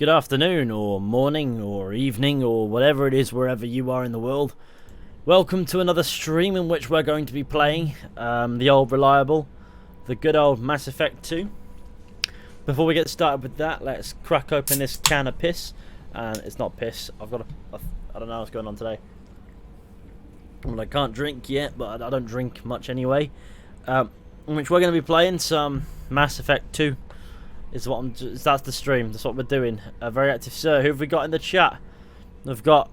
Good afternoon, or morning, or evening, or whatever it is wherever you are in the world. Welcome to another stream in which we're going to be playing the old reliable, the good old Mass Effect 2. Before we get started with that, let's crack open this can of piss. And it's not piss, I don't know what's going on today. Well, I can't drink yet, but I don't drink much anyway. In which we're going to be playing some Mass Effect 2. That's the stream. That's what we're doing. Very active, sir. Who have we got in the chat? We've got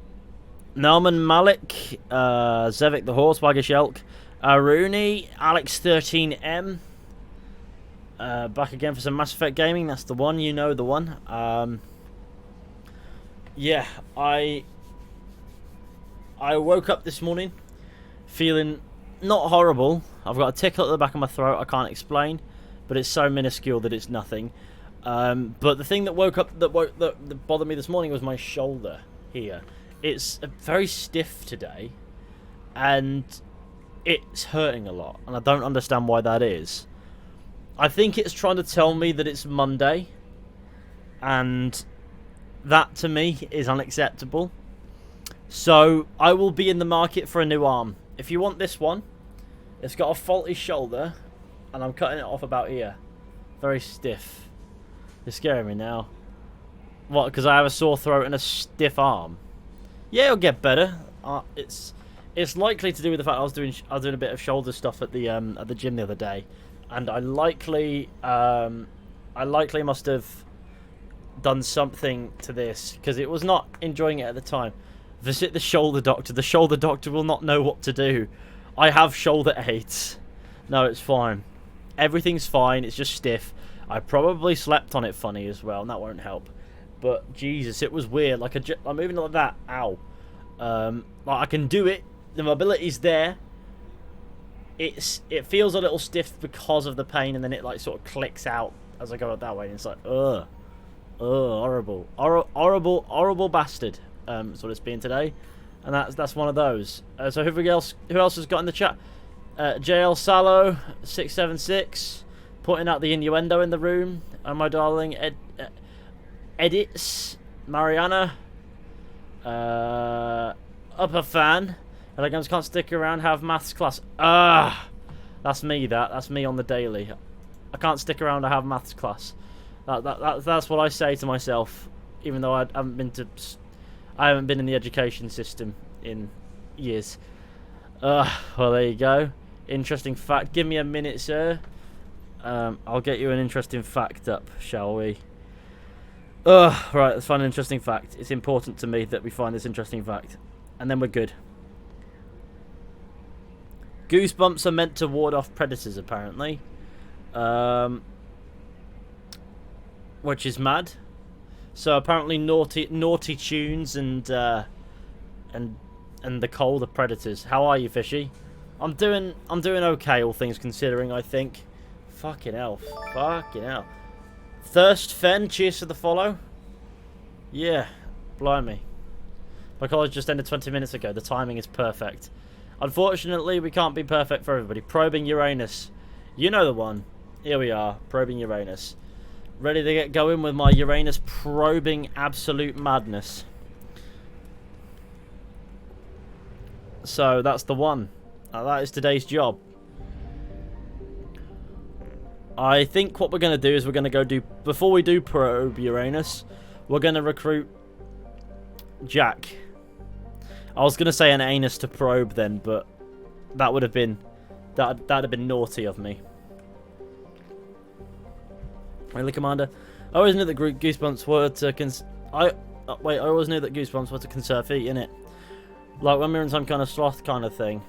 Nelman Malik, Zevik the Horsewaggish Elk, Aruni, Alex13M. Back again for some Mass Effect gaming. That's the one. You know the one. Yeah, I woke up this morning feeling not horrible. I've got a tickle at the back of my throat. I can't explain, but it's so minuscule that it's nothing. But the thing that that bothered me this morning was my shoulder here. It's very stiff today, and it's hurting a lot, and I don't understand why that is. I think it's trying to tell me that it's Monday, and that to me is unacceptable. So I will be in the market for a new arm. If you want this one, it's got a faulty shoulder, and I'm cutting it off about here. Very stiff. You're scaring me now. What, because I have a sore throat and a stiff arm? Yeah, it'll get better. It's likely to do with the fact I was doing a bit of shoulder stuff at the gym the other day, and I likely must have done something to this because it was not enjoying it at the time. Visit the shoulder doctor. The shoulder doctor will not know what to do. I have shoulder aids. No, it's fine. Everything's fine. It's just stiff. I probably slept on it funny as well, and that won't help. But Jesus, it was weird. Like I'm moving like that. Ow. Like I can do it. The mobility's there. It feels a little stiff because of the pain, and then it like sort of clicks out as I go that way, and it's like horrible, horrible bastard. That's what it's been today, and that's one of those. So who else has got in the chat? JL Salo 676 putting out the innuendo in the room. My darling Edits Mariana upper fan. Elegance can't stick around. Have maths class. That's me. That's me on the daily. I can't stick around. I have maths class. That's what I say to myself, even though I haven't been in the education system in years. Well, there you go. Interesting fact. Give me a minute, sir. I'll get you an interesting fact up, shall we? Right, let's find an interesting fact. It's important to me that we find this interesting fact, and then we're good. Goosebumps are meant to ward off predators, apparently. Which is mad. So apparently naughty tunes and the cold are predators. How are you, Fishy? I'm doing okay, all things considering, I think. Fucking hell. Thirst Fen, cheers for the follow. Yeah, blimey. My college just ended 20 minutes ago. The timing is perfect. Unfortunately, we can't be perfect for everybody. Probing Uranus. You know the one. Here we are, probing Uranus. Ready to get going with my Uranus probing absolute madness. So that's the one. That is today's job. I think what we're going to do is we're going to go do... Before we do probe Uranus, we're going to recruit Jack. I was going to say an anus to probe then, but that would have been... That'd have been naughty of me. Really, Commander? I always knew that Goosebumps were to... I always knew that Goosebumps were to conserve heat, innit? Like when we were in some kind of sloth kind of thing.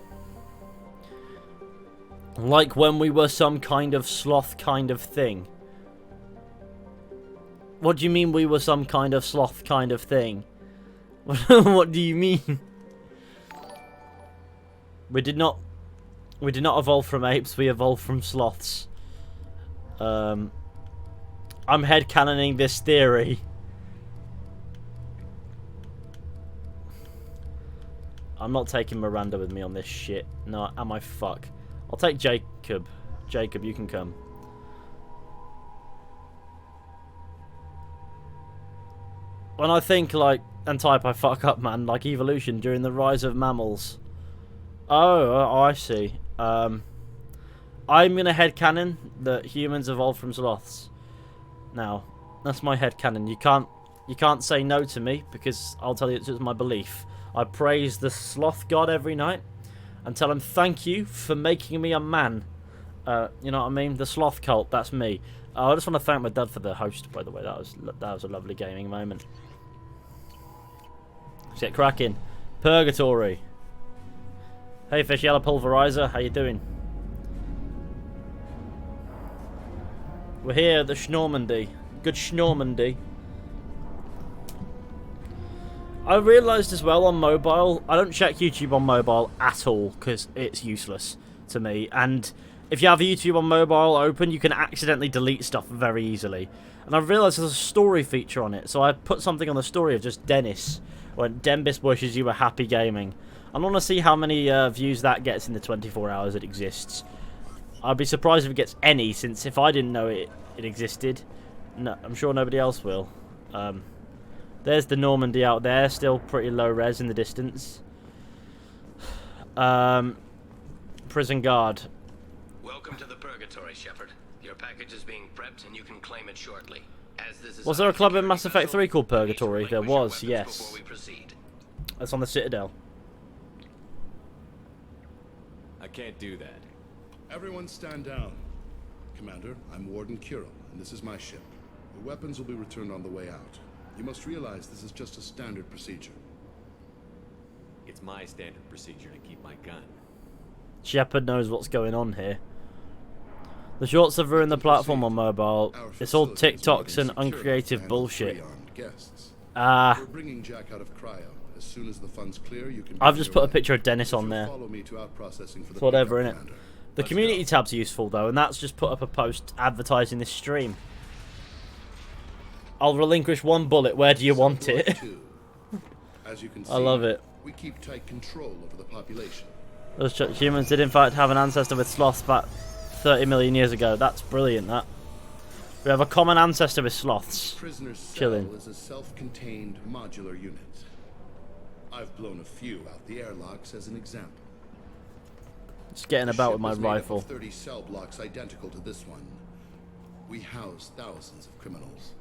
Like when we were some kind of sloth kind of thing. What do you mean we were some kind of sloth kind of thing? What do you mean? We did not evolve from apes, we evolved from sloths. I'm headcanoning this theory. I'm not taking Miranda with me on this shit. No, am I fuck? I'll take Jacob. Jacob, you can come. when I think, like, and type I fuck up, man, like evolution during the rise of mammals. Oh, I see. I'm gonna headcanon that humans evolved from sloths. Now, that's my headcanon. You can't say no to me, because I'll tell you it's just my belief. I praise the sloth god every night and tell him thank you for making me a man. You know what I mean? The sloth cult, that's me. I just want to thank my dad for the host, by the way. That was a lovely gaming moment. Let's get cracking. Purgatory. Hey, Fish Yellow Pulverizer, how you doing? We're here at the Schnormandy. Good Schnormandy. I realised as well on mobile, I don't check YouTube on mobile at all, because it's useless to me. And if you have YouTube on mobile open, you can accidentally delete stuff very easily. And I realised there's a story feature on it, so I put something on the story of just Dennis. When Dembis wishes you were happy gaming. I want to see how many views that gets in the 24 hours it exists. I'd be surprised if it gets any, since if I didn't know it existed, no, I'm sure nobody else will. There's the Normandy out there, still pretty low res in the distance. Prison guard. Welcome to the Purgatory, Shepard. Your package is being prepped and you can claim it shortly. As this is was there a club in Mass Effect 3 called Purgatory? There was, yes. That's on the Citadel. I can't do that. Everyone stand down. Commander, I'm Warden Kirill, and this is my ship. The weapons will be returned on the way out. You must realize this is just a standard procedure. It's my standard procedure to keep my gun. Shepard knows what's going on here. The shorts have ruined the platform on mobile. It's all TikToks and uncreative bullshit. We're bringing Jack out of cryo. As soon as the funds clear, you can I've just put a picture of Dennis on there. Follow me to outprocessing for the whatever, innit? commander. The community tab's useful though, and that's just put up a post advertising this stream. I'll relinquish one bullet. Where do you want it? As you can see, I love it. We keep tight control over the population. Those humans did in fact have an ancestor with sloths back 30 million years ago. That's brilliant, that. We have a common ancestor with sloths. Prisoner's cell Chilling. is a self-contained modular unit. I've blown a few out the airlocks as an example. Just getting The about ship with my was made up rifle. of 30 cell blocks identical to this one. We house thousands of criminals.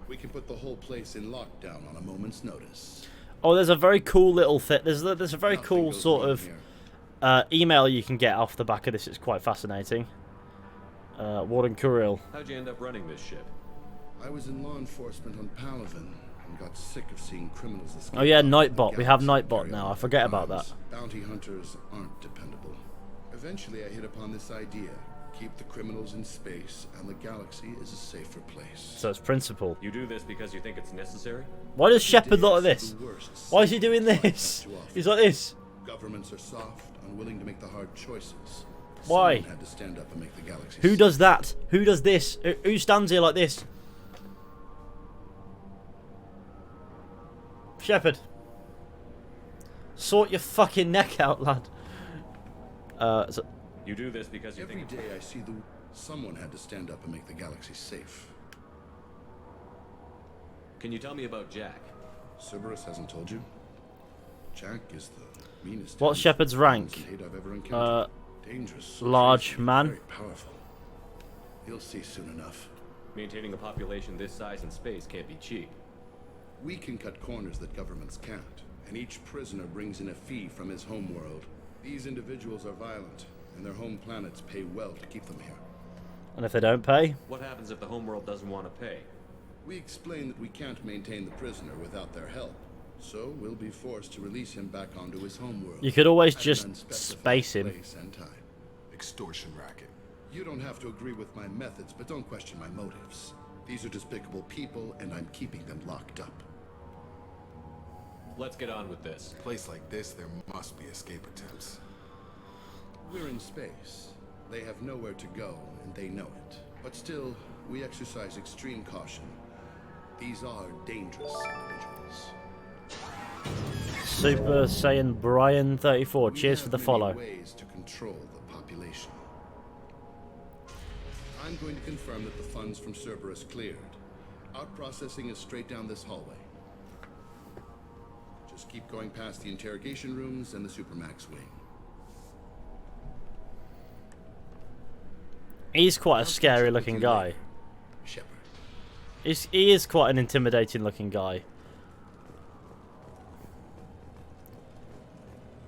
We can put the whole place in lockdown on a moment's notice. Oh, there's a very cool little thing. There's a very Nothing cool goes sort wrong of here. email you can get off the back of this. It's quite fascinating. Warden Kirill. How'd you end up running this ship? I was in law enforcement on Palaven and got sick of seeing criminals escape. Oh yeah, from the Nightbot. We have galaxy and Nightbot carry now. on I forget about crimes. that. Bounty hunters aren't dependable. Eventually, I hit upon this idea: keep the criminals in space, and the galaxy is a safer place. So it's principle. You do this because you think it's necessary? Why does Shepard look like Days this? of the worst Why is he doing sight this? have to offer. He's like this. Governments are soft, unwilling to make the hard choices. Why? Someone had to stand up and make the galaxy Who safe. does that? Who does this? Who stands here like this? Shepard. Sort your fucking neck out, lad. So, You do this because you Every think... day I see someone had to stand up and make the galaxy safe. Can you tell me about Jack? Cerberus hasn't told you? Jack is the meanest. What's Shepard's rank? hate I've ever encountered. Dangerous. large seriously, man. Very powerful. You'll see soon enough. Maintaining a population this size in space can't be cheap. We can cut corners that governments can't, and each prisoner brings in a fee from his homeworld. These individuals are violent, and their home planets pay well to keep them here. And if they don't pay? What happens if the homeworld doesn't want to pay? We explain that we can't maintain the prisoner without their help, so we'll be forced to release him back onto his homeworld. You could always at an just unspecified space him. place and time. Extortion racket. You don't have to agree with my methods, but don't question my motives. These are despicable people, and I'm keeping them locked up. Let's get on with this. A place like this, there must be escape attempts. We're in space. They have nowhere to go, and they know it. But still, we exercise extreme caution. These are dangerous individuals. Super Saiyan Brian 34. We Cheers have for the many follow. ways to control the population. I'm going to confirm that the funds from Cerberus cleared. Out processing is straight down this hallway. Just keep going past the interrogation rooms and the Supermax wing. He's quite a scary looking guy. Shepard. He is quite an intimidating looking guy.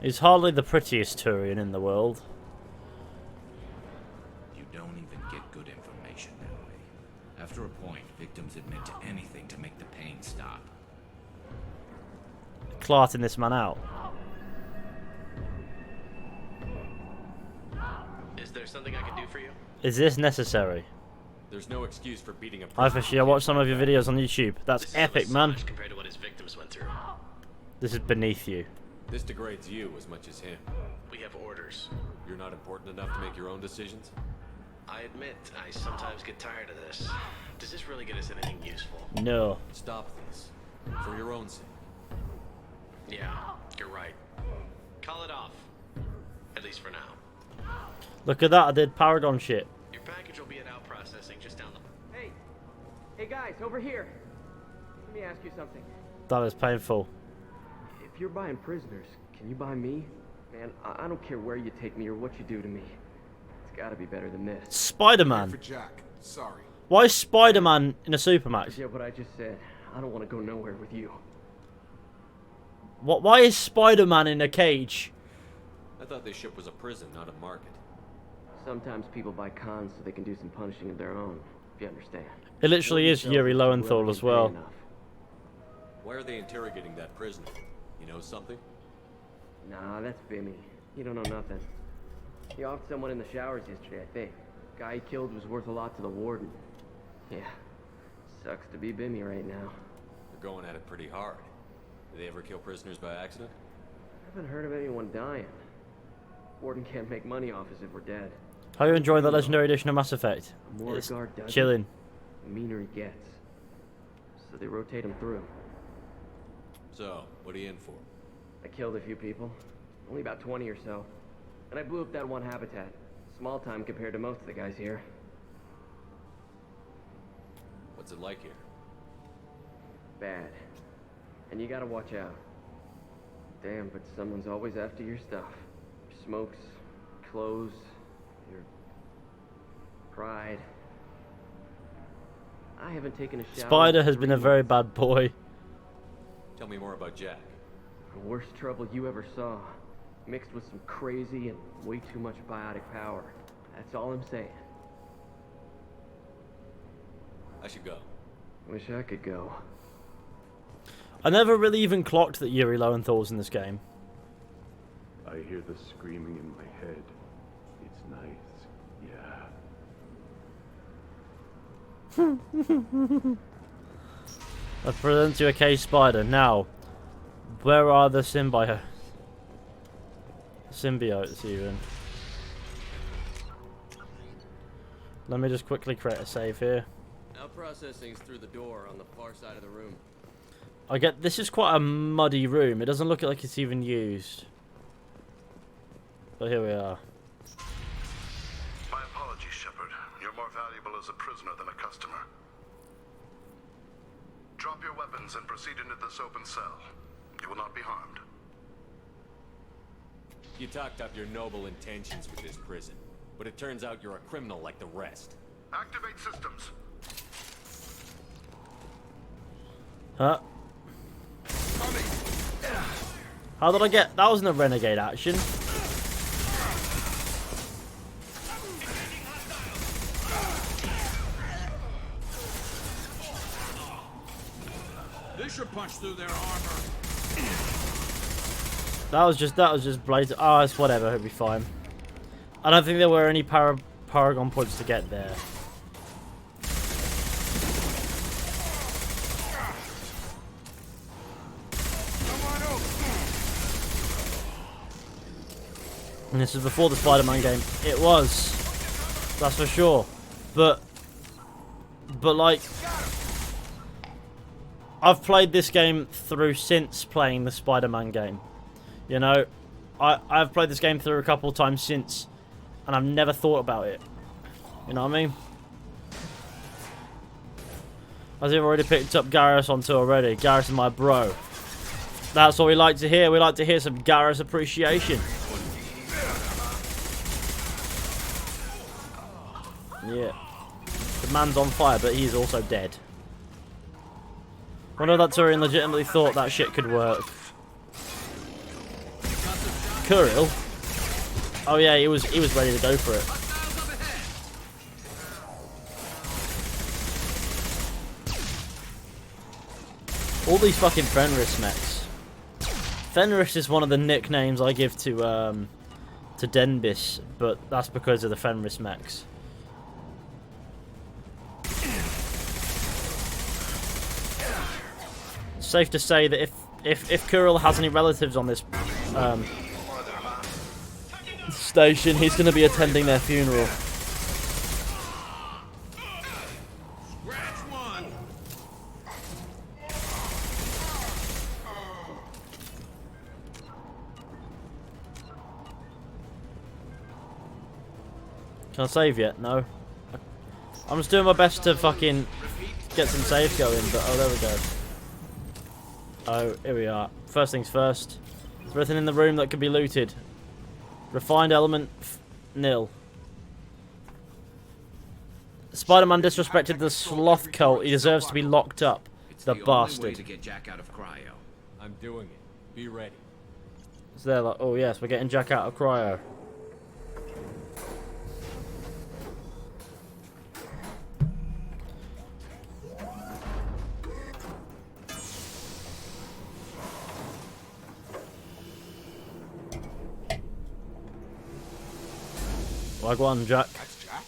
He's hardly the prettiest Turian in the world. You don't even get good information that way. After a point, victims admit to anything to make the pain stop. Clarting this man out. Is there something I can do for you? Is this necessary? There's no excuse for beating a Hi prisoner. Fishy, I watched some of your videos on YouTube. That's This epic, is man. much compared to what his victims went through. This is beneath you. This degrades you as much as him. We have orders. You're not important enough to make your own decisions? I admit, I sometimes get tired of this. Does this really get us anything useful? No. Stop this. For your own sake. Yeah, you're right. Call it off. At least for now. Look at that, I did Paragon shit. Your package will be at out processing just down the... Hey guys, over here. Let me ask you something. That is painful. If you're buying prisoners, can you buy me? Man, I don't care where you take me or what you do to me. It's gotta be better than this. For Spider-Man. Jack. Sorry. Why is Spider-Man in a Supermax? Forget what I just said. I don't want to go nowhere with you. What? Why is Spider-Man in a cage? I thought this ship was a prison, not a market. Sometimes people buy cons so they can do some punishing of their own, if you understand. It literally is Yuri Lowenthal as well. Why are they interrogating that prisoner? You know something? Nah, that's Bimmy. You don't know nothing. He offed someone in the showers yesterday, I think. Guy he killed was worth a lot to the warden. Yeah. Sucks to be Bimmy right now. They're going at it pretty hard. Do they ever kill prisoners by accident? I haven't heard of anyone dying. Warden can't make money off us if we're dead. How are you enjoying the Legendary Edition of Mass Effect? The more a It's guard does it, chilling. the meaner he gets. So they rotate him through. So, what are you in for? I killed a few people. Only about 20 or so. And I blew up that one habitat. Small time compared to most of the guys here. What's it like here? Bad. And you gotta watch out. Damn, but someone's always after your stuff. Your smokes, clothes, your pride. I haven't taken a shower. Spider in has been a 3 very months. bad boy. Tell me more about Jack. The worst trouble you ever saw. Mixed with some crazy and way too much biotic power. That's all I'm saying. I should go. Wish I could go. I never really even clocked that Yuri Lowenthal was in this game. I hear the screaming in my head. It's nice, yeah. I present you a cage spider. Now, where are the symbiotes even? Let me just quickly create a save here. Now processing's through the door on the far side of the room. I get this is quite a muddy room. It doesn't look like it's even used. But here we are. My apologies, Shepard. You're more valuable as a prisoner than a customer. Drop your weapons and proceed into this open cell. You will not be harmed. You talked up your noble intentions with this prison, but it turns out you're a criminal like the rest. Activate systems. Huh? How did I get... That wasn't a renegade action. This should punch through their armor. That was just blatant. Oh, it's whatever. It'll be fine. I don't think there were any Paragon points to get there. And this is before the Spider-Man game. It was. That's for sure. But like, I've played this game through since playing the Spider-Man game. You know, I've played this game through a couple of times since, and I've never thought about it. You know what I mean? As I've already picked up Garrus onto already. Garrus is my bro. That's what we like to hear. We like to hear some Garrus appreciation. Yeah. The man's on fire, but he's also dead. Wonder if that Turian legitimately thought that shit could work. Kuril? Oh yeah, he was ready to go for it. All these fucking Fenris mechs. Fenris is one of the nicknames I give to Denbis, but that's because of the Fenris mechs. Safe to say that if Kuril has any relatives on this station, he's going to be attending their funeral. Can I save yet? No. I'm just doing my best to fucking get some saves going, but oh, there we go. Oh, here we are. First things first. Is there anything in the room that could be looted? Refined element, nil. Spider-Man disrespected the sloth cult. He deserves to be locked up. The Only way bastard. to get Jack out of cryo. I'm doing it. Be ready. So they're like, oh yes, we're getting Jack out of cryo. Wagwan, Jack. That's Jack?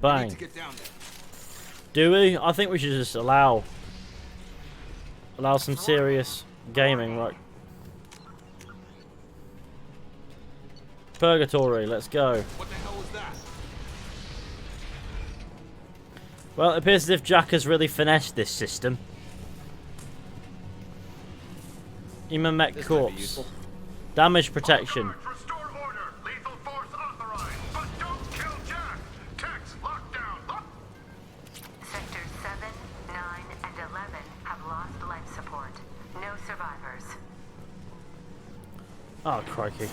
Bang. Need to get down there. Do we? I think we should just allow some serious gaming, right? Purgatory, let's go. What the hell was that? Well, it appears as if Jack has really finessed this system. Imamech corpse. Damage protection. Restore order. Lethal force authorized. But don't kill Jack. Text lockdown. Sectors 7, 9, and 11 have lost life support. No survivors. Oh, crikey.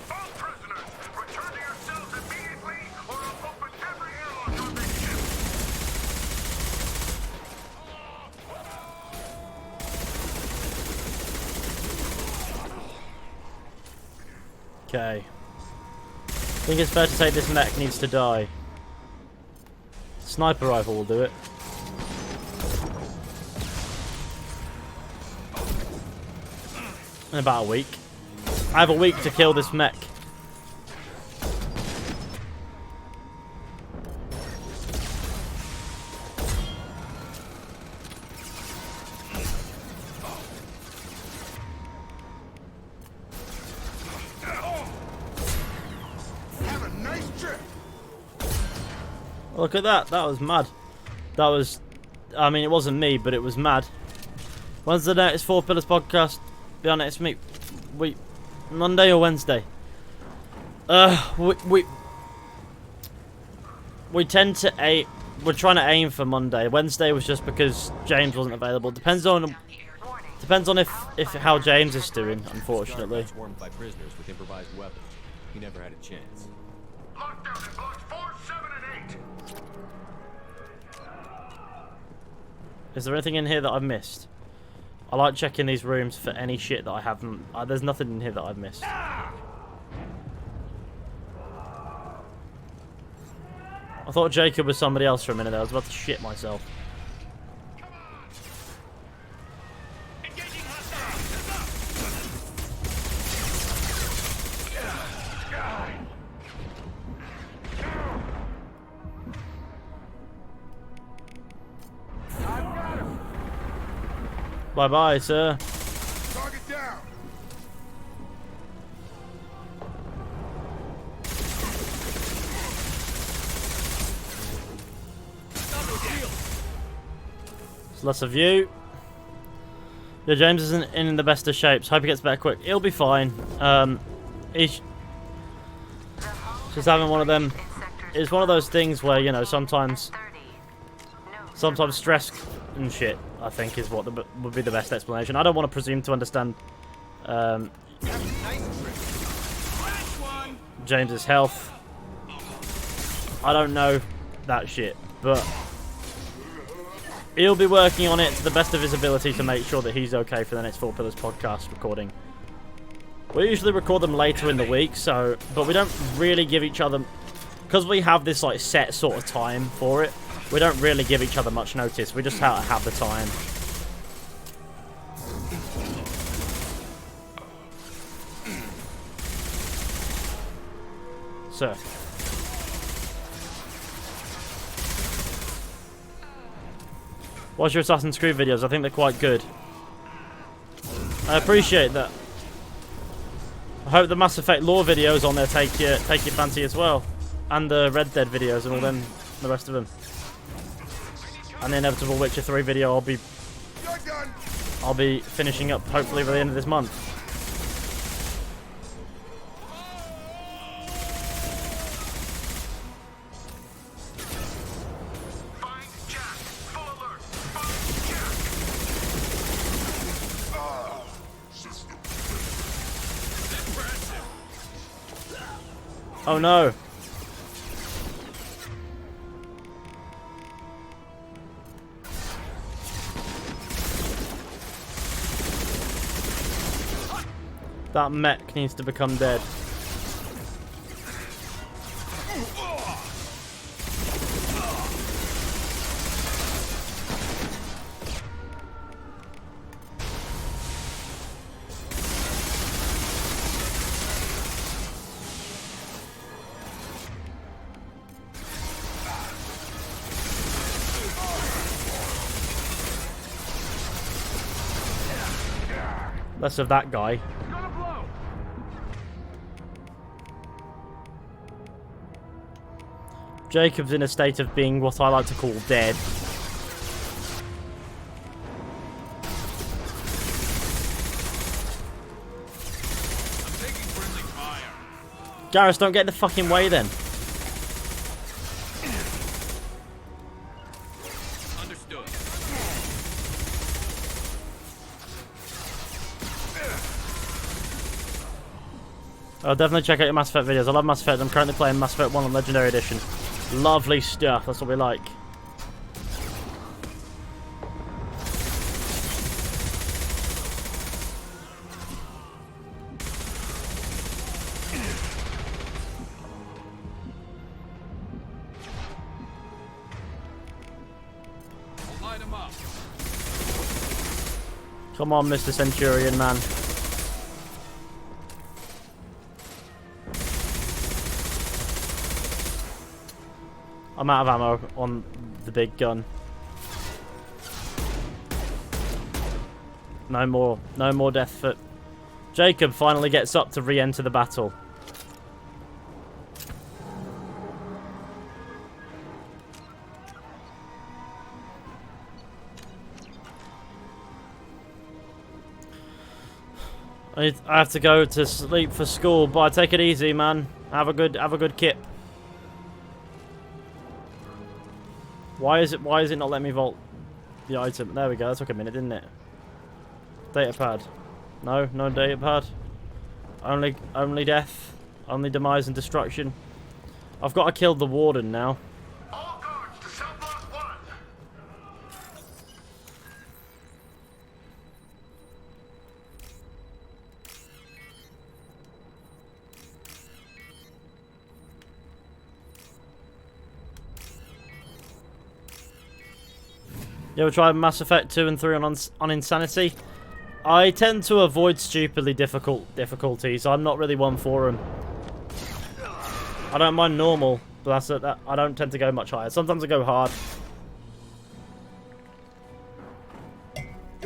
All prisoners, return to your cells immediately, or I'll open every airlock on this ship. Okay. I think it's fair to say this mech needs to die. Sniper rifle will do it. In about a week. I have a week to kill this mech. Have a nice trip. Look at that. That was mad. That was... I mean, it wasn't me, but it was mad. When's the next Four Pillars podcast? Be on next week. Monday or Wednesday? We tend to aim... We're trying to aim for Monday. Wednesday was just because James wasn't available. Depends on if how James is doing, unfortunately. Swarmed by prisoners with improvised weapons. He never had a chance. Lockdown in blocks 4, 7, and 8. Is there anything in here that I've missed? I like checking these rooms for any shit that I haven't... there's nothing in here that I've missed. I thought Jacob was somebody else for a minute there. I was about to shit myself. Bye-bye, sir. Target down. There's lots of you. Yeah, James isn't in the best of shapes. Hope he gets better quick. He'll be fine. He's just having one of them. It's one of those things where, you know, sometimes stress and shit, I think, is what would be the best explanation. I don't want to presume to understand James's health. I don't know that shit, but he'll be working on it to the best of his ability to make sure that he's okay for the next 4 Pillars podcast recording. We usually record them later in the week, but we don't really give each other, because we have this like set sort of time for it. We don't really give each other much notice. We just have the time. So. Watch your Assassin's Creed videos. I think they're quite good. I appreciate that. I hope the Mass Effect lore videos on there take your fancy as well. And the Red Dead videos and all them, the rest of them. And the inevitable Witcher 3 video I'll be finishing up hopefully by the end of this month. Find Jack. Full alert. Find Jack. Oh no. That mech needs to become dead. Less of that guy. Jacob's in a state of being what I like to call dead. Garrus, don't get in the fucking way then. Understood. I'll definitely check out your Mass Effect videos. I love Mass Effect. I'm currently playing Mass Effect 1 on Legendary Edition. Lovely stuff. That's what we like. Light him up. Come on, Mr. Centurion, man. I'm out of ammo on the big gun. No more death foot. Jacob finally gets up to re-enter the battle. I have to go to sleep for school, but take it easy, man. Have a good kip. Why is it not letting me vault the item? There we go. That took a minute, didn't it? Data pad. No data pad. Only death. Only demise and destruction. I've got to kill the warden now. All guards to cell block 1. You ever tried Mass Effect 2 and 3 on Insanity? I tend to avoid stupidly difficult difficulties. I'm not really one for them. I don't mind normal, but I don't tend to go much higher. Sometimes I go hard.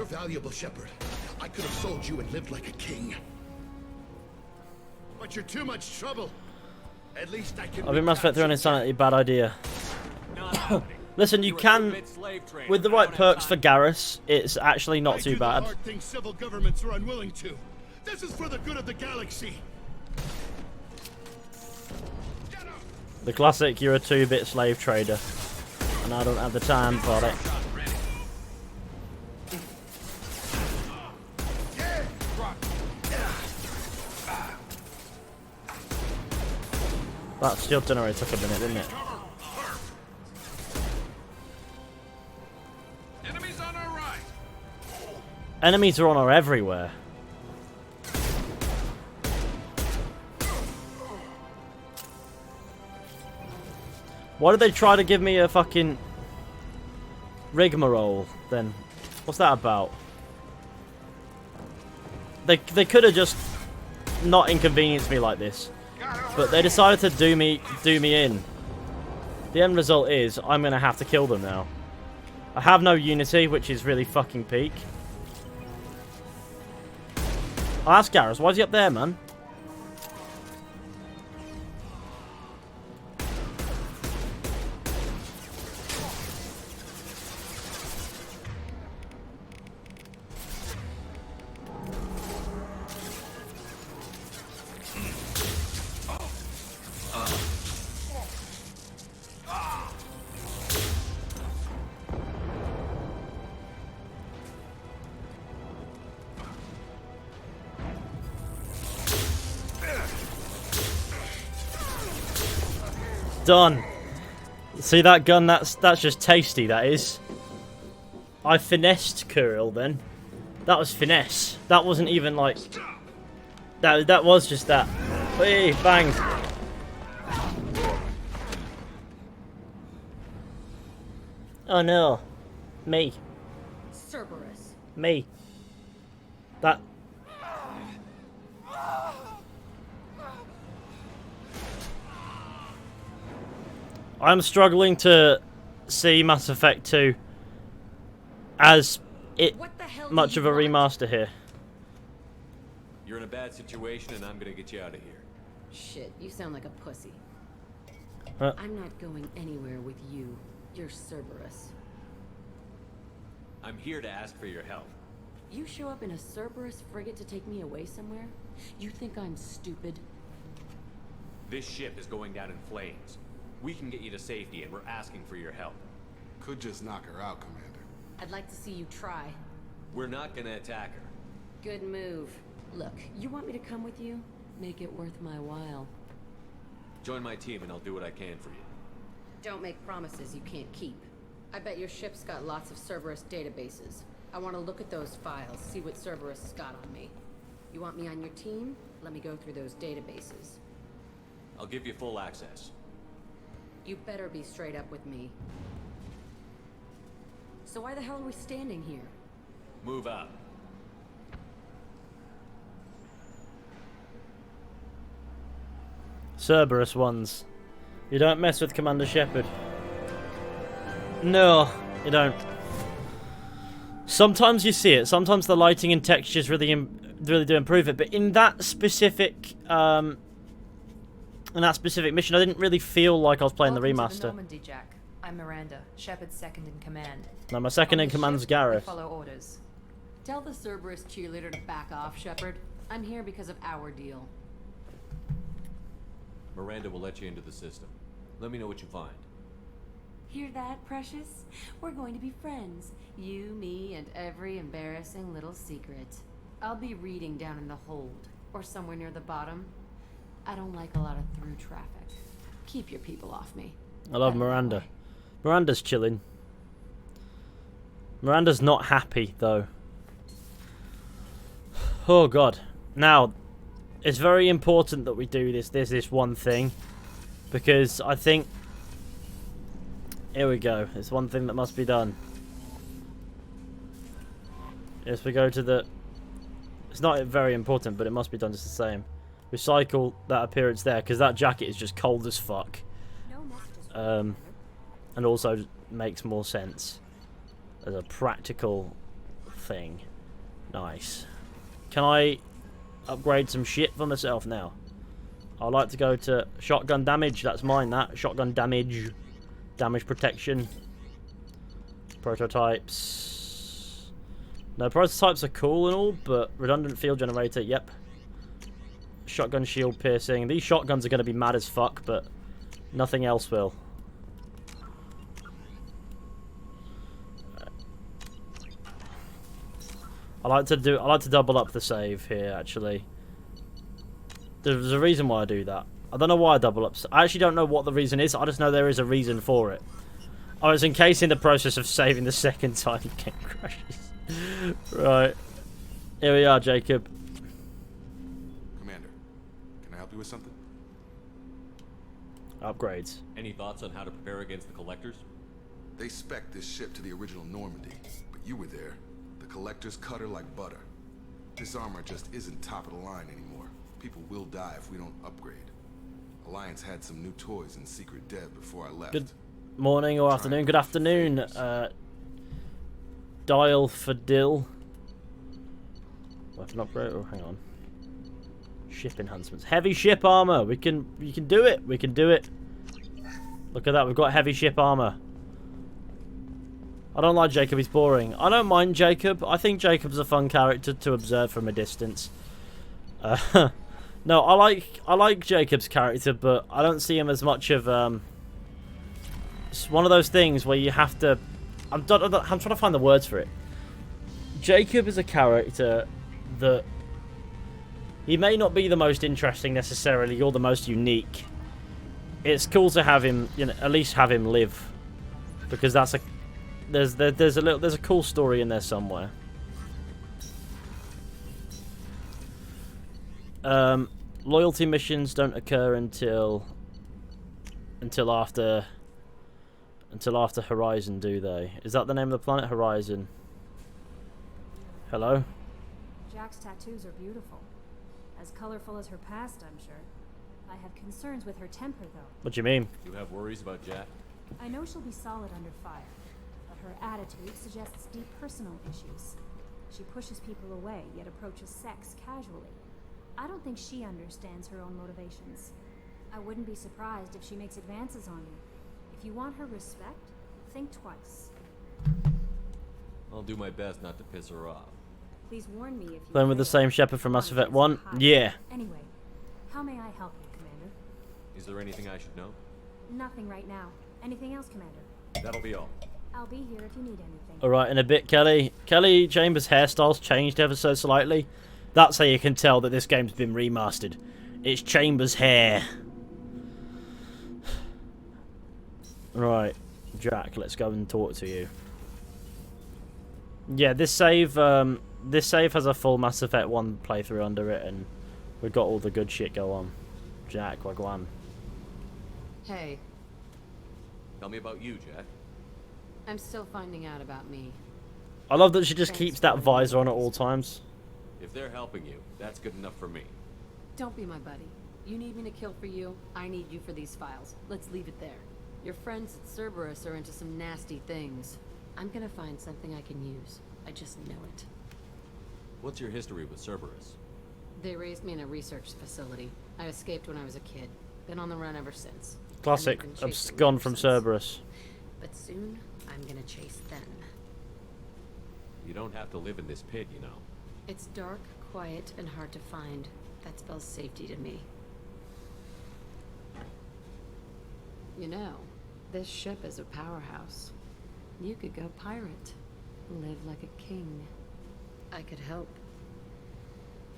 You're valuable, Shepard. I could have sold you and lived like a king. But you're too much trouble. At least I can. I think Mass Effect 3 on Insanity, bad idea. Listen, you can, with the right perks for Garrus, it's actually not too bad. The hard things civil governments are unwilling to. This is for the good of the galaxy. The classic, you're a 2-bit slave trader, and I don't have the time for it. That shield generator took a minute, didn't it? Enemies on our right. Enemies are on her everywhere. Why did they try to give me a fucking rigmarole then? What's that about? They could have just not inconvenienced me like this. But they decided to do me in. The end result is I'm gonna have to kill them now. I have no unity, which is really fucking peak. I'll ask Garrus, why is he up there, man? Done. See that gun? That's just tasty. That is. I finessed Kirill then. That was finesse. That wasn't even like. That was just that. Hey, bang. Oh no, me. Cerberus. Me. That. I'm struggling to see Mass Effect 2 as much of a remaster here. You're in a bad situation and I'm gonna get you out of here. Shit, you sound like a pussy. Huh? I'm not going anywhere with you. You're Cerberus. I'm here to ask for your help. You show up in a Cerberus frigate to take me away somewhere? You think I'm stupid? This ship is going down in flames. We can get you to safety and we're asking for your help. Could just knock her out, Commander. I'd like to see you try. We're not gonna attack her. Good move. Look, you want me to come with you? Make it worth my while. Join my team and I'll do what I can for you. Don't make promises you can't keep. I bet your ship's got lots of Cerberus databases. I want to look at those files, see what Cerberus has got on me. You want me on your team? Let me go through those databases. I'll give you full access. You better be straight up with me. So why the hell are we standing here? Move out. Cerberus ones. You don't mess with Commander Shepard. No, you don't. Sometimes you see it. Sometimes the lighting and textures really do improve it. But in that specific mission, I didn't really feel like I was playing the remaster. To the Normandy, Jack. I'm Miranda, Shepard's second in command. No, my second in command's Gareth. Follow orders. Tell the Cerberus cheerleader to back off, Shepard. I'm here because of our deal. Miranda will let you into the system. Let me know what you find. Hear that, Precious? We're going to be friends. You, me, and every embarrassing little secret. I'll be reading down in the hold, or somewhere near the bottom. I don't like a lot of through traffic. Keep your people off me. I love Miranda. Miranda's chilling. Miranda's not happy, though. Oh, God. Now, it's very important that we do this one thing. Because I think... Here we go. It's one thing that must be done. Yes, we go to the... It's not very important, but it must be done just the same. Recycle that appearance there, because that jacket is just cold as fuck. And also makes more sense as a practical thing. Nice. Can I upgrade some shit for myself now? I'd like to go to shotgun damage. That's mine, that. Shotgun damage. Damage protection. Prototypes. No, prototypes are cool and all, but redundant field generator, yep. Shotgun shield piercing. These shotguns are going to be mad as fuck, but nothing else will. I like to double up the save here, actually. There's a reason why I do that. I don't know why I double up. I actually don't know what the reason is. I just know there is a reason for it. I was in case in the process of saving the second time the game crashes. Right. Here we are, Jacob. Commander, can I help you with something? Upgrades. Any thoughts on how to prepare against the Collectors? They spec'd this ship to the original Normandy, but you were there. The Collectors cut her like butter. This armor just isn't top of the line anymore. People will die if we don't upgrade. Alliance had some new toys in secret dev before I left. Good morning or afternoon. Good afternoon. Dial for Dill. Weapon upgrade. Oh, hang on. Ship enhancements. Heavy ship armor. We can do it. We can do it. Look at that. We've got heavy ship armor. I don't like Jacob. He's boring. I don't mind Jacob. I think Jacob's a fun character to observe from a distance. No, I like Jacob's character, but I don't see him as much of it's one of those things where you have to. I'm trying to find the words for it. Jacob is a character that he may not be the most interesting necessarily or the most unique. It's cool to have him, you know, at least have him live, because that's a there's a cool story in there somewhere. Loyalty missions don't occur until after Horizon, do they? Is that the name of the planet, Horizon? Hello? Jack's tattoos are beautiful. As colorful as her past, I'm sure. I have concerns with her temper, though. What do you mean? You have worries about Jack? I know she'll be solid under fire, but her attitude suggests deep personal issues. She pushes people away, yet approaches sex casually. I don't think she understands her own motivations. I wouldn't be surprised if she makes advances on you. If you want her respect, think twice. I'll do my best not to piss her off. Please warn me if you Playing with the same Shepard from Mass Effect 1? Yeah. Anyway, how may I help you, Commander? Is there anything I should know? Nothing right now. Anything else, Commander? That'll be all. I'll be here if you need anything. Alright, in a bit, Kelly. Kelly Chambers' hairstyle's changed ever so slightly. That's how you can tell that this game's been remastered. It's Chambers' hair. Right, Jack, let's go and talk to you. Yeah, this save has a full Mass Effect 1 playthrough under it, and we've got all the good shit go on. Jack, wagwan. Hey, Tell me about you, Jack. I'm still finding out about me. I love that she just keeps that visor on at all times. If they're helping you, that's good enough for me. Don't be my buddy. You need me to kill for you, I need you for these files. Let's leave it there. Your friends at Cerberus are into some nasty things. I'm gonna find something I can use. I just know it. What's your history with Cerberus? They raised me in a research facility. I escaped when I was a kid. Been on the run ever since. Classic. Abscond from Cerberus. But soon, I'm gonna chase them. You don't have to live in this pit, you know. It's dark, quiet, and hard to find. That spells safety to me. You know, this ship is a powerhouse. You could go pirate. Live like a king. I could help.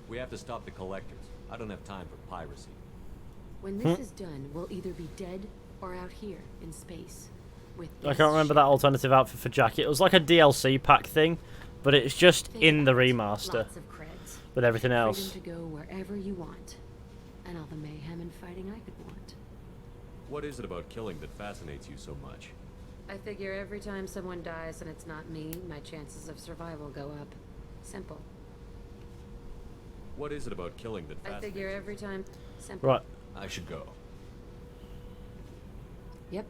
We have to stop the Collectors. I don't have time for piracy. When this is done, we'll either be dead or out here in space. With I can't remember that alternative outfit for Jack. It was like a DLC pack thing, but it's just in the remaster lots of creds. with everything else. Freedom to go wherever you want. And all the mayhem and fighting I could want. What is it about killing that fascinates you so much? I figure every time someone dies and it's not me, my chances of survival go up. Simple. What is it about killing that I fascinates figure you? every time. Simple. Right. I should go. Yep.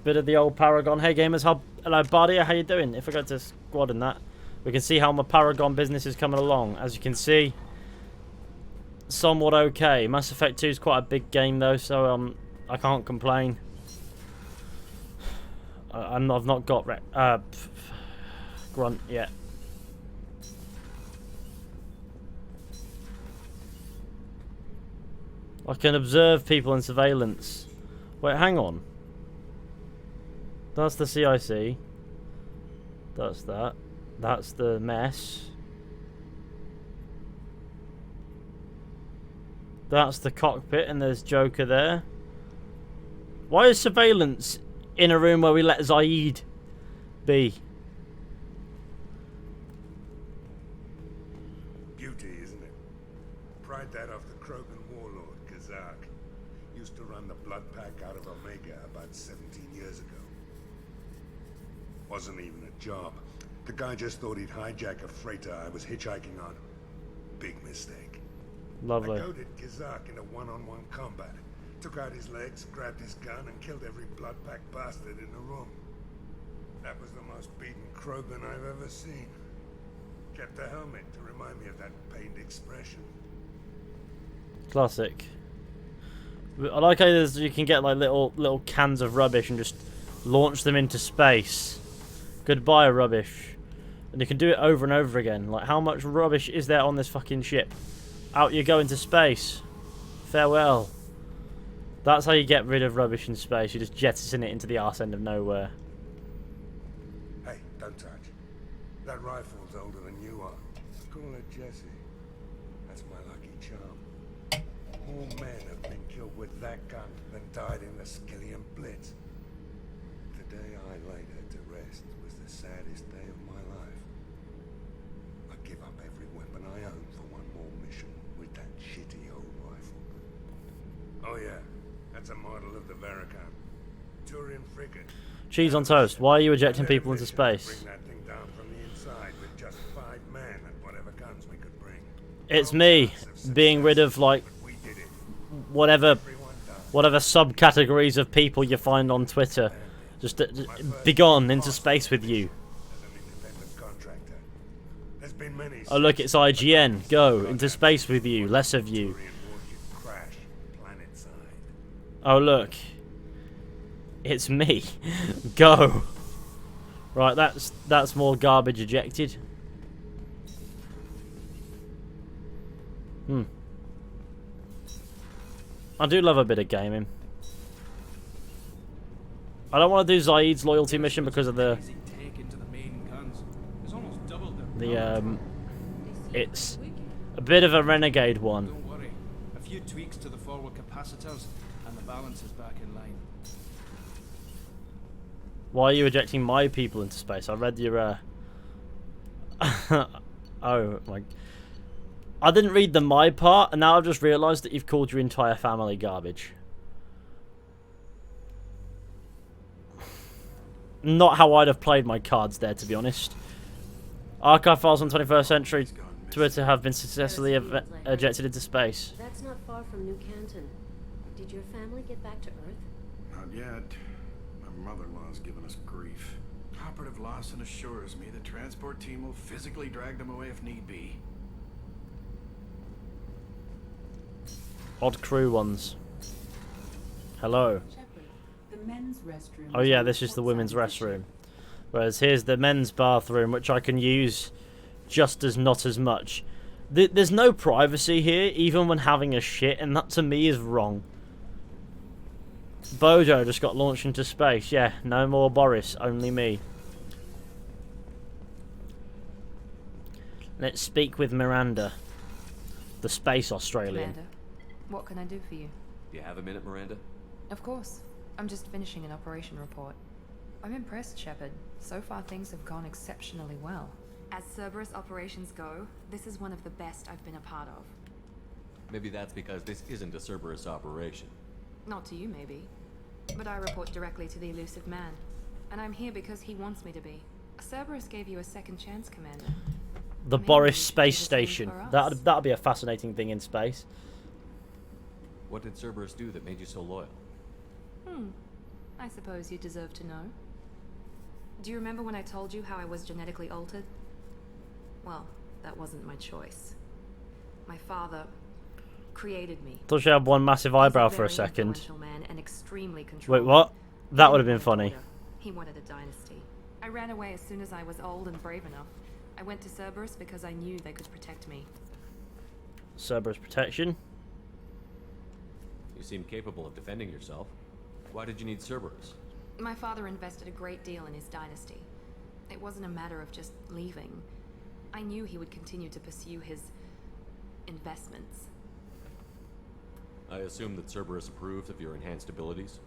bit of the old Paragon. Hey gamers, hello Bardia, how you doing? If I go to squad and that, we can see how my Paragon business is coming along. As you can see, somewhat okay. Mass Effect 2 is quite a big game though, so I can't complain. I've not got Grunt yet. I can observe people in surveillance. Wait, hang on. That's the CIC. That's that. That's the mess. That's the cockpit, and there's Joker there. Why is surveillance in a room where we let Zaid be? Beauty, isn't it? Pried that off the Krogan warlord, Kazak. Used to run the blood pack out of Omega about 17 years ago. Wasn't even a job. The guy just thought he'd hijack a freighter I was hitchhiking on. Big mistake. Lovely. I goaded Kazak into one-on-one combat. Took out his legs, grabbed his gun, and killed every blood pack bastard in the room. That was the most beaten Krogan I've ever seen. Kept a helmet to remind me of that pained expression. Classic. I like how you can get like little cans of rubbish and just launch them into space. Goodbye, rubbish. And you can do it over and over again. Like, how much rubbish is there on this fucking ship? Out you go into space. Farewell. That's how you get rid of rubbish in space. You just jettison it into the arse end of nowhere. Hey, don't touch. That rifle's older than you are. Call her Jessie. That's my lucky charm. More men have been killed with that gun than died in the Skillian Blitz. The day I laid her to rest was the saddest day of my life. I give up every weapon I own for one more mission with that shitty old rifle. Oh yeah, that's a model of the Veracam. Turian frigate. Cheese on toast. Why are you ejecting people into space? Bring that thing down from the inside with just 5 men and whatever guns we could bring. It's me being rid of like whatever subcategories of people you find on Twitter. Just be gone into space with you. Oh look, it's IGN. Go into space with you. Less of you. Oh look, it's me. Go. Right, that's more garbage ejected. I do love a bit of gaming. I don't want to do Zaid's loyalty mission because of it's a bit of a renegade one. Don't worry. A few tweaks to the forward capacitors and the balance is back in line. Why are you ejecting my people into space? I read your oh my, I didn't read the my part, and now I've just realised that you've called your entire family garbage. Not how I'd have played my cards there, to be honest. Archive files on 21st century Twitter have been successfully ejected into space. That's not far from New Canton. Did your family get back to Earth? Not yet. My mother-in-law's given us grief. Operative Lawson assures me the transport team will physically drag them away if need be. Odd crew ones. Hello. The men's restroom. Oh yeah, this is the women's restroom. Whereas here's the men's bathroom, which I can use just as not as much. There's no privacy here, even when having a shit, and that to me is wrong. Bojo just got launched into space. Yeah, no more Boris, only me. Let's speak with Miranda, the space Australian. Commander, what can I do for you? Do you have a minute, Miranda? Of course. I'm just finishing an operation report. I'm impressed, Shepard. So far things have gone exceptionally well. As Cerberus operations go, this is one of the best I've been a part of. Maybe that's because this isn't a Cerberus operation. Not to you, maybe. But I report directly to the elusive man. And I'm here because he wants me to be. Cerberus gave you a second chance, Commander. The Boris space station. That'd be a fascinating thing in space. What did Cerberus do that made you so loyal? I suppose you deserve to know. Do you remember when I told you how I was genetically altered? Well, that wasn't my choice. My father created me. Thought she had one massive eyebrow He's for a very second. influential man and extremely Wait, controlling. what? That He would have been wanted a funny. daughter. He wanted a dynasty. I ran away as soon as I was old and brave enough. I went to Cerberus because I knew they could protect me. Cerberus protection. You seem capable of defending yourself. Why did you need Cerberus? My father invested a great deal in his dynasty. It wasn't a matter of just leaving. I knew he would continue to pursue his investments. I assume that Cerberus approved of your enhanced abilities?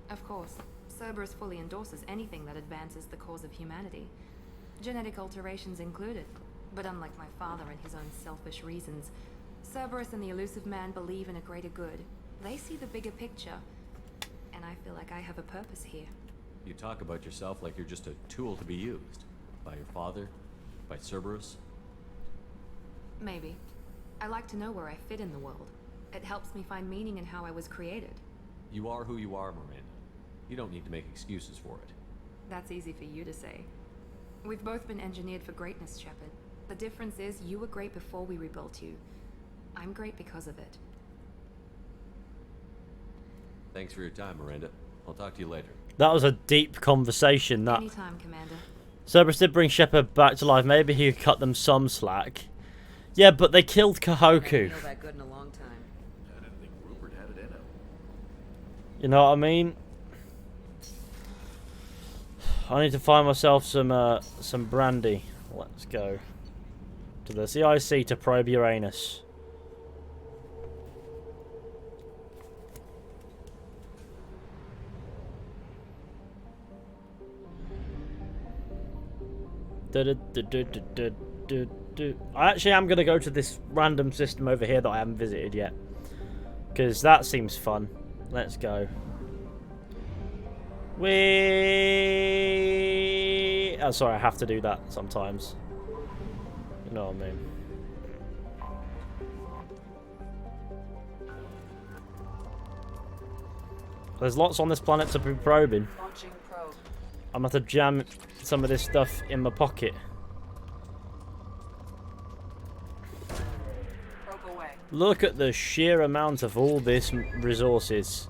Of course, Cerberus fully endorses anything that advances the cause of humanity. Genetic alterations included. But unlike my father and his own selfish reasons, Cerberus and the Elusive Man believe in a greater good. They see the bigger picture, and I feel like I have a purpose here. You talk about yourself like you're just a tool to be used. By your father? By Cerberus? Maybe. I like to know where I fit in the world. It helps me find meaning in how I was created. You are who you are, Miranda. You don't need to make excuses for it. That's easy for you to say. We've both been engineered for greatness, Shepard. The difference is you were great before we rebuilt you. I'm great because of it. Thanks for your time, Miranda. I'll talk to you later. That was a deep conversation. That Anytime, Commander. Cerberus did bring Shepard back to life. Maybe he could cut them some slack. Yeah, but they killed Kahoku. Feel that good in a long time. I didn't think Rupert had it in him. You know what I mean? I need to find myself some brandy. Let's go to the CIC to probe Uranus. I actually am going to go to this random system over here that I haven't visited yet, because that seems fun. Let's go. Oh, sorry, I have to do that sometimes. You know what I mean. There's lots on this planet to be probing. Launching probe. I'm going to have to jam some of this stuff in my pocket. Probe away. Look at the sheer amount of all this resources.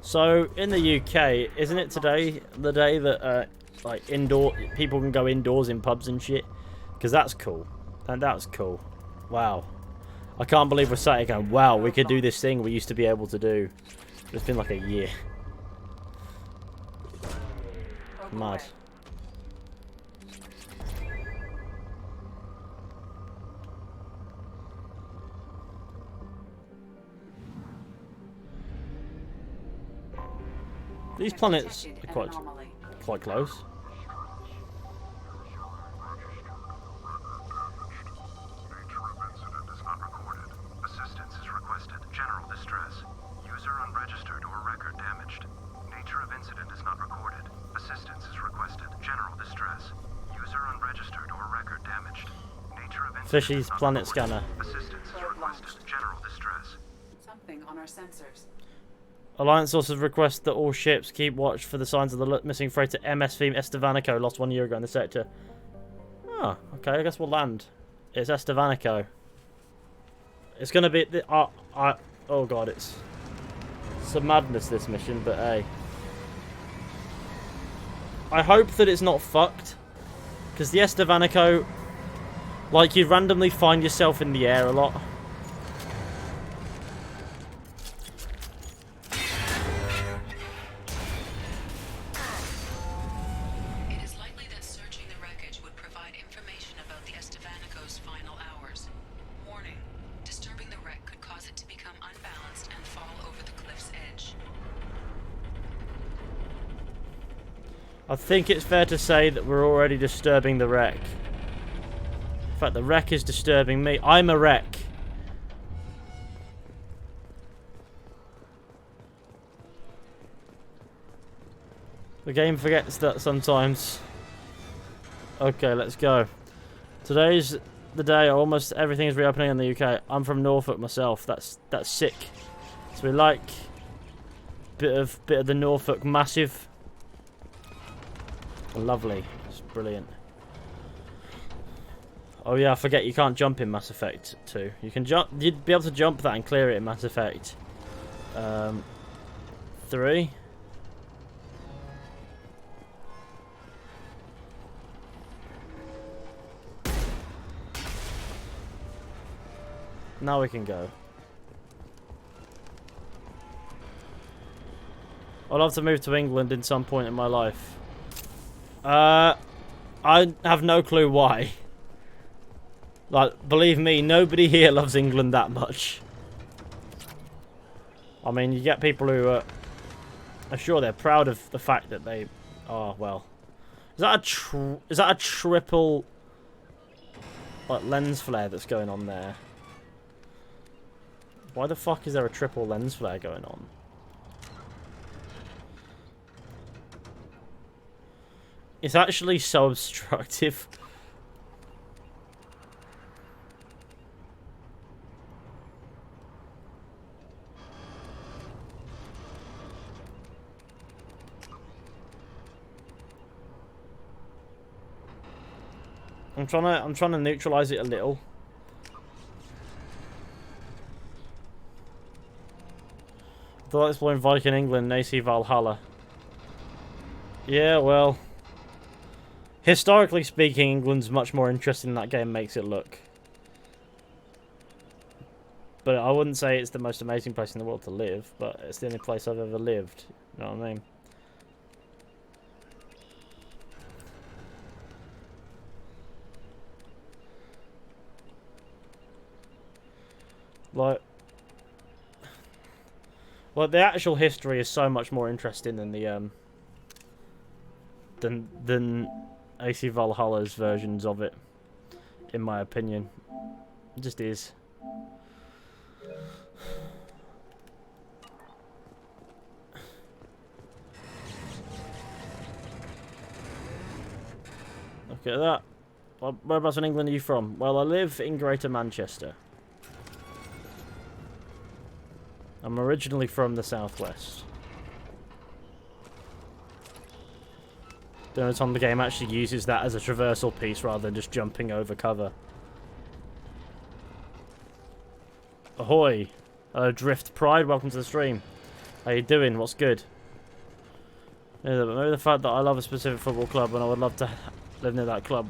So in the UK, isn't it today the day that like people can go indoors in pubs and shit? Because that's cool, and that's cool. Wow, I can't believe we're sat here going, wow, we could do this thing we used to be able to do. It's been like a year. Mad. These planets are quite close. Incident is not recorded. Assistance is requested. General distress. User unregistered or record damaged. Nature of incident is not recorded. Assistance is requested. General distress. User unregistered or record damaged. Nature of incident Fishy's planet scanner. Assistance is requested. General distress. Something on our sensors. Alliance sources request that all ships keep watch for the signs of the missing freighter MS-5 Estevanico, lost 1 year ago in the sector. Oh, okay, I guess we'll land. It's Estevanico. It's gonna be the oh god, it's some madness, this mission, but hey. I hope that it's not fucked, because the Estevanico, like, you randomly find yourself in the air a lot. I think it's fair to say that we're already disturbing the wreck. In fact, the wreck is disturbing me. I'm a wreck. The game forgets that sometimes. Okay, let's go. Today's the day almost everything is reopening in the UK. I'm from Norfolk myself. That's sick. So we like Bit of the Norfolk Massive. Lovely. It's brilliant. Oh yeah, I forget you can't jump in Mass Effect 2. You can jump. You'd be able to jump that and clear it in Mass Effect 3. Now we can go. I'd love to move to England in some point in my life. I have no clue why. Like, believe me, nobody here loves England that much. I mean, you get people who are sure they're proud of the fact that they are, well. Is that a triple like lens flare that's going on there? Why the fuck is there a triple lens flare going on? It's actually so obstructive. I'm trying to neutralize it a little. I thought exploring Viking England, AC Valhalla. Yeah, well, historically speaking, England's much more interesting than that game makes it look. But I wouldn't say it's the most amazing place in the world to live, but it's the only place I've ever lived. You know what I mean? Like, well, the actual history is so much more interesting than the than AC Valhalla's versions of it, in my opinion. It just is. Look at that. Whereabouts in England are you from? Well, I live in Greater Manchester. I'm originally from the southwest. The only time the game actually uses that as a traversal piece rather than just jumping over cover. Ahoy! Drift Pride, welcome to the stream. How you doing? What's good? Yeah, but maybe the fact that I love a specific football club and I would love to live near that club.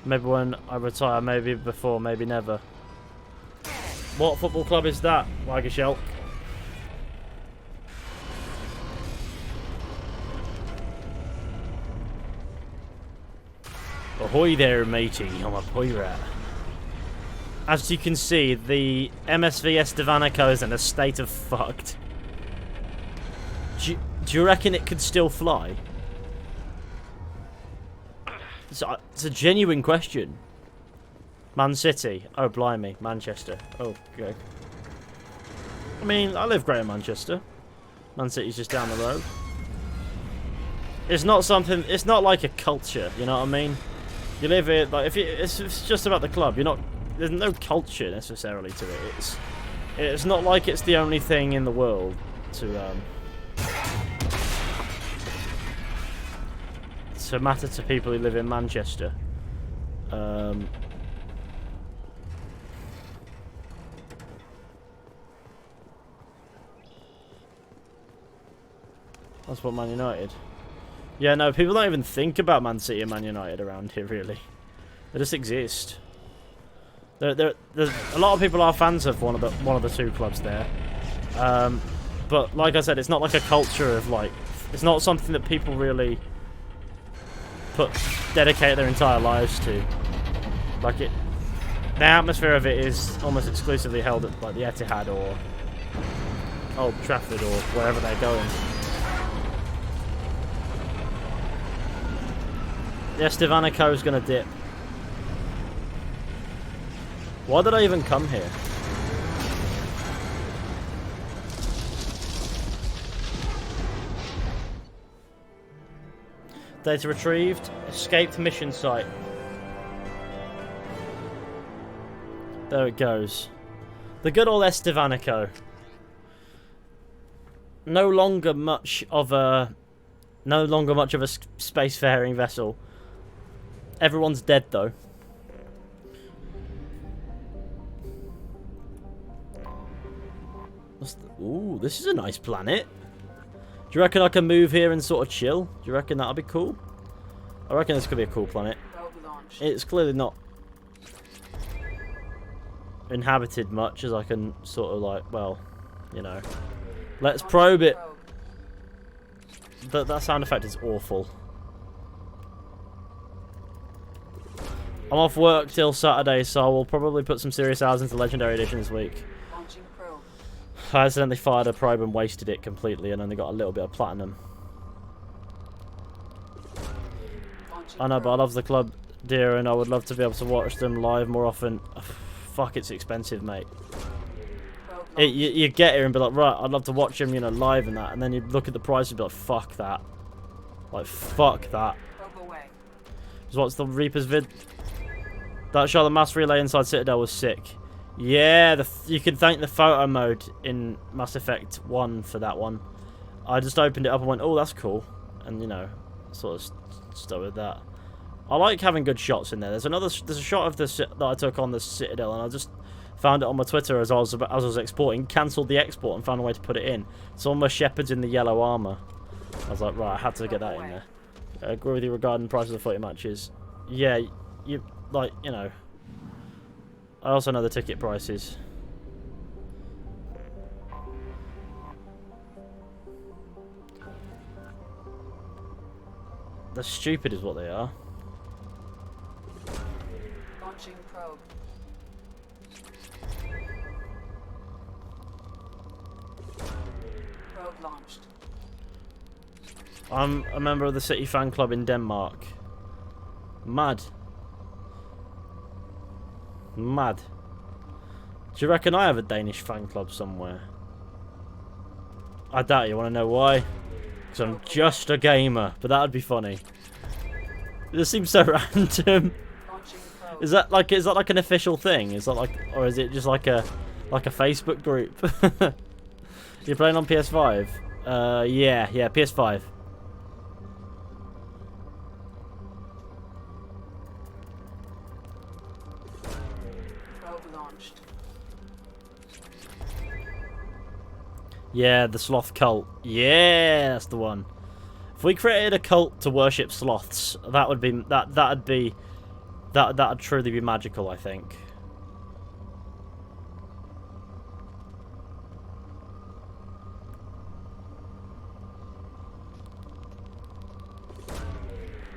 Maybe when I retire, maybe before, maybe never. What football club is that, Wagashell? Ahoy there, matey. I'm a pirate. As you can see, the MSV Estevanico is in a state of fucked. Do you reckon it could still fly? It's a genuine question. Man City. Oh, blimey. Manchester. Oh, okay. I mean, I live Greater Manchester. Man City's just down the road. It's not something... It's not like a culture, you know what I mean? You live here... Like, it's just about the club. You're not... There's no culture, necessarily, to it. It's not like it's the only thing in the world to matter to people who live in Manchester. That's what Man United. Yeah, no, people don't even think about Man City and Man United around here, really. They just exist. There's a lot of people are fans of one of the two clubs there. But like I said, it's not like a culture of like... It's not something that people really dedicate their entire lives to. Like it... The atmosphere of it is almost exclusively held at like the Etihad or Old Trafford or wherever they're going. The Estevanico's gonna dip. Why did I even come here? Data retrieved. Escaped mission site. There it goes. The good old Estevanico. no longer much of a spacefaring vessel. Everyone's dead though. Ooh, this is a nice planet. Do you reckon I can move here and sort of chill? Do you reckon that'll be cool? I reckon this could be a cool planet. It's clearly not inhabited much, as I can sort of like, well, you know. Let's probe it. That sound effect is awful. I'm off work till Saturday, so I will probably put some serious hours into Legendary Edition this week. I accidentally fired a probe and wasted it completely and only got a little bit of platinum. I know, but I love the club, dear, and I would love to be able to watch them live more often. Fuck, it's expensive, mate. You get here and be like, right, I'd love to watch them, you know, live and that, and then you look at the price and be like, fuck that. Like, fuck that. So what's the Reaper's vid? That shot of the mass relay inside Citadel was sick. Yeah, you can thank the photo mode in Mass Effect 1 for that one. I just opened it up and went, oh, that's cool. And, you know, sort of stuck with that. I like having good shots in there. There's a shot of that I took on the Citadel, and I just found it on my Twitter as I was exporting, cancelled the export and found a way to put it in. It's all my Shepherds in the yellow armour. I was like, right, I had to get that in there. I agree with you regarding the price of the footy matches. Yeah, you, like, you know. I also know the ticket prices. They're stupid is what they are. Launching probe. Probe launched. I'm a member of the City fan club in Denmark. Mad. Mad. Do you reckon I have a Danish fan club somewhere? I doubt you want to know why. Because I'm just a gamer, but that would be funny. It just seems so random. Is that like an official thing? Is that like, or is it just like a Facebook group? You're playing on PS5? Yeah, PS5. Yeah, the sloth cult. Yeah, that's the one. If we created a cult to worship sloths, that would be that'd truly be magical, I think.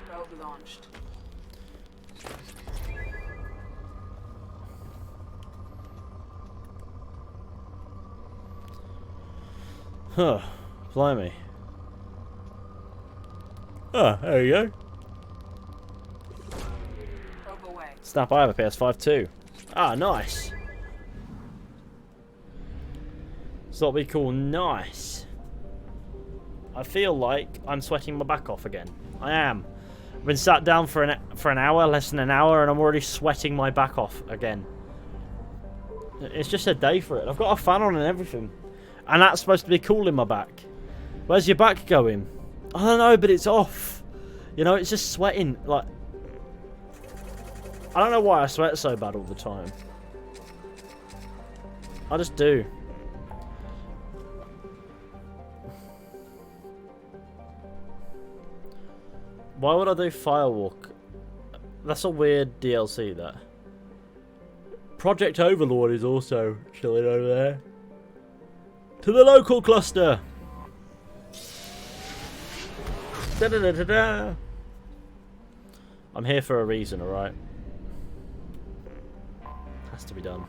Probe launched. Huh. Blimey. Oh, there you go. Probe away. Snap, I have a PS5 too. Ah, nice. So what we call nice. I feel like I'm sweating my back off again. I am. I've been sat down for an hour, less than an hour, and I'm already sweating my back off again. It's just a day for it. I've got a fan on and everything. And that's supposed to be cooling my back. Where's your back going? I don't know, but it's off. You know, it's just sweating. Like, I don't know why I sweat so bad all the time. I just do. Why would I do Firewalk? That's a weird DLC, that. Project Overlord is also chilling over there. To the local cluster! Da -da -da -da -da. I'm here for a reason, alright? Has to be done.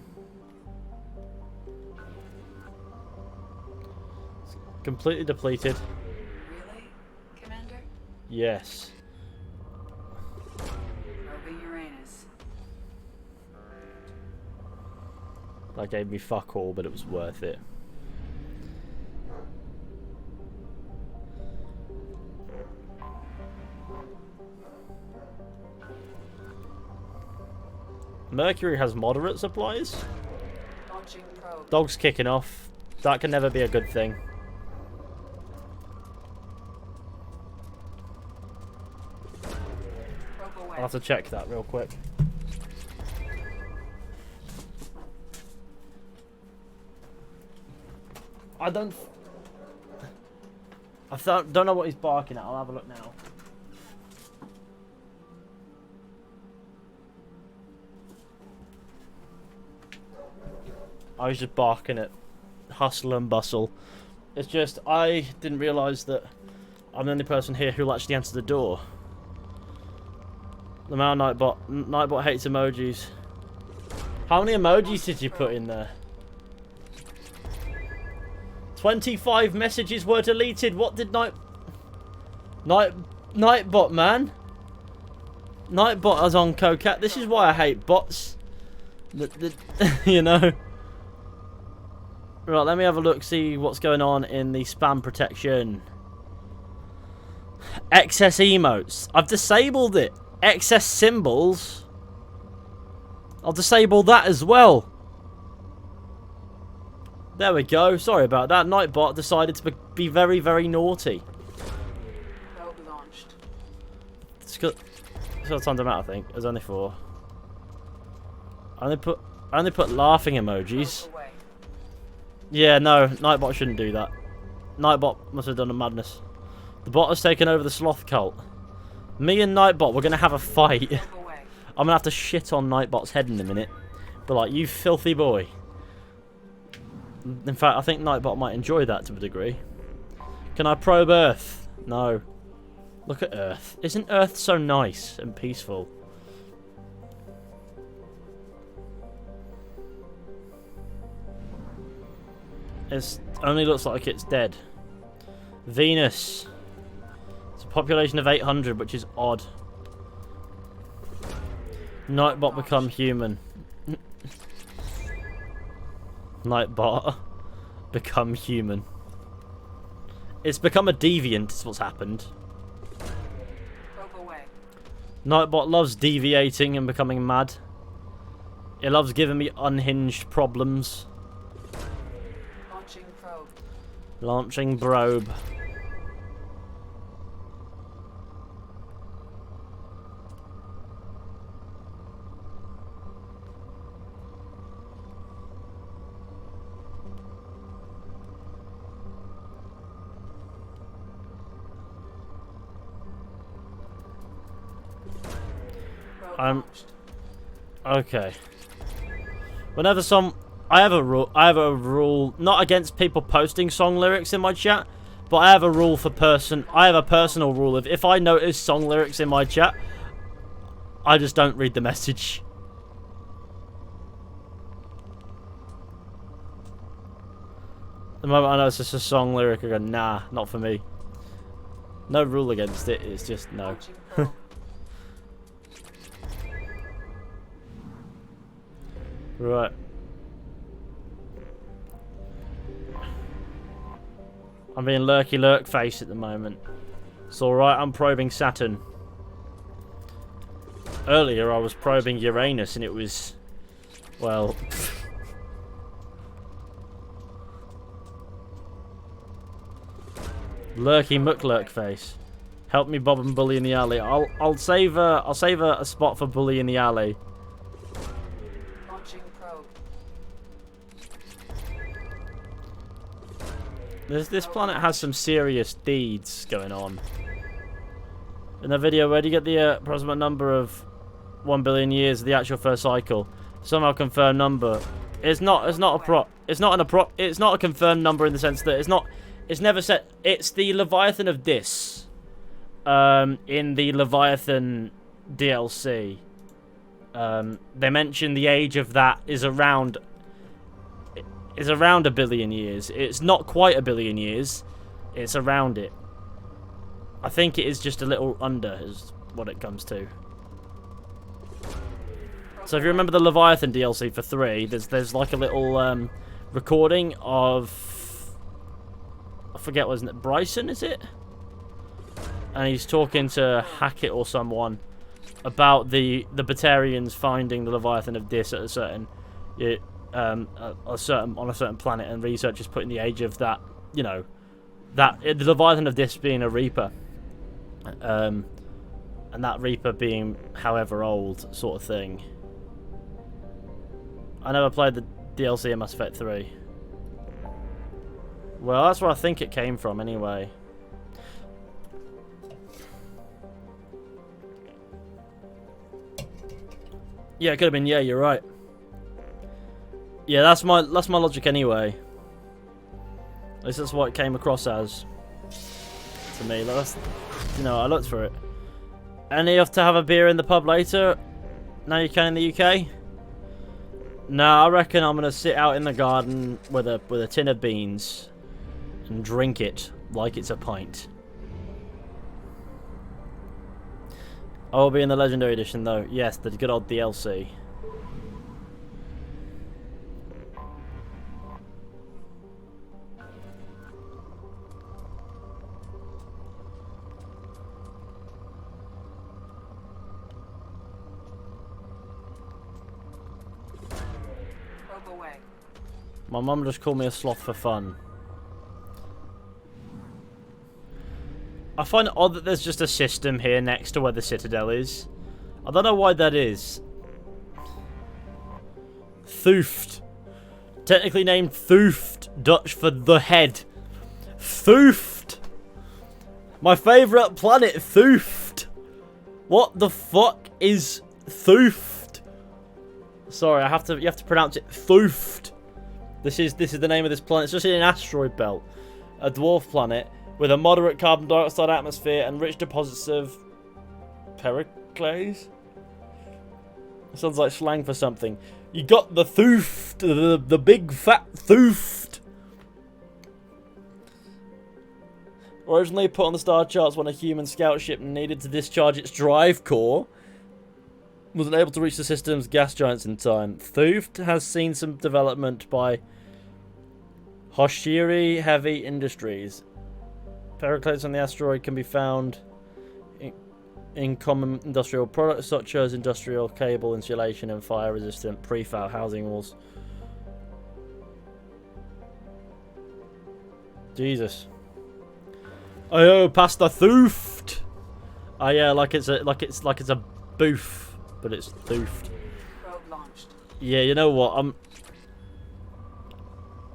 It's completely depleted. Really, Commander? Yes. Probing Uranus. That gave me fuck all, but it was worth it. Mercury has moderate supplies. Launching probe. Dog's kicking off. That can never be a good thing. I'll have to check that real quick. I don't know what he's barking at. I'll have a look now. I was just barking at hustle and bustle. It's just, I didn't realise that I'm the only person here who'll actually answer the door. The man Nightbot hates emojis. How many emojis did you put in there? 25 messages were deleted. What did Nightbot, man? Nightbot is on cocaine. This is why I hate bots. You know. Right, let me have a look, see what's going on in the spam protection. Excess emotes. I've disabled it. Excess symbols. I'll disable that as well. There we go. Sorry about that. Nightbot decided to be very, very naughty. Probe launched. It's got tons of out, I think. There's only 4. I only put laughing emojis. Yeah, no, Nightbot shouldn't do that. Nightbot must have done a madness. The bot has taken over the sloth cult. Me and Nightbot, we're gonna have a fight. I'm gonna have to shit on Nightbot's head in a minute. But like, you filthy boy. In fact, I think Nightbot might enjoy that to a degree. Can I probe Earth? No. Look at Earth. Isn't Earth so nice and peaceful? It only looks like it's dead. Venus. It's a population of 800, which is odd. Nightbot become human. Nightbot become human. It's become a deviant, is what's happened. Nightbot loves deviating and becoming mad. It loves giving me unhinged problems. Launching probe. Launching probe. Okay. Whenever I have a rule not against people posting song lyrics in my chat, but I have a rule for I have a personal rule of if I notice song lyrics in my chat, I just don't read the message. The moment I notice it's a song lyric, I go, nah, not for me. No rule against it, it's just no. Right. I'm being lurky lurk face at the moment. It's alright, I'm probing Saturn. Earlier I was probing Uranus and it was... well... lurky mucklurk face. Help me Bob and Bully in the alley. I'll save a spot for Bully in the alley. This planet has some serious deeds going on. In the video, where do you get the approximate number of 1 billion years of the actual first cycle? Somehow confirmed number. It's not a confirmed number in the sense that it's never set. It's the Leviathan of Dis. In the Leviathan DLC. They mention the age of that is around 1 billion years. It's not quite 1 billion years. It's around it. I think it is just a little under is what it comes to. So if you remember the Leviathan DLC for 3, there's like a little recording of, I forget, wasn't it Bryson, is it? And he's talking to Hackett or someone about the Batarians finding the Leviathan of Dis at a certain on a certain planet, and researchers putting the age of that, you know, the Leviathan of Dis being a Reaper, and And that Reaper being however old, sort of thing. I never played the DLC in Mass Effect 3. Well, that's where I think it came from, anyway. Yeah, it could have been. Yeah, you're right. Yeah, that's my logic anyway. At least that's what it came across as to me. That's, you know, I looked for it. Any off to have a beer in the pub later? Now you can in the UK? Nah, I reckon I'm gonna sit out in the garden with a tin of beans and drink it like it's a pint. I will be in the Legendary Edition though. Yes, the good old DLC. Probe away. My mum just called me a sloth for fun. I find it odd that there's just a system here next to where the Citadel is. I don't know why that is. Thuft. Technically named Thuft. Dutch for the head. Thuft. My favourite planet, Thuft. What the fuck is Thuft? Sorry, you have to pronounce it Thuft. This is the name of this planet. It's just in an asteroid belt. A dwarf planet with a moderate carbon dioxide atmosphere and rich deposits of Pericles? Sounds like slang for something. You got the Thuft, the big fat Thuft. Originally put on the star charts when a human scout ship needed to discharge its drive core, wasn't able to reach the system's gas giants in time. Thuft has seen some development by Hoshiri Heavy Industries. Pericles on the asteroid can be found in common industrial products such as industrial cable insulation and fire-resistant prefab housing walls. Jesus. Oh, past the Thuft. Oh yeah, like it's a booth, but it's Thuft. Probe launched. Yeah, you know what?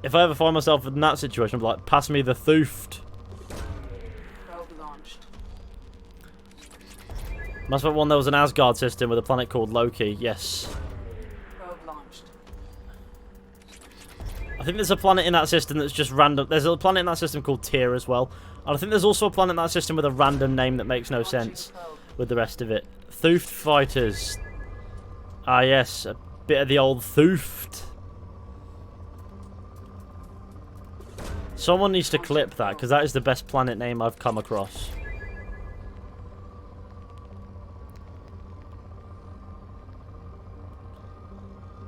If I ever find myself in that situation, I'm like, pass me the Thuft. Mass Effect 1, there was an Asgard system with a planet called Loki. Yes. Probe launched. I think there's a planet in that system that's just random. There's a planet in that system called Tyr as well. And I think there's also a planet in that system with a random name that makes no sense with the rest of it. Thuft Fighters. Ah, yes. A bit of the old Thuft. Someone needs to clip that, because that is the best planet name I've come across.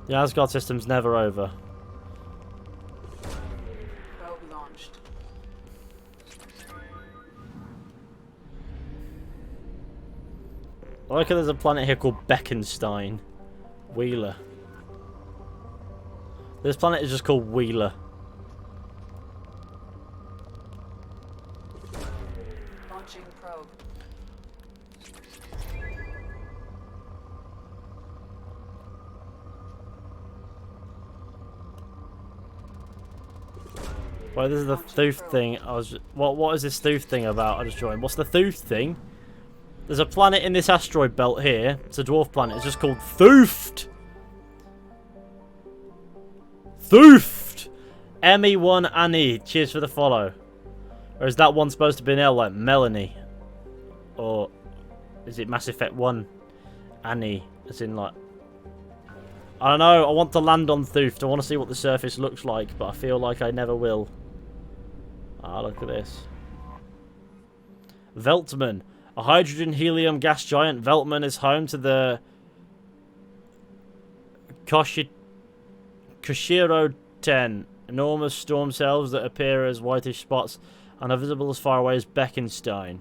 The Asgard system's never over. Probe launched. I like how there's a planet here called Beckenstein. Wheeler. This planet is just called Wheeler. Launching probe. Well, this is the Thuft thing. What is this Thuft thing about? I just joined. What's the Thuft thing? There's a planet in this asteroid belt here. It's a dwarf planet. It's just called Thuft. Thuft. ME1 Annie. Cheers for the follow. Or is that one supposed to be an L like Melanie? Or is it Mass Effect 1 Annie? As in like, I don't know. I want to land on Thuft. I want to see what the surface looks like, but I feel like I never will. Ah, look at this. Veltman. A hydrogen-helium gas giant, Veltman is home to the Koshiro 10. Enormous storm cells that appear as whitish spots and are visible as far away as Beckenstein.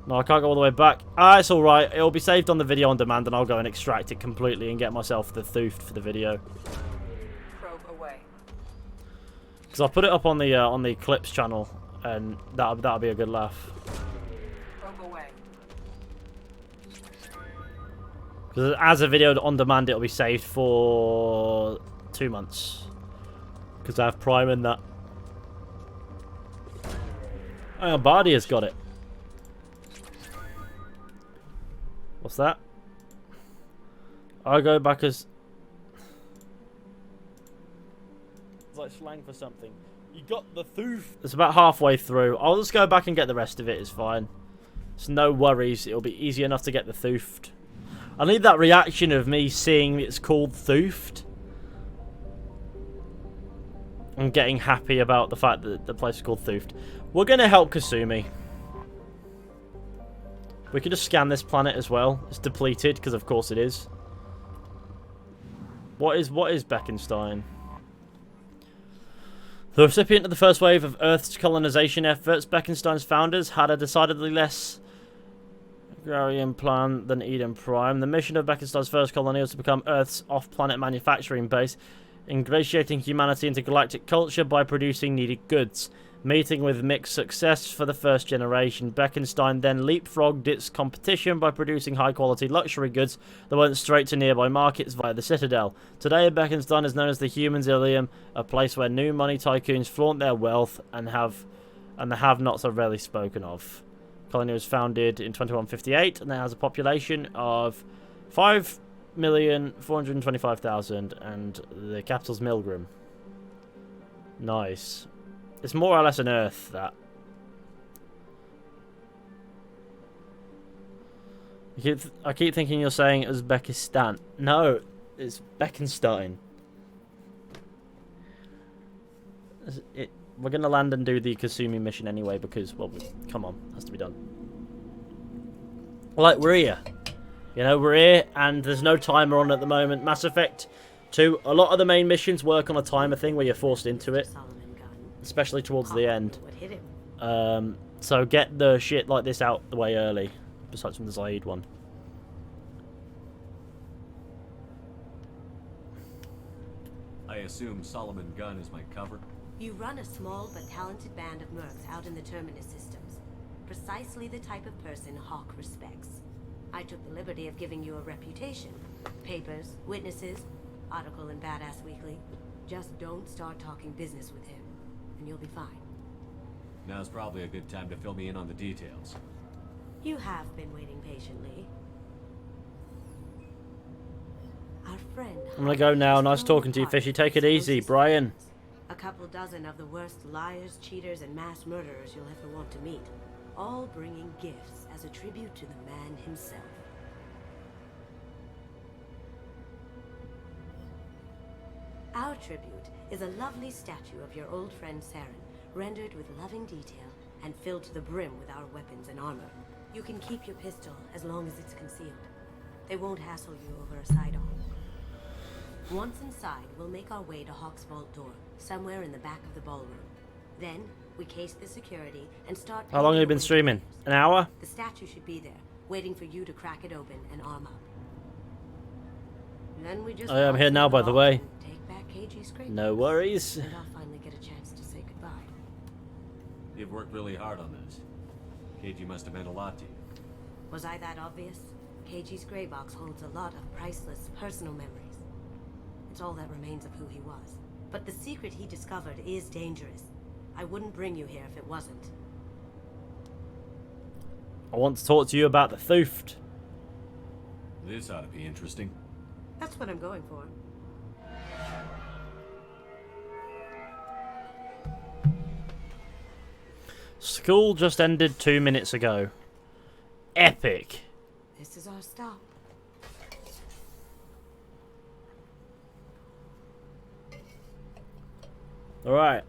No, I can't go all the way back. Ah, it's alright. It'll be saved on the video on demand and I'll go and extract it completely and get myself the Thuft for the video. Probe away. Because I'll put it up on the Clips channel and that'll be a good laugh. Probe away. Because as a video on demand, it'll be saved for 2 months. Because I have Prime in that. Oh, Bardi has got it. What's that? I go back as... It's like slang for something. You got the thoof. It's about halfway through. I'll just go back and get the rest of it. It's fine. It's no worries. It'll be easy enough to get the thoofed. I need that reaction of me seeing it's called thoofed. I'm getting happy about the fact that the place is called thoofed. We're going to help Kasumi. We can just scan this planet as well. It's depleted, because of course it is. What is Beckenstein? The recipient of the first wave of Earth's colonization efforts, Beckenstein's founders had a decidedly less agrarian plan than Eden Prime. The mission of Beckenstein's first colony was to become Earth's off-planet manufacturing base, ingratiating humanity into galactic culture by producing needed goods. Meeting with mixed success for the first generation, Beckenstein then leapfrogged its competition by producing high-quality luxury goods that went straight to nearby markets via the Citadel. Today, Beckenstein is known as the Humans Ilium, a place where new money tycoons flaunt their wealth and the have-nots are rarely spoken of. The colony was founded in 2158 and it has a population of 5,425,000 and the capital's Milgram. Nice. It's more or less an Earth, that. I keep thinking you're saying Uzbekistan. No, it's Beckenstein. We're going to land and do the Kasumi mission anyway because, well, come on, it has to be done. Like, we're here. You know, we're here and there's no timer on at the moment. Mass Effect 2, a lot of the main missions work on a timer thing where you're forced into it. Especially towards the end. So get the shit like this out the way early. Besides from the Zaid one. I assume Solomon Gunn is my cover? You run a small but talented band of mercs out in the Terminus systems. Precisely the type of person Hawk respects. I took the liberty of giving you a reputation. Papers, witnesses, article in Badass Weekly. Just don't start talking business with him. And you'll be fine. Now's probably a good time to fill me in on the details. You have been waiting patiently. Our friend... I'm gonna go now. Nice talking to you, Fishy. Take it easy, Brian. A couple dozen of the worst liars, cheaters, and mass murderers you'll ever want to meet. All bringing gifts as a tribute to the man himself. Our tribute is a lovely statue of your old friend Saren, rendered with loving detail and filled to the brim with our weapons and armor. You can keep your pistol as long as it's concealed. They won't hassle you over a sidearm. Once inside, we'll make our way to Hawk's vault door, somewhere in the back of the ballroom. Then, we case the security and start... How long have you been streaming? An hour? The statue should be there, waiting for you to crack it open and arm up. Then we just... I'm here now, by the way. KG's great. No worries. And I'll finally get a chance to say goodbye. You've worked really hard on this. KG must have meant a lot to you. Was I that obvious? KG's gray box holds a lot of priceless personal memories. It's all that remains of who he was. But the secret he discovered is dangerous. I wouldn't bring you here if it wasn't. I want to talk to you about the thoofed. This ought to be interesting. That's what I'm going for. School just ended 2 minutes ago. Epic. This is our stop. Alright.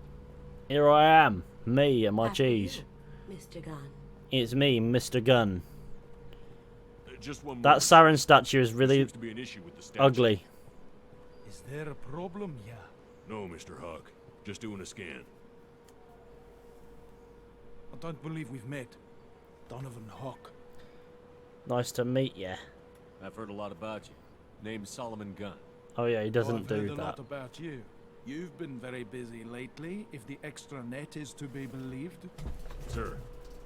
Here I am. Me and my cheese. Mr. Gunn. It's me, Mr. Gunn. Just one That Saren statue is really seems to be an issue with the statue. ugly. Is there a problem? Yeah. No, Mr. Hawk. Just doing a scan. I don't believe we've met. Donovan Hawk. Nice to meet you. I've heard a lot about you. Name's Solomon Gunn. Oh yeah, he doesn't I've do heard a that. lot about you. You've been very busy lately, if the extranet is to be believed. Sir,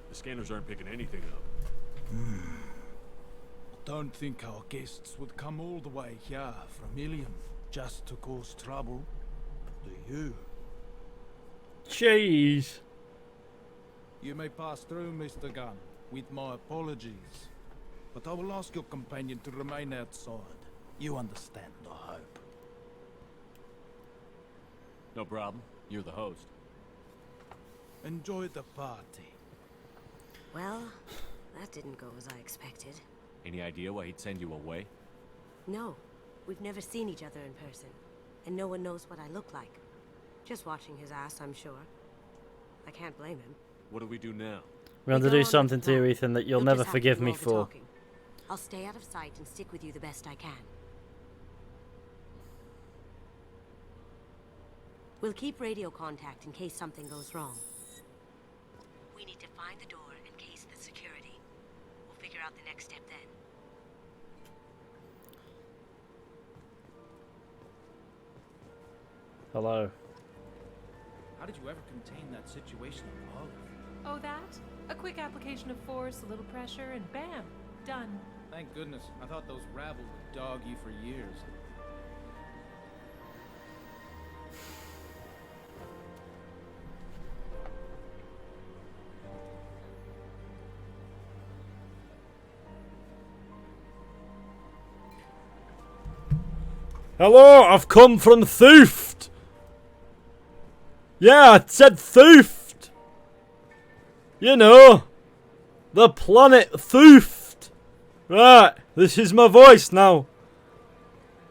the scanners aren't picking anything up. Don't think our guests would come all the way here from Ilium just to cause trouble, do you? Jeez. You may pass through, Mr. Gunn, with my apologies. But I will ask your companion to remain outside. You understand, I hope. No problem. You're the host. Enjoy the party. Well, that didn't go as I expected. Any idea why he'd send you away? No, we've never seen each other in person, and no one knows what I look like. Just watching his ass, I'm sure. I can't blame him. What do we do now? We're going to do something to you, Ethan, that you'll never just have to forgive do me all the for. talking. I'll stay out of sight and stick with you the best I can. We'll keep radio contact in case something goes wrong. We need to find the door and case the security. We'll figure out the next step then. Hello. How did you ever contain that situation in Olive? Oh, that? A quick application of force, a little pressure, and bam! Done. Thank goodness. I thought those rabble would dog you for years. Hello, I've come from Thuft. Yeah, I said Thuft. You know, the planet Thuft. Right, this is my voice now.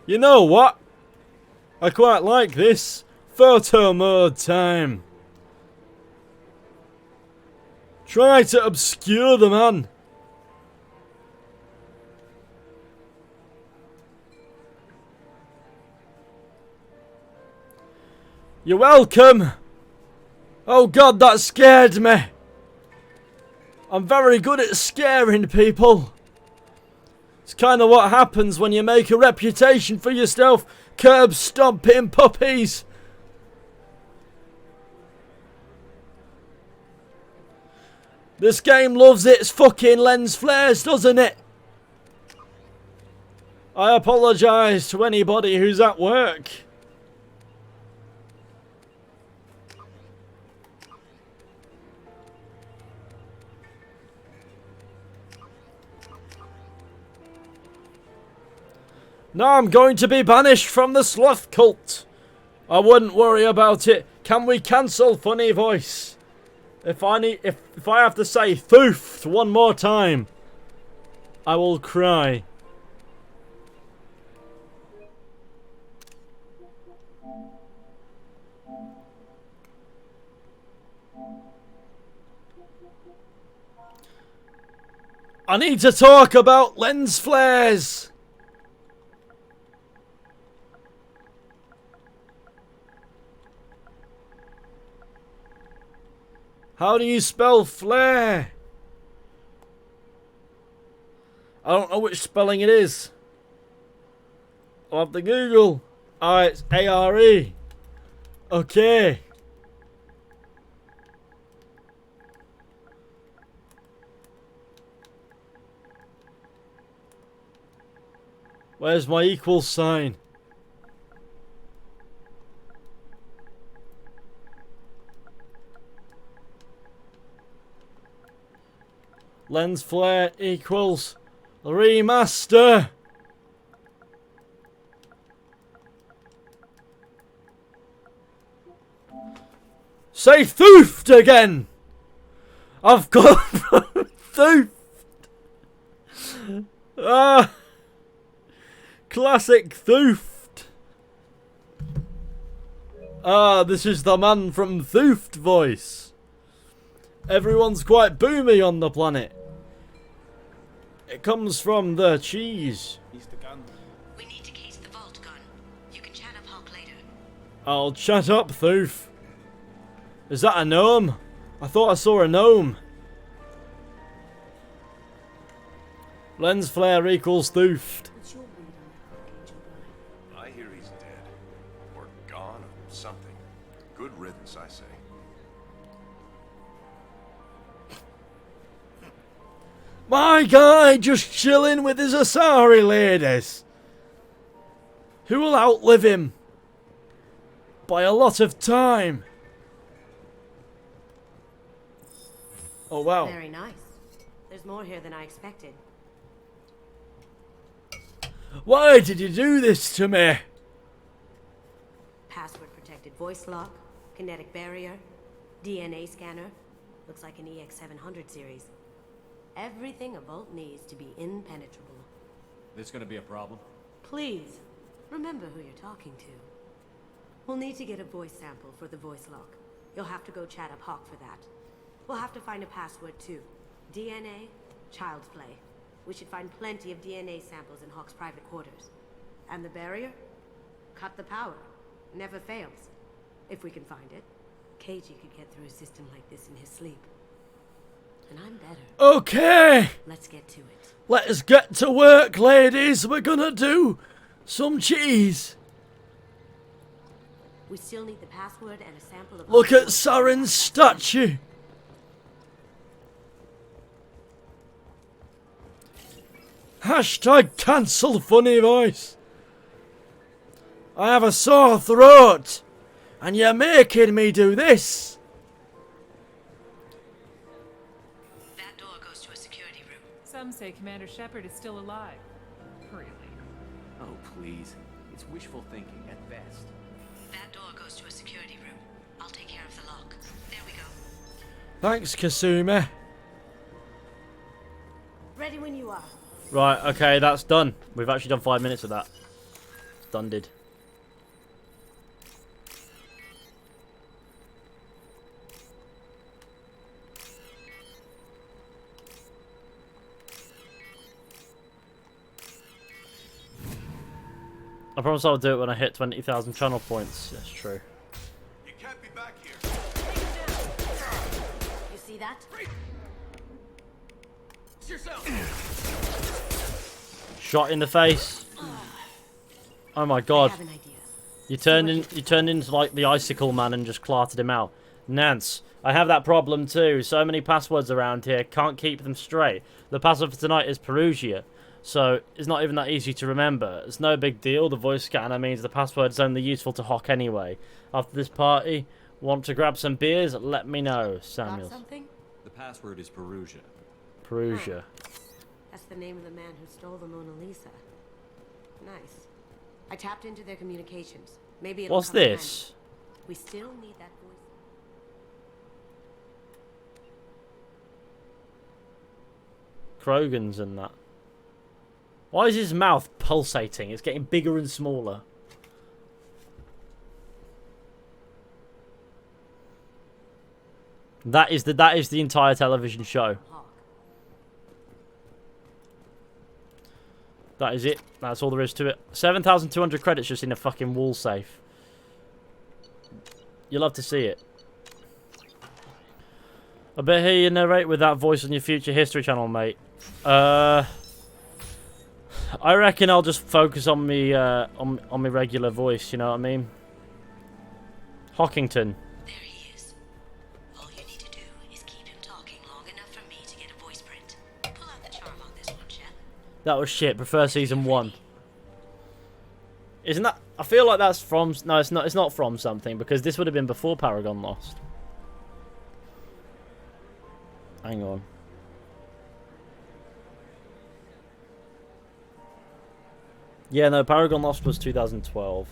You know what? I quite like this. Photo mode time. Try to obscure the man. You're welcome. Oh God, that scared me. I'm very good at scaring people. It's kind of what happens when you make a reputation for yourself, curb stomping puppies. This game loves its fucking lens flares, doesn't it? I apologise to anybody who's at work. Now I'm going to be banished from the sloth cult. I wouldn't worry about it. Can we cancel funny voice? If I have to say Thuft one more time, I will cry. I need to talk about lens flares. How do you spell flare? I don't know which spelling it is. I'll have to Google. Oh, it's A-R-E. Okay. Where's my equal sign? Lens flare equals remaster. Say Thuft again. I've got Thuft. Classic Thuft. This is the man from Thuft voice. Everyone's quite boomy on the planet. It comes from the cheese. Mr. Gunn. We need to case the vault, Gun. You can chat up Hawk later. I'll chat up, Thoof. Is that a gnome? I thought I saw a gnome. Lens flare equals Thooft. I hear he's dead. Or gone or something. Good riddance, I say. My guy just chilling with his Asari ladies. Who will outlive him? By a lot of time. Oh, wow. Very nice. There's more here than I expected. Why did you do this to me? Password protected voice lock, kinetic barrier, DNA scanner. Looks like an EX700 series. Everything a Vault needs to be impenetrable. This gonna be a problem? Please, remember who you're talking to. We'll need to get a voice sample for the voice lock. You'll have to go chat up Hawk for that. We'll have to find a password too. DNA, child's play. We should find plenty of DNA samples in Hawk's private quarters. And the barrier? Cut the power. Never fails. If we can find it. KG could get through a system like this in his sleep. And I'm better. Okay. Let's get to it. Let us get to work, ladies. We're gonna do some cheese. We still need the password and a sample of... Look at Saren's statue. Hashtag cancel funny voice. I have a sore throat. And you're making me do this. That door goes to a security room. Some say Commander Shepard is still alive. Really? Oh, please. It's wishful thinking at best. That door goes to a security room. I'll take care of the lock. There we go. Thanks, Kasumi. Ready when you are. Right, okay, that's done. We've actually done 5 minutes of that. Done did. I promise I'll do it when I hit 20,000 channel points. That's true. You can't be back here. You see that? It's yourself. Shot in the face. Oh my god. I have an idea. You turned into like the icicle man and just clarted him out. Nance, I have that problem too. So many passwords around here, can't keep them straight. The password for tonight is Perugia. So it's not even that easy to remember. It's no big deal. The voice scanner means the password's only useful to Hawk anyway. After this party, want to grab some beers? Let me know, Samuels. Got something? The password is Perugia. Perugia. That's the name of the man who stole the Mona Lisa. Nice. I tapped into their communications. Maybe it'll What's come in this? handy. We still need that voice. Krogan's and that. Why is his mouth pulsating? It's getting bigger and smaller. That is the entire television show. That is it. That's all there is to it. 7,200 credits just in a fucking wall safe. You'll love to see it. I bet hear you narrate with that voice on your future History Channel, mate. I reckon I'll just focus on me on my regular voice. You know what I mean? Hockington. There he is. All you need to do is keep him talking long enough for me to get a voice print. Pull out the charm on this one, Shep. That was shit. Prefer season 1. Isn't that? I feel like that's from. No, it's not. It's not from something because this would have been before Paragon Lost. Hang on. Yeah, no, Paragon Lost was 2012.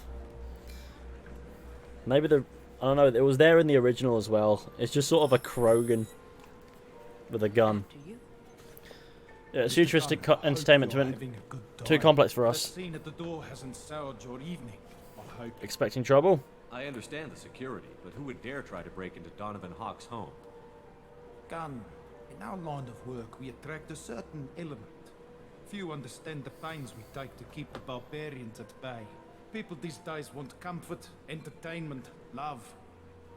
Maybe I don't know, it was there in the original as well. It's just sort of a Krogan with a gun. Yeah, it's futuristic entertainment too complex for us. Scene at the door hasn't soured your evening. I hope. Expecting trouble? I understand the security, but who would dare try to break into Donovan Hawk's home? Gun, in our line of work, we attract a certain element. Few understand the pains we take to keep the barbarians at bay. People these days want comfort, entertainment, love.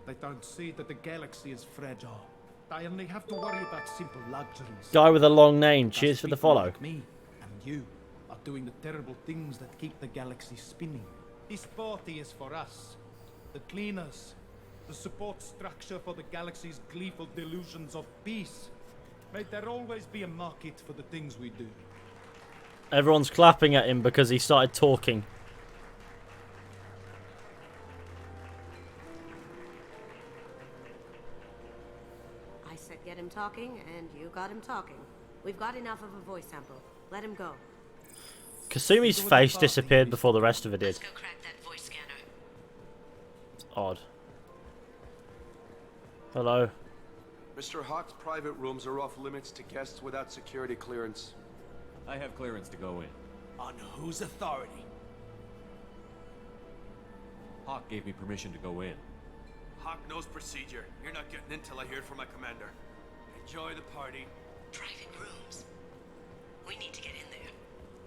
They don't see that the galaxy is fragile. They only have to worry about simple luxuries. Guy with a long name, cheers for the follow. Like me and you are doing the terrible things that keep the galaxy spinning. This party is for us, the cleaners, the support structure for the galaxy's gleeful delusions of peace. May there always be a market for the things we do. Everyone's clapping at him because he started talking. I said get him talking, and you got him talking. We've got enough of a voice sample. Let him go. Kasumi's face disappeared before the rest of it did. Let's go crack that voice scanner. It's odd. Hello. Mr. Hawk's private rooms are off limits to guests without security clearance. I have clearance to go in. On whose authority? Hawk gave me permission to go in. Hawk knows procedure. You're not getting in till I hear it from my commander. Enjoy the party. Private rooms. We need to get in there.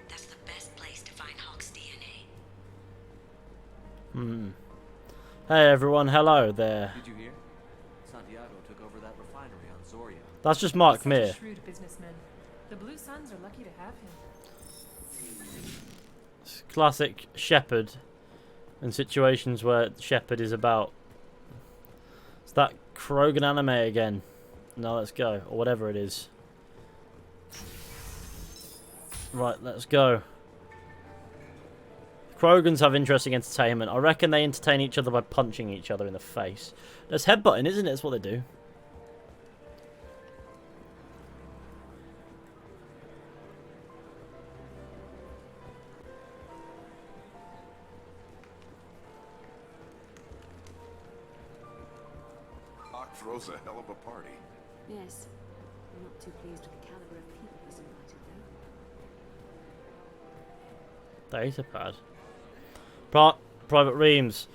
That's the best place to find Hawk's DNA. Hey everyone, hello there. Did you hear? Santiago took over that refinery on Zoria. That's just Mark He's such Mir. a shrewd businessman. The Blue Suns are lucky to have him. Classic Shepard. In situations where Shepard is about. It's that Krogan anime again. No, let's go. Or whatever it is. Right, let's go. Krogans have interesting entertainment. I reckon they entertain each other by punching each other in the face. There's headbutting, isn't it? That's what they do. Hawk throws a hell of a party. Yes. I'm not too pleased with the caliber of people he's invited, though. Data pad. Private Reams.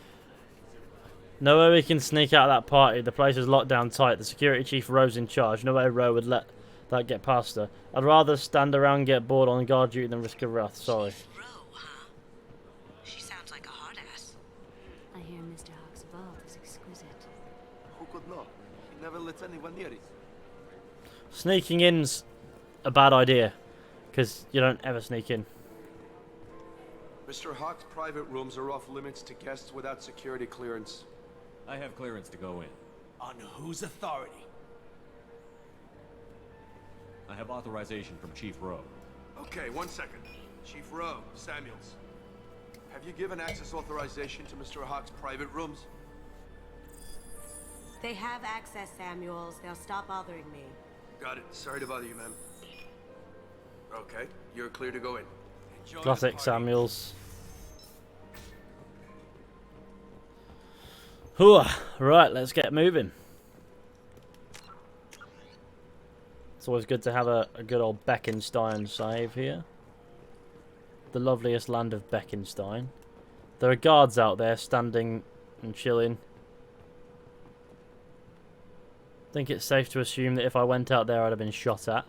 No way we can sneak out of that party. The place is locked down tight. The security chief Rowe's in charge. No way Rowe would let that get past her. I'd rather stand around and get bored on guard duty than risk a wrath. Sorry. Rowe, huh? She sounds like a hard ass. I hear Mr. Hawk's vault is exquisite. Who could know? He never lets anyone near it. Sneaking in's a bad idea. Because you don't ever sneak in. Mr. Hawk's private rooms are off limits to guests without security clearance. I have clearance to go in. On whose authority? I have authorization from Chief Rowe. Okay, 1 second. Chief Rowe, Samuels. Have you given access authorization to Mr. Hawk's private rooms? They have access, Samuels. They'll stop bothering me. Got it. Sorry to bother you, ma'am. Okay, you're clear to go in. Enjoy the Classic party. Samuels. Whew. Right, let's get moving. It's always good to have a good old Beckenstein save here. The loveliest land of Beckenstein. There are guards out there standing and chilling. I think it's safe to assume that if I went out there I'd have been shot at.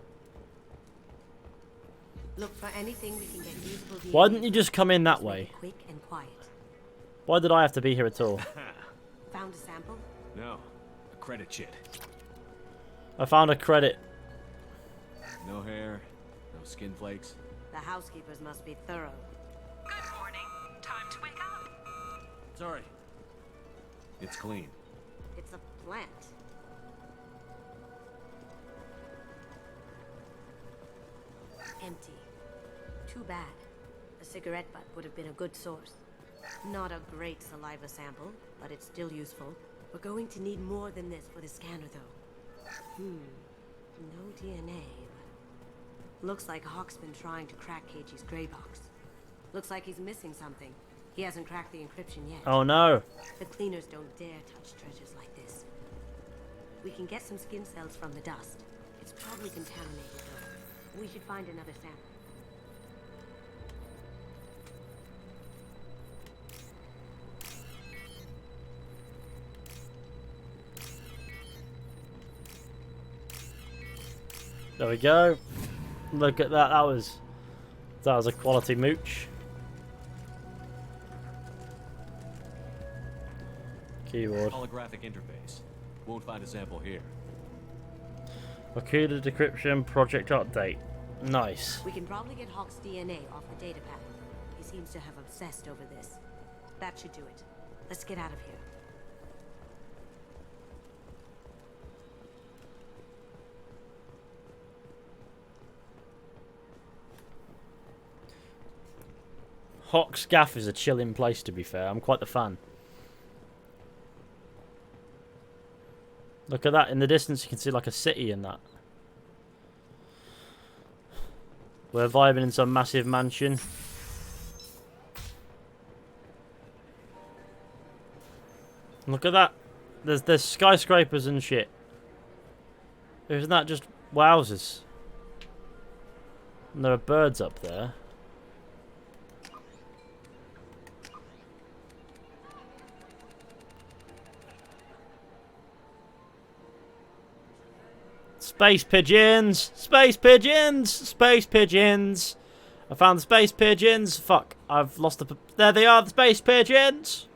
Look for anything we can get usable DNA. Why didn't you just come in that way? Quick and quiet. Why did I have to be here at all? Found a sample? No. A credit chit. I found a credit. No hair, no skin flakes. The housekeepers must be thorough. Good morning. Time to wake up. Sorry. It's clean. It's a plant. Empty. Too bad. A cigarette butt would have been a good source. Not a great saliva sample, but it's still useful. We're going to need more than this for the scanner, though. No DNA. Looks like Hawk's been trying to crack KG's gray box. Looks like he's missing something. He hasn't cracked the encryption yet. Oh no. The cleaners don't dare touch treasures like this. We can get some skin cells from the dust. It's probably contaminated, though. We should find another sample. There we go. Look at that. That was a quality mooch. Keyboard. Holographic interface. Won't find a sample here. Okuda decryption project update. Nice. We can probably get Hawk's DNA off the data pad. He seems to have obsessed over this. That should do it. Let's get out of here. Hock's Gaff is a chilling place, to be fair. I'm quite the fan. Look at that. In the distance, you can see like a city in that. We're vibing in some massive mansion. Look at that. There's skyscrapers and shit. Isn't that just wowzers? And there are birds up there. Space pigeons! Space pigeons! Space pigeons! I found the space pigeons. Fuck, I've lost the... There they are, the space pigeons!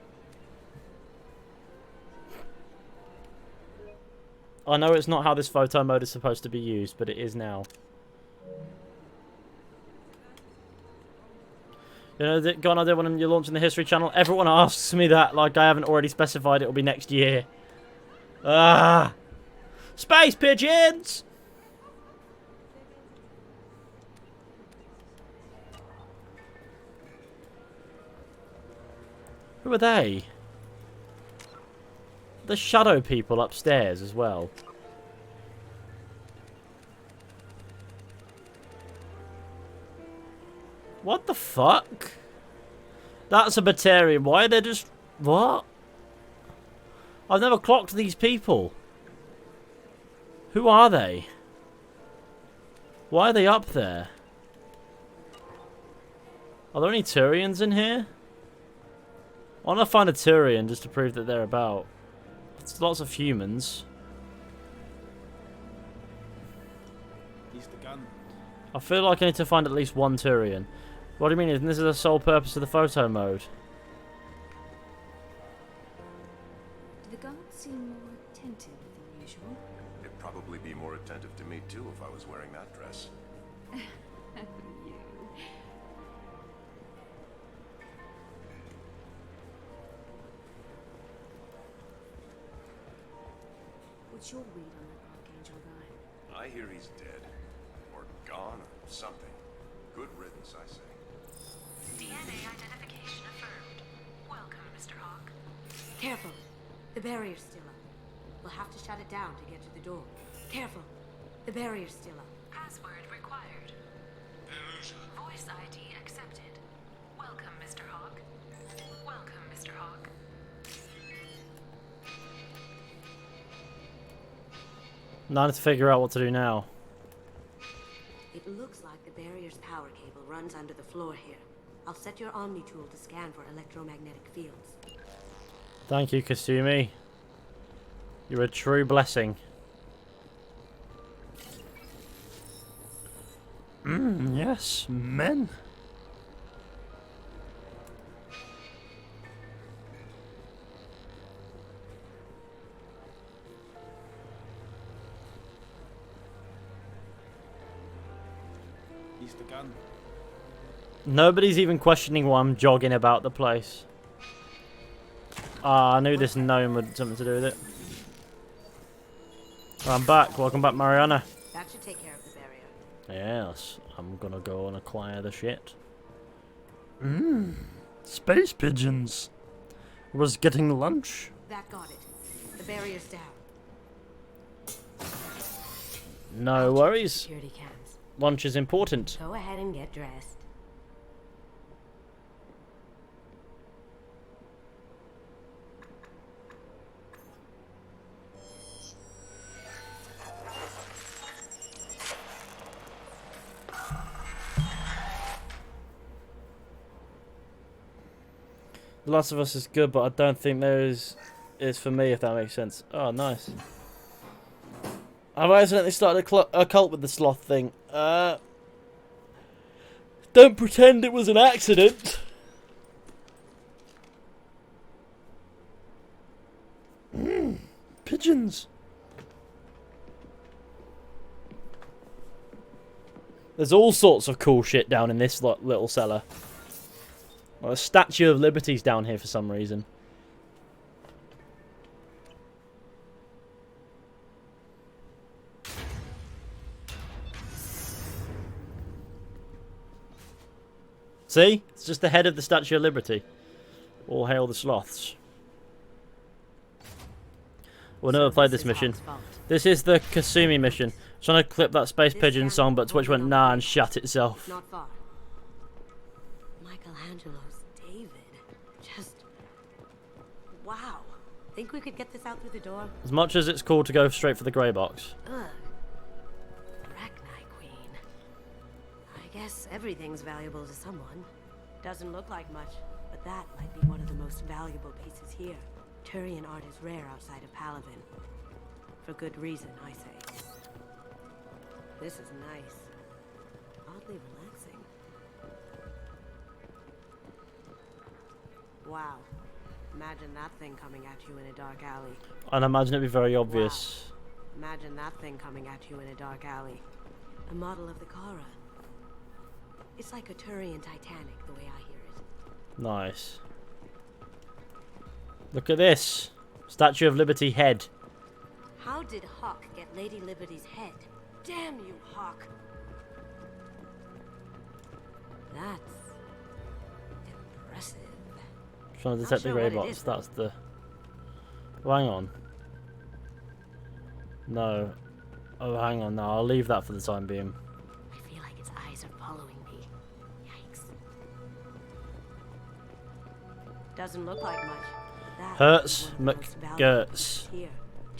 I know it's not how this photo mode is supposed to be used, but it is now. You know, gone idea when you're launching the History Channel? Everyone asks me that, like I haven't already specified it'll be next year. Ah! Space pigeons! Who are they? The shadow people upstairs as well. What the fuck? That's a Batarian. Why are they just... What? I've never clocked these people. Who are they? Why are they up there? Are there any Turians in here? I want to find a Turian just to prove that they're about. It's lots of humans. He's the gun. I feel like I need to find at least one Turian. What do you mean? Isn't this the sole purpose of the photo mode? Do the guards seem more attentive than usual? They'd probably be more attentive to me too if I was wearing that dress. You. What's your read on that Archangel guy? I hear he's dead. Or gone or something. Good riddance, I say. DNA identification affirmed. Welcome, Mr. Hawk. Careful. The barrier's still up. We'll have to shut it down to get to the door. Careful. The barrier's still up. Password required. Voice ID accepted. Welcome, Mr. Hawk. Welcome, Mr. Hawk. Now I need to figure out what to do now. It looks like the barrier's power cable runs under the floor here. I'll set your Omni tool to scan for electromagnetic fields. Thank you, Kasumi. You're a true blessing. Yes, men. He's the gun. Nobody's even questioning why I'm jogging about the place. Ah, I knew this gnome had something to do with it. I'm back. Welcome back, Mariana. That should take care of the barrier. Yes, I'm gonna go and acquire the shit. Space pigeons. Was getting lunch. That got it. The barrier's down. No worries. Security cams. Lunch is important. Go ahead and get dressed. The Last of Us is good, but I don't think there is for me, if that makes sense. Oh, nice. I've accidentally started a cult with the sloth thing. Don't pretend it was an accident. Pigeons. There's all sorts of cool shit down in this little cellar. Well, a Statue of Liberty's down here for some reason. See? It's just the head of the Statue of Liberty. All hail the sloths. We'll never play this mission. This is the Kasumi mission. Trying to clip that Space Pigeon song, but Twitch went nah and shut itself. Not far. Michelangelo's David. Just... wow. Think we could get this out through the door? As much as it's cool to go straight for the grey box. Ugh. Arachni Queen. I guess everything's valuable to someone. Doesn't look like much, but that might be one of the most valuable pieces here. Turian art is rare outside of Palavin. For good reason, I say. This is nice. Oddly relaxing. Wow. Imagine that thing coming at you in a dark alley. I'd imagine it'd be very obvious. Wow. Imagine that thing coming at you in a dark alley. A model of the Kara. It's like a Turian Titanic, the way I hear it. Nice. Look at this. Statue of Liberty head. How did Hawk get Lady Liberty's head? Damn you, Hawk! That's impressive. Trying to detect the grey box. That's the... Oh, hang on. No. Oh, hang on. No, I'll leave that for the time being. I feel like its eyes are following me. Yikes. Doesn't look like much. That Hertz McGertz.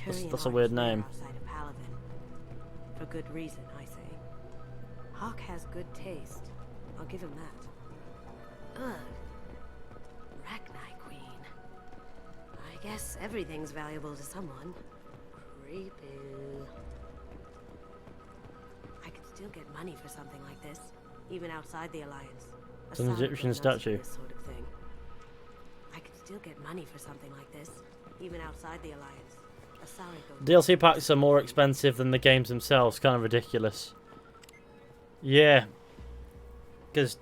That's a weird name. For good reason, I say. Hawk has good taste. I'll give him that. Ugh. Arachni Queen. I guess everything's valuable to someone. Creepy. I could still get money for something like this, even outside the Alliance. It's an Egyptian statue. This sort of thing. I could still get money for something like this, even outside the Alliance. DLC packs are more expensive than the games themselves. Kind of ridiculous. Yeah. Because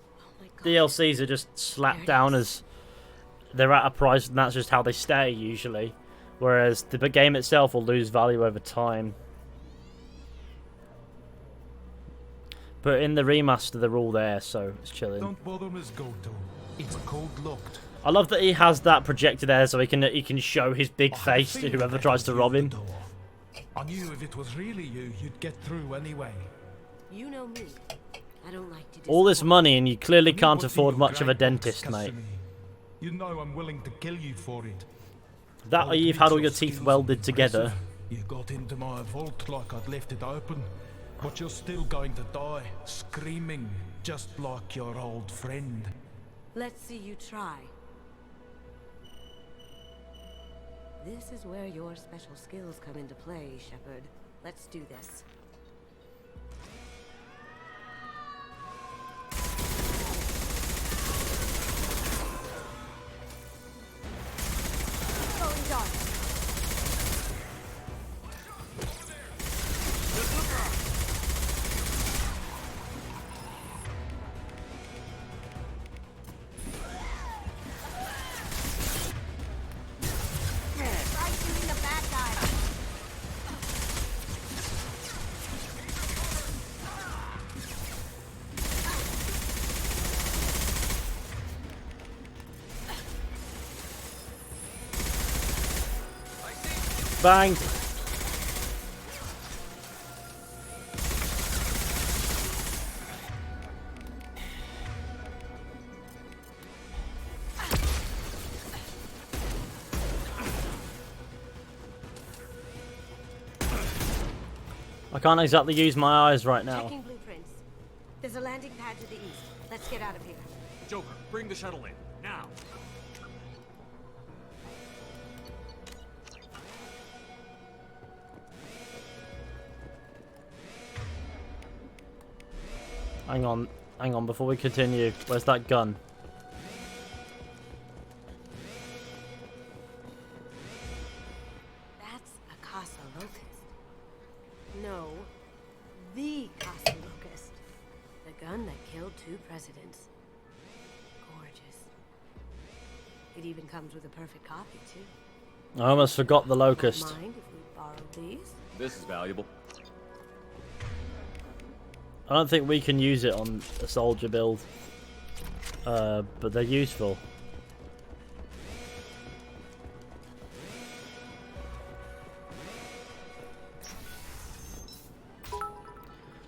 DLCs are just slapped down as they're at a price and that's just how they stay usually. Whereas the game itself will lose value over time. But in the remaster they're all there, so it's chilling. Don't bother Miss Goto. It's code locked. I love that he has that projector there so he can show his big face to whoever tries to rob him. I knew if it was really you, you'd get through anyway. You know me. I don't like to All this money and you clearly can't afford much of a dentist, mate. You know I'm willing to kill you for it. That or you've had all your teeth welded together. You got into my vault like I'd left it open, but you're still going to die, screaming, just like your old friend. Let's see you try. This is where your special skills come into play, Shepard. Let's do this. Going dark. Banged. I can't exactly use my eyes right now. Checking blueprints. There's a landing pad to the east. Let's get out of here. Joker, bring the shuttle in, now! Hang on, before we continue, where's that gun? That's a Casa Locust. No, the Casa Locust. The gun that killed 2 presidents. Gorgeous. It even comes with a perfect copy, too. I almost forgot the Locust. Mind if we borrow these? This is valuable. I don't think we can use it on a soldier build. But they're useful.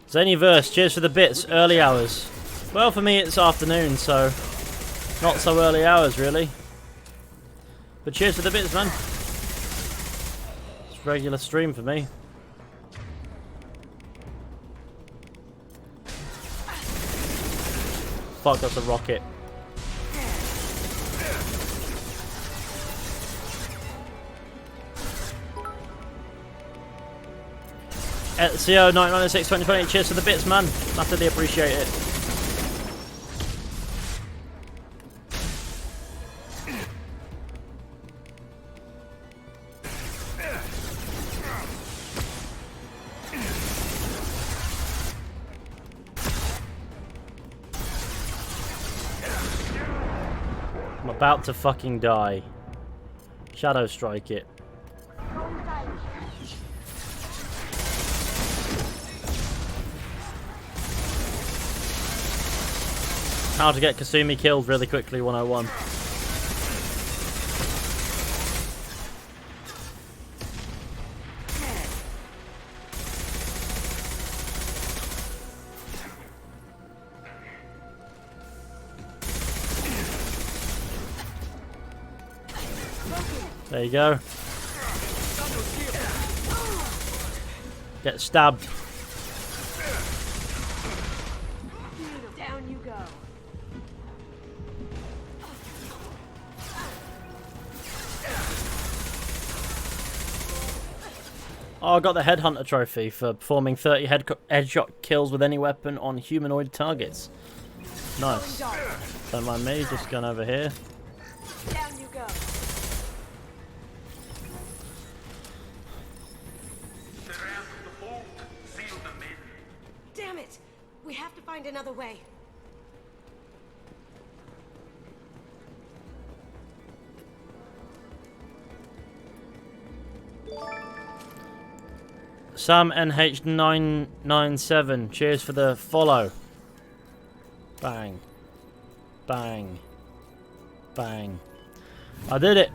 Zanyverse, cheers for the bits. Early hours. Well, for me it's afternoon, so not so early hours really. But cheers for the bits, man. It's regular stream for me. Fuck, that's a rocket. CO 996 2020, cheers for the bits, man. Massively appreciate it. I'm about to fucking die. Shadow strike it. How to get Kasumi killed really quickly 101. There you go. Get stabbed. Down you go. Oh, I got the Headhunter trophy for performing 30 headshot kills with any weapon on humanoid targets. Nice. Don't mind me, just going over here. Down you go. Damn it! We have to find another way. Sam NH997, cheers for the follow. Bang. Bang. Bang. I did it!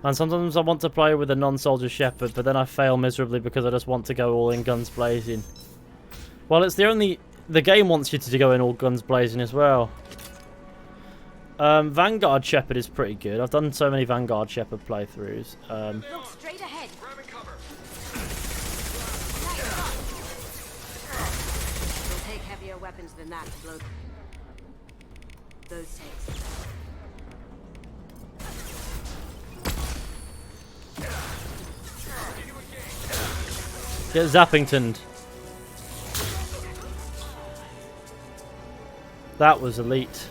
And sometimes I want to play with a non-soldier shepherd, but then I fail miserably because I just want to go all in guns blazing. Well, it's the game wants you to go in all guns blazing as well. Vanguard Shepherd is pretty good. I've done so many Vanguard Shepherd playthroughs. Look straight ahead. Grabbing cover. It'll take heavier weapons than that to blow those tanks. Get Zappingtoned. That was elite.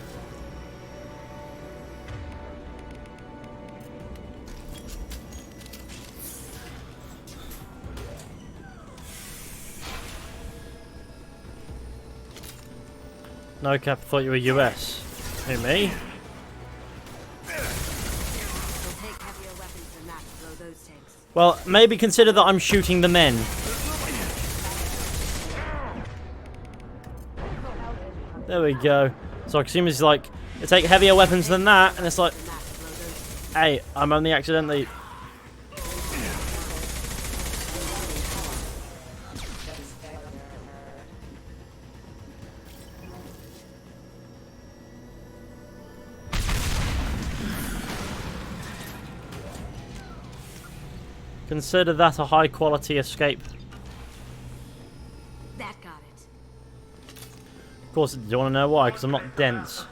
No cap, thought you were US. Who, me? Well, maybe consider that I'm shooting the men. There we go. So Kasumi's like, they take heavier weapons than that, and it's like, hey, I'm only accidentally... Consider that a high quality escape. That got it. Of course, do you want to know why? Because I'm not dense.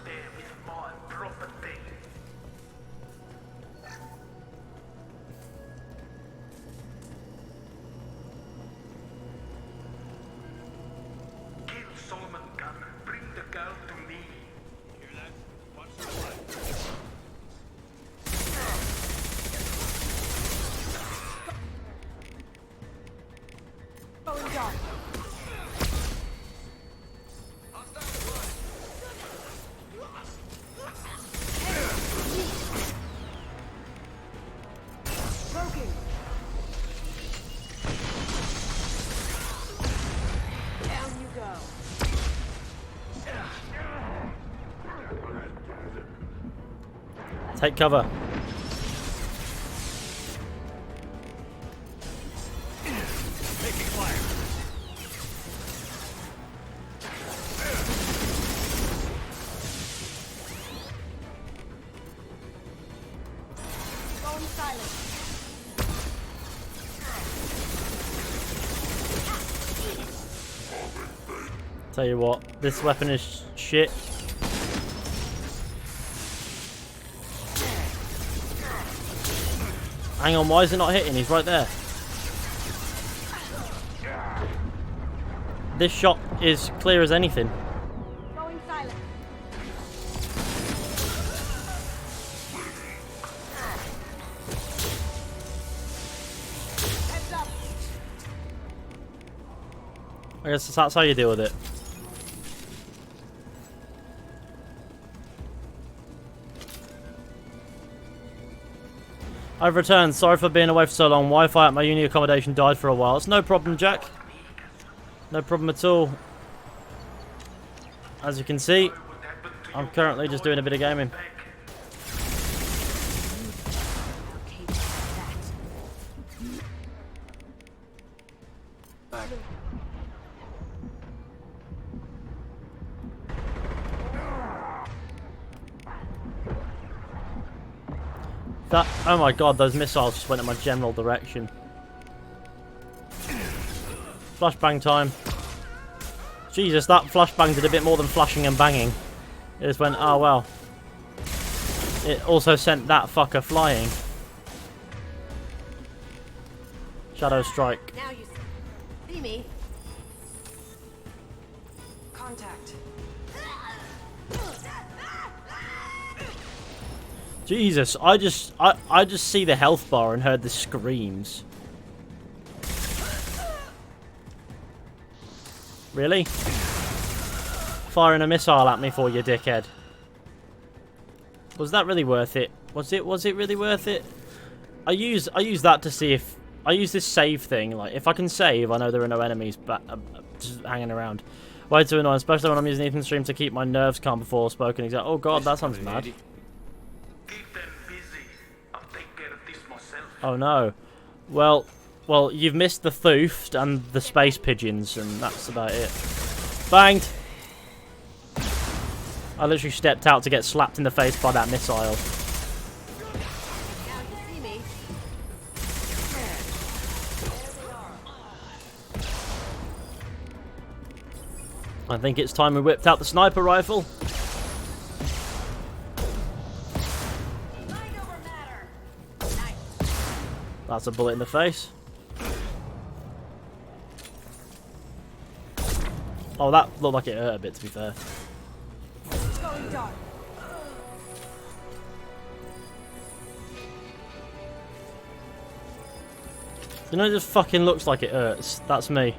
Take cover. Taking fire. Going silent. Tell you what, this weapon is shit. Hang on, why is it not hitting? He's right there. This shot is clear as anything. Going silent. Heads up. I guess that's how you deal with it. I've returned. Sorry for being away for so long. Wi-Fi at my uni accommodation died for a while. It's no problem, Jack. No problem at all. As you can see, I'm currently just doing a bit of gaming. That, oh my god, those missiles just went in my general direction. Flashbang time. Jesus, that flashbang did a bit more than flashing and banging. It just went, oh well. It also sent that fucker flying. Shadow strike. Now you see me. Contact. Jesus, I just see the health bar and heard the screams. Really? Firing a missile at me for you, dickhead. Was that really worth it? Was it really worth it? I use that to see if I use this save thing. Like if I can save, I know there are no enemies just hanging around. Way too annoying, especially when I'm using Ethan's stream to keep my nerves calm before spoken. Exactly. Oh god, that sounds mad. Oh no. Well, you've missed the Thooft and the space pigeons, and that's about it. Banged! I literally stepped out to get slapped in the face by that missile. Now you see me. I think it's time we whipped out the sniper rifle. That's a bullet in the face. Oh, that looked like it hurt a bit, to be fair. It's going dark. You know, it just fucking looks like it hurts. That's me.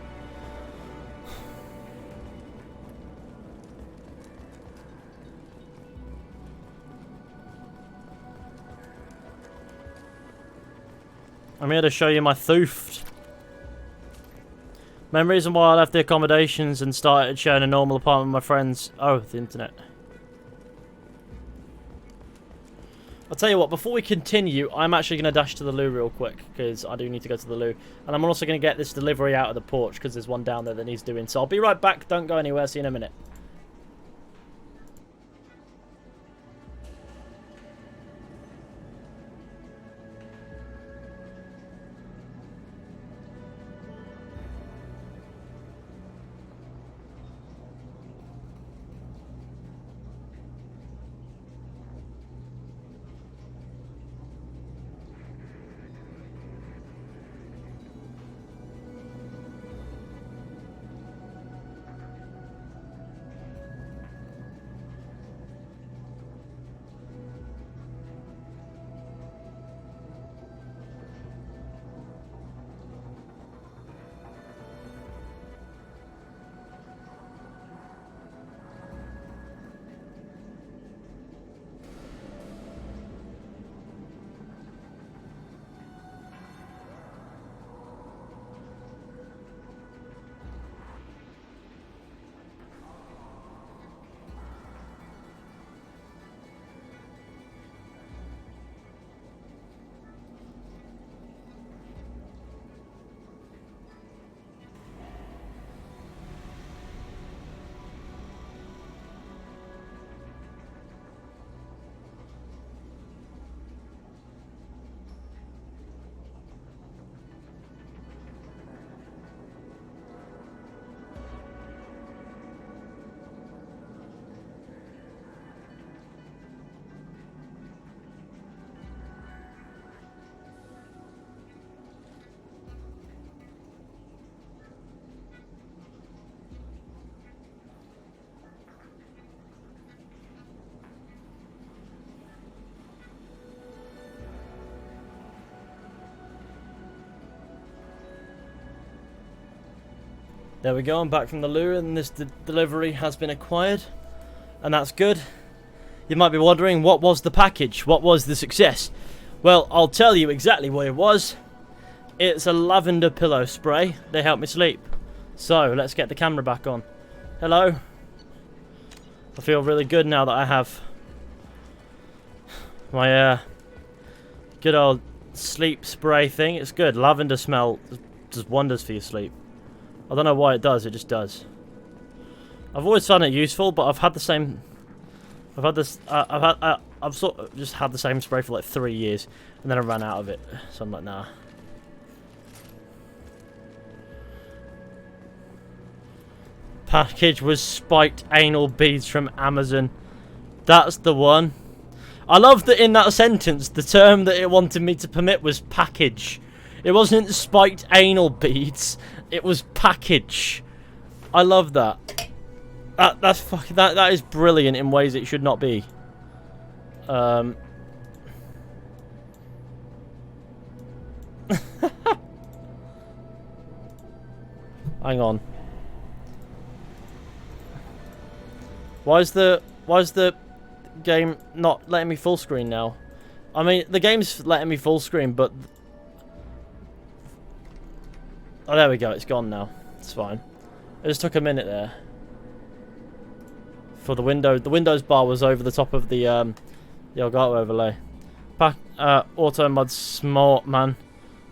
I'm here to show you my Thooft. Main reason why I left the accommodations and started sharing a normal apartment with my friends. Oh, the internet. I'll tell you what, before we continue, I'm actually going to dash to the loo real quick, because I do need to go to the loo. And I'm also going to get this delivery out of the porch, because there's one down there that needs doing. So I'll be right back, don't go anywhere, see you in a minute. There we go, I'm back from the loo and this delivery has been acquired. And that's good. You might be wondering, what was the package? What was the success? Well, I'll tell you exactly what it was. It's a lavender pillow spray. They help me sleep. So, let's get the camera back on. Hello. I feel really good now that I have my good old sleep spray thing. It's good. Lavender smell does wonders for your sleep. I don't know why it does. It just does. I've always found it useful, but I've had the same. I've had this. I've sort of just had the same spray for like 3 years, and then I ran out of it. So I'm like, nah. Package was spiked anal beads from Amazon. That's the one. I love that in that sentence, the term that it wanted me to permit was package. It wasn't spiked anal beads. It was package. I love that. That's fucking that is brilliant in ways it should not be. Hang on. Why is the game not letting me full screen now? I mean, the game's letting me full screen, but oh, there we go. It's gone now. It's fine. It just took a minute there. For the window, the Windows bar was over the top of the Elgato overlay. Auto mod smart, man.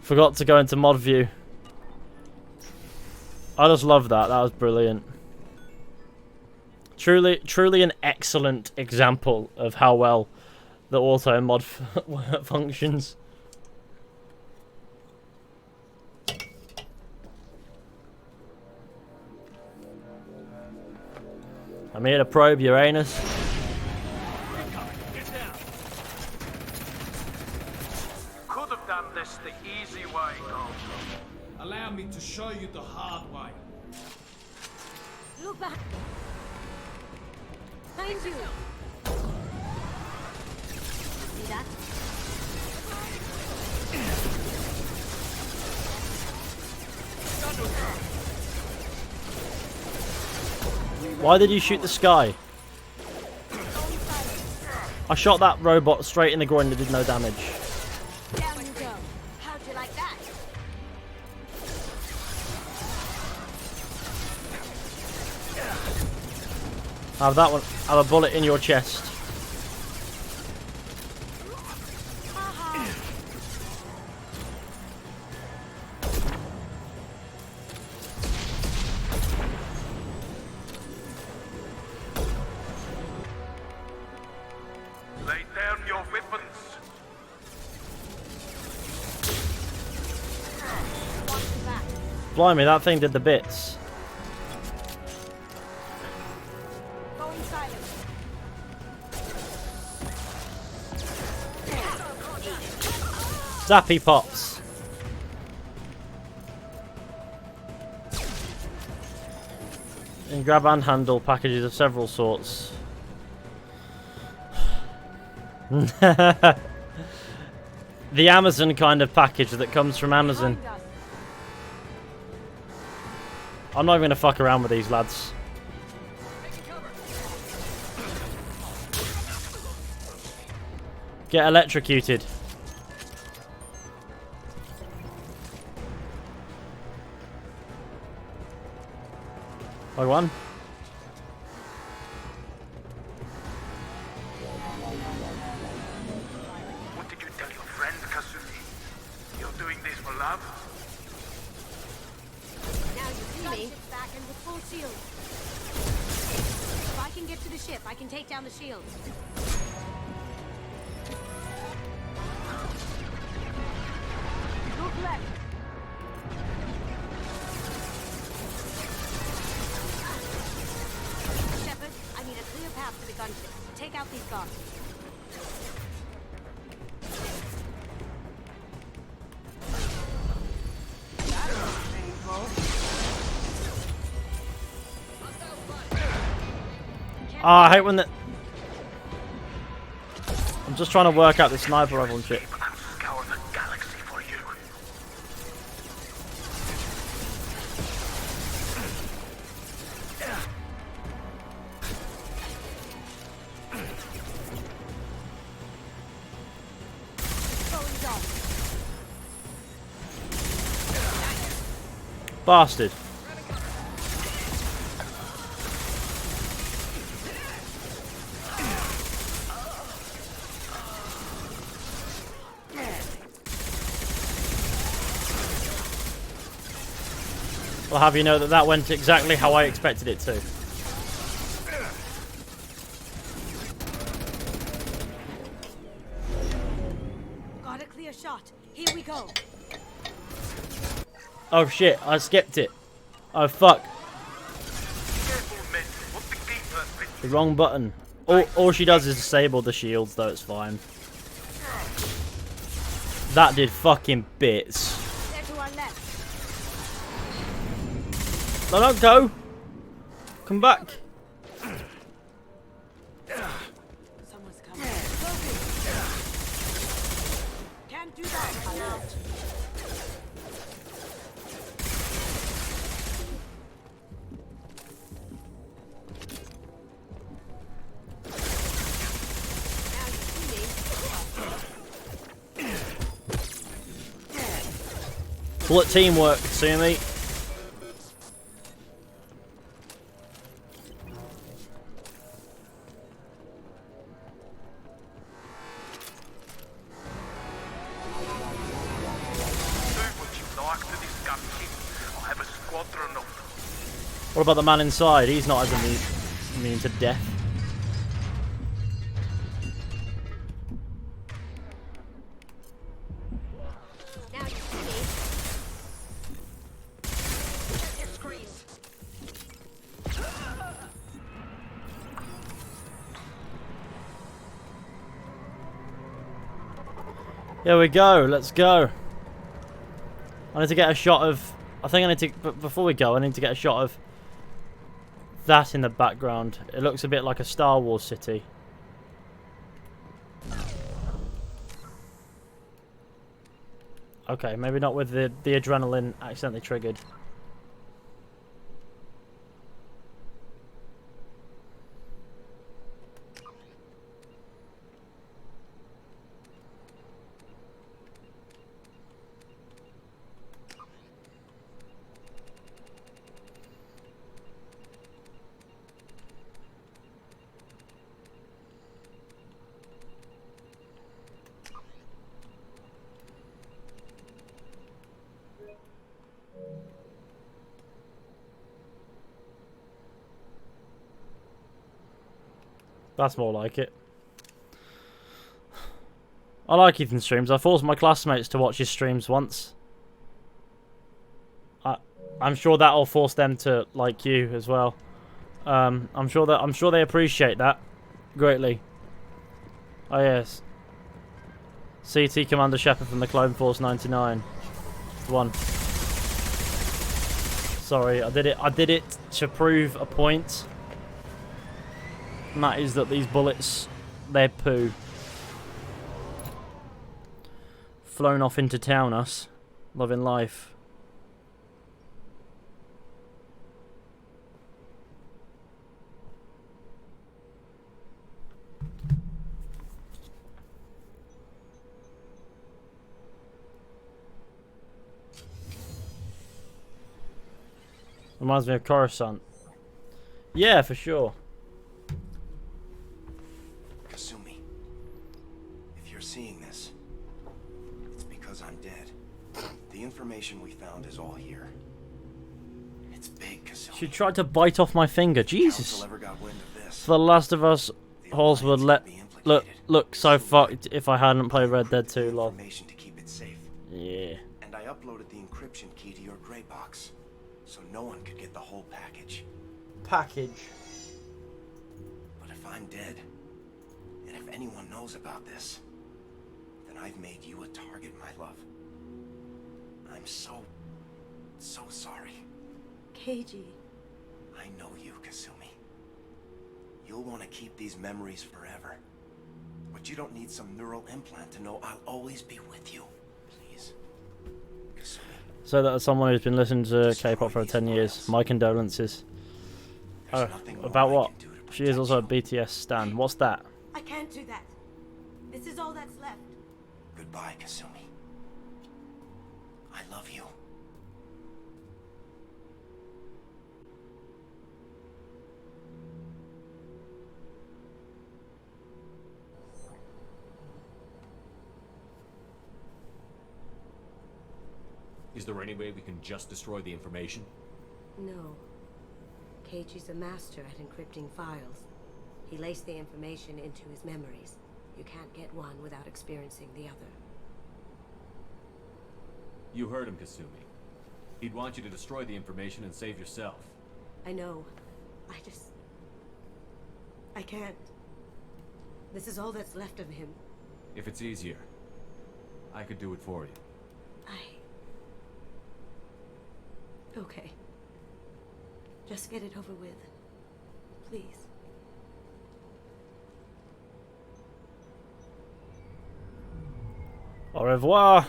Forgot to go into mod view. I just love that. That was brilliant. Truly an excellent example of how well the auto mod functions. I'm here to probe your anus. Could have done this the easy way, Gold. Allow me to show you the hard way. Look back. Behind you. See that? Why did you shoot the sky? I shot that robot straight in the groin that did no damage. Down you go. How'd you like that? Have that one. Have a bullet in your chest. Lay down your weapons. Blimey, that thing did the bits. Going silent. Zappy pops. And grab and handle packages of several sorts. The Amazon kind of package that comes from Amazon. I'm not even gonna fuck around with these lads. Get electrocuted. By one. What did you tell your friend, Kasumi? You're doing this for love? Now you see me. Back and with full shield. If I can get to the ship, I can take down the shield. Look left. Shepard, I need a clear path to the gunship. Take out these guards. Oh, I hate when the... I'm just trying to work out the sniper rifle and shit. Scour the galaxy for you. Bastard. I'll have you know that that went exactly how I expected it to. Got a clear shot. Here we go. Oh shit, I skipped it. Oh fuck. The wrong button. All she does is disable the shields, though it's fine. That did fucking bits. There to our left. No, don't go. Come back. Someone's coming. Can't do that. I'm out. Bullet teamwork, see me. What about the man inside? He's not as immune to death. Here we go, let's go. I need to get a shot of... I think I need to... But before we go, I need to get a shot of that in the background. It looks a bit like a Star Wars city. Okay, maybe not with the adrenaline accidentally triggered. That's more like it. I like Ethan's streams. I forced my classmates to watch his streams once. I'm sure that'll force them to like you as well. I'm sure they appreciate that greatly. Oh yes. CT Commander Shepard from the Clone Force 99. One. Sorry, I did it to prove a point. And that is that these bullets, they're poo. Flown off into town, us. Loving life. Reminds me of Coruscant. Yeah, for sure. Kasumi, if you're seeing this, it's because I'm dead. The information we found is all here. It's big, Kasumi. She tried to bite off my finger. Jesus. Ever got wind of this? For The Last of Us, Halls would look so fucked if I hadn't played Red Dead 2. Lol. To keep it safe. Yeah. And I uploaded the encryption key to your gray box, so no one could get the whole package. Package. But if I'm dead, and if anyone knows about this, then I've made you a target, my love. I'm so sorry. Keiji. I know you, Kasumi. You'll want to keep these memories forever. But you don't need some neural implant to know I'll always be with you. Please. Kasumi. So that as someone who's been listening to K-pop for 10 years, my condolences. Oh, about what? She is also a BTS stan. What's that? I can't do that. This is all that's left. Goodbye, Kasumi. I love you. Is there any way we can just destroy the information? No. Keiichi's a master at encrypting files. He laced the information into his memories. You can't get one without experiencing the other. You heard him, Kasumi. He'd want you to destroy the information and save yourself. I know. I can't. This is all that's left of him. If it's easier, I could do it for you. Okay. Just get it over with. Please. Au revoir.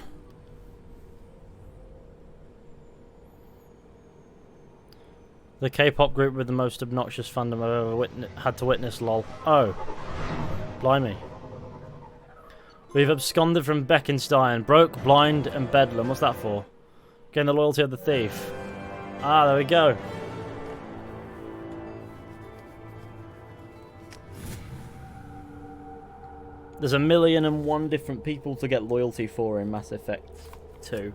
The K-pop group with the most obnoxious fandom I've ever had to witness, lol. Oh. Blimey. We've absconded from Beckenstein. Broke, blind, and bedlam. What's that for? Gain the loyalty of the thief. Ah, there we go. There's 1,000,001 different people to get loyalty for in Mass Effect 2.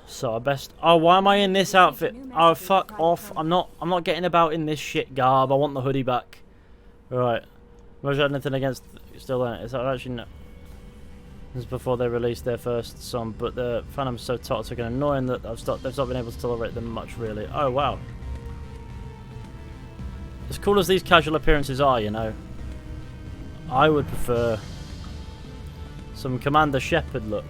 So I best... Oh, why am I in this outfit? Oh, fuck off. I'm not getting about in this shit garb. I want the hoodie back. Right. I've got anything against... Still there. It's actually no... This is before they released their first song, but the fandom's so toxic and annoying that they've stopped been able to tolerate them much, really. Oh, wow. As cool as these casual appearances are, you know, I would prefer some Commander Shepard look.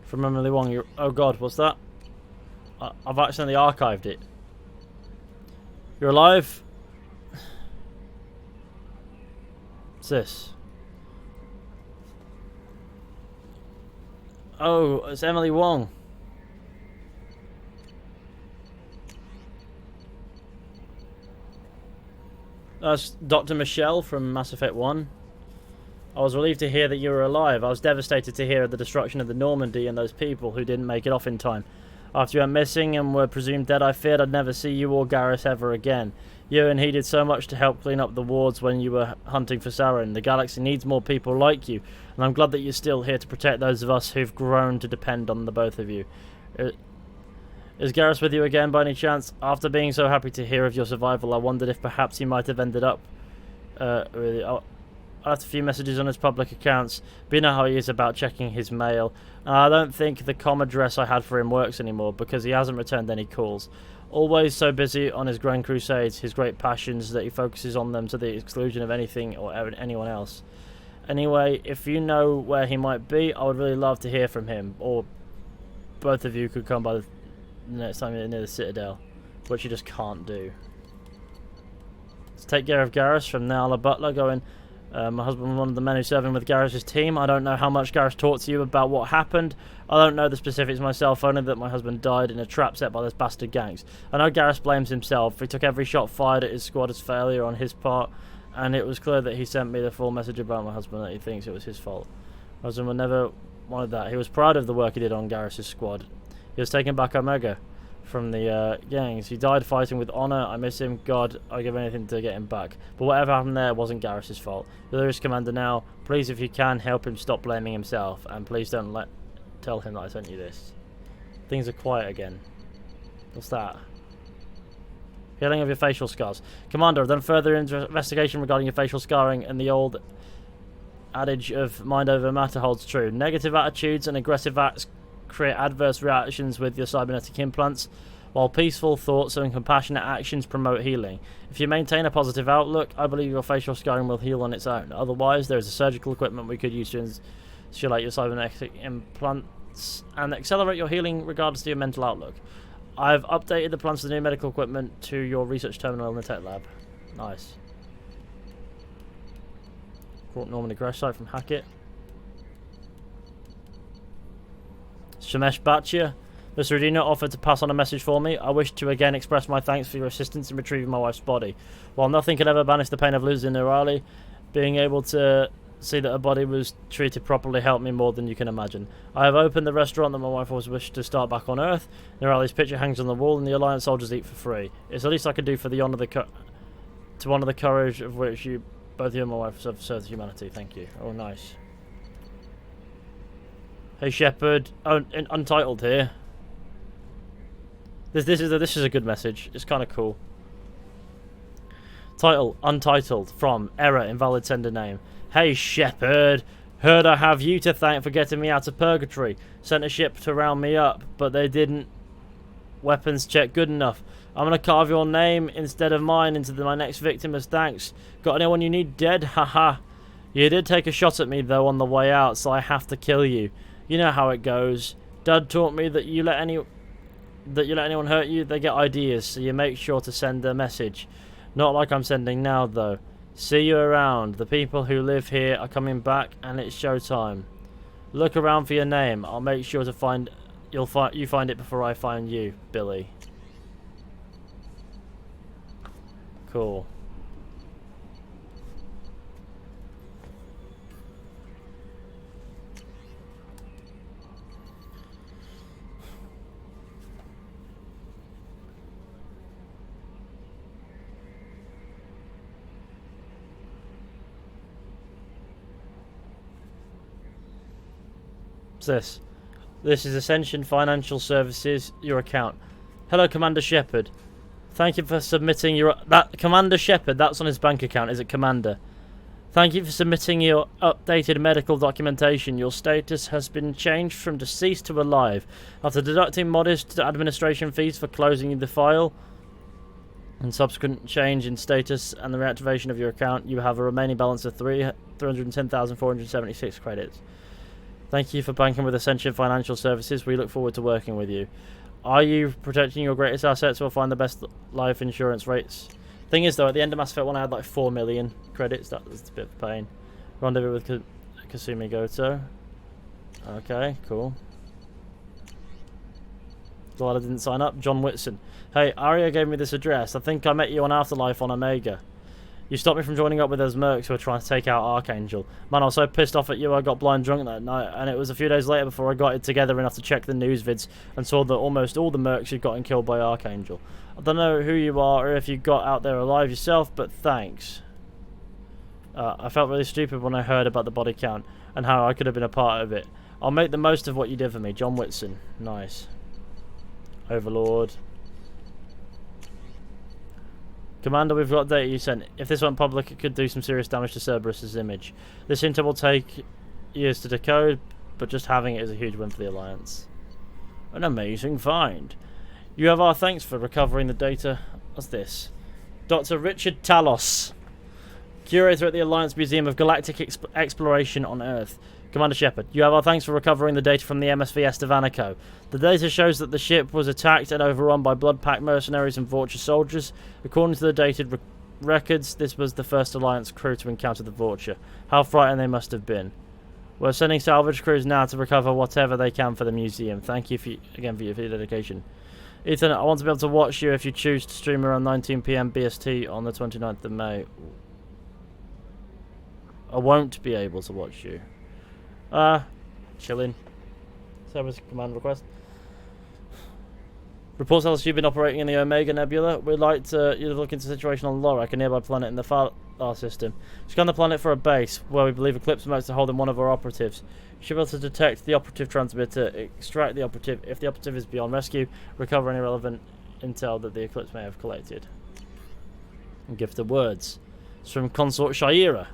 From Emily Wong, you're... Oh god, what's that? I've accidentally archived it. You're alive? What's this? Oh, it's Emily Wong. That's Dr. Michelle from Mass Effect 1. I was relieved to hear that you were alive. I was devastated to hear of the destruction of the Normandy and those people who didn't make it off in time. After you went missing and were presumed dead, I feared I'd never see you or Garrus ever again. You and he did so much to help clean up the wards when you were hunting for Saren. The galaxy needs more people like you, and I'm glad that you're still here to protect those of us who've grown to depend on the both of you. Is Garrus with you again by any chance? After being so happy to hear of your survival, I wondered if perhaps he might have ended up... I left a few messages on his public accounts, but you know how he is about checking his mail. And I don't think the com address I had for him works anymore, because he hasn't returned any calls. Always so busy on his grand crusades, his great passions, that he focuses on them to the exclusion of anything or anyone else. Anyway, if you know where he might be, I would really love to hear from him, or both of you could come by the next time you're near the Citadel, which you just can't do. Let's take care of Garrus from Nala Butler, going... my husband was one of the men who served him with Garrus' team. I don't know how much Garrus talked to you about what happened. I don't know the specifics myself, only that my husband died in a trap set by those bastard gangs. I know Garrus blames himself. He took every shot fired at his squad as failure on his part, and it was clear that he sent me the full message about my husband, that he thinks it was his fault. My husband would never wanted that. He was proud of the work he did on Garrus' squad. He was taking back Omega from the gangs. He died fighting with honor. I miss him. God, I'd give anything to get him back. But whatever happened there wasn't Garrus' fault. You're his commander now. Please, if you can, help him stop blaming himself. And please don't tell him that I sent you this. Things are quiet again. What's that? Healing of your facial scars. Commander, I've done further investigation regarding your facial scarring, and the old adage of mind over matter holds true. Negative attitudes and aggressive acts create adverse reactions with your cybernetic implants, while peaceful thoughts and compassionate actions promote healing. If you maintain a positive outlook, I believe your facial scarring will heal on its own. Otherwise, there is a surgical equipment we could use to insulate your cybernetic implants and accelerate your healing regardless of your mental outlook. I've updated the plans for the new medical equipment to your research terminal in the tech lab. Nice. Caught Norman Aggressite from Hackett. Shamesh Batchia. Mr. Udina offered to pass on a message for me. I wish to again express my thanks for your assistance in retrieving my wife's body. While nothing could ever banish the pain of losing Nurali, being able to see that her body was treated properly helped me more than you can imagine. I have opened the restaurant that my wife always wished to start back on Earth. Neurali's picture hangs on the wall, and the Alliance soldiers eat for free. It's the least I could do for the honor to honor the courage of which both you and my wife have served humanity. Thank you. Oh, nice. Hey, Shepard. Oh, Untitled here. This is a good message. It's kind of cool. Title, Untitled, from Error, Invalid Sender Name. Hey Shepard, heard I have you to thank for getting me out of purgatory. Sent a ship to round me up, but they didn't weapons check good enough. I'm gonna carve your name instead of mine into my next victim as thanks. Got anyone you need dead? Haha. You did take a shot at me though on the way out, so I have to kill you. You know how it goes. Dad taught me that you let anyone hurt you, they get ideas, so you make sure to send a message. Not like I'm sending now, though. See you around. The people who live here are coming back, and it's showtime. Look around for your name. I'll make sure to find you find it before I find you, Billy. Cool. This is Ascension Financial Services, your account. Hello, Commander Shepard. Thank you for submitting your... Commander Shepard, that's on his bank account, is it, Commander? Thank you for submitting your updated medical documentation. Your status has been changed from deceased to alive. After deducting modest administration fees for closing the file and subsequent change in status and the reactivation of your account, you have a remaining balance of 310,476 credits. Thank you for banking with Ascension Financial Services. We look forward to working with you. Are you protecting your greatest assets or find the best life insurance rates? Thing is, though, at the end of Mass Effect 1, I had like 4 million credits. That was a bit of a pain. Rendezvous with Kasumi Goto. Okay, cool. Glad I didn't sign up. John Whitson. Hey, Arya gave me this address. I think I met you on Afterlife on Omega. You stopped me from joining up with those mercs who were trying to take out Archangel. Man, I was so pissed off at you I got blind drunk that night, and it was a few days later before I got it together enough to check the news vids and saw that almost all the mercs had gotten killed by Archangel. I don't know who you are or if you got out there alive yourself, but thanks. I felt really stupid when I heard about the body count and how I could have been a part of it. I'll make the most of what you did for me. John Whitson. Nice. Overlord. Commander, we've got data you sent. If this went public, it could do some serious damage to Cerberus's image. This intel will take years to decode, but just having it is a huge win for the Alliance. An amazing find. You have our thanks for recovering the data. What's this? Dr. Richard Talos, curator at the Alliance Museum of Galactic Exploration on Earth. Commander Shepard, you have our thanks for recovering the data from the MSV Estevanico. The data shows that the ship was attacked and overrun by Blood-Pact mercenaries and Vulture soldiers. According to the dated records, this was the first Alliance crew to encounter the Vulture. How frightened they must have been. We're sending salvage crews now to recover whatever they can for the museum. Thank you again for your dedication. Ethan, I want to be able to watch you if you choose to stream around 19 PM BST on the 29th of May. I won't be able to watch you. Chilling. Service command request. Reports tell us you've been operating in the Omega Nebula. We'd like to look into the situation on Lorak, a nearby planet in the Falar system. Scan the planet for a base where we believe Eclipse Motes are holding one of our operatives. You should be able to detect the operative transmitter, extract the operative. If the operative is beyond rescue, recover any relevant intel that the Eclipse may have collected. And gift of words. It's from Consort Shaira.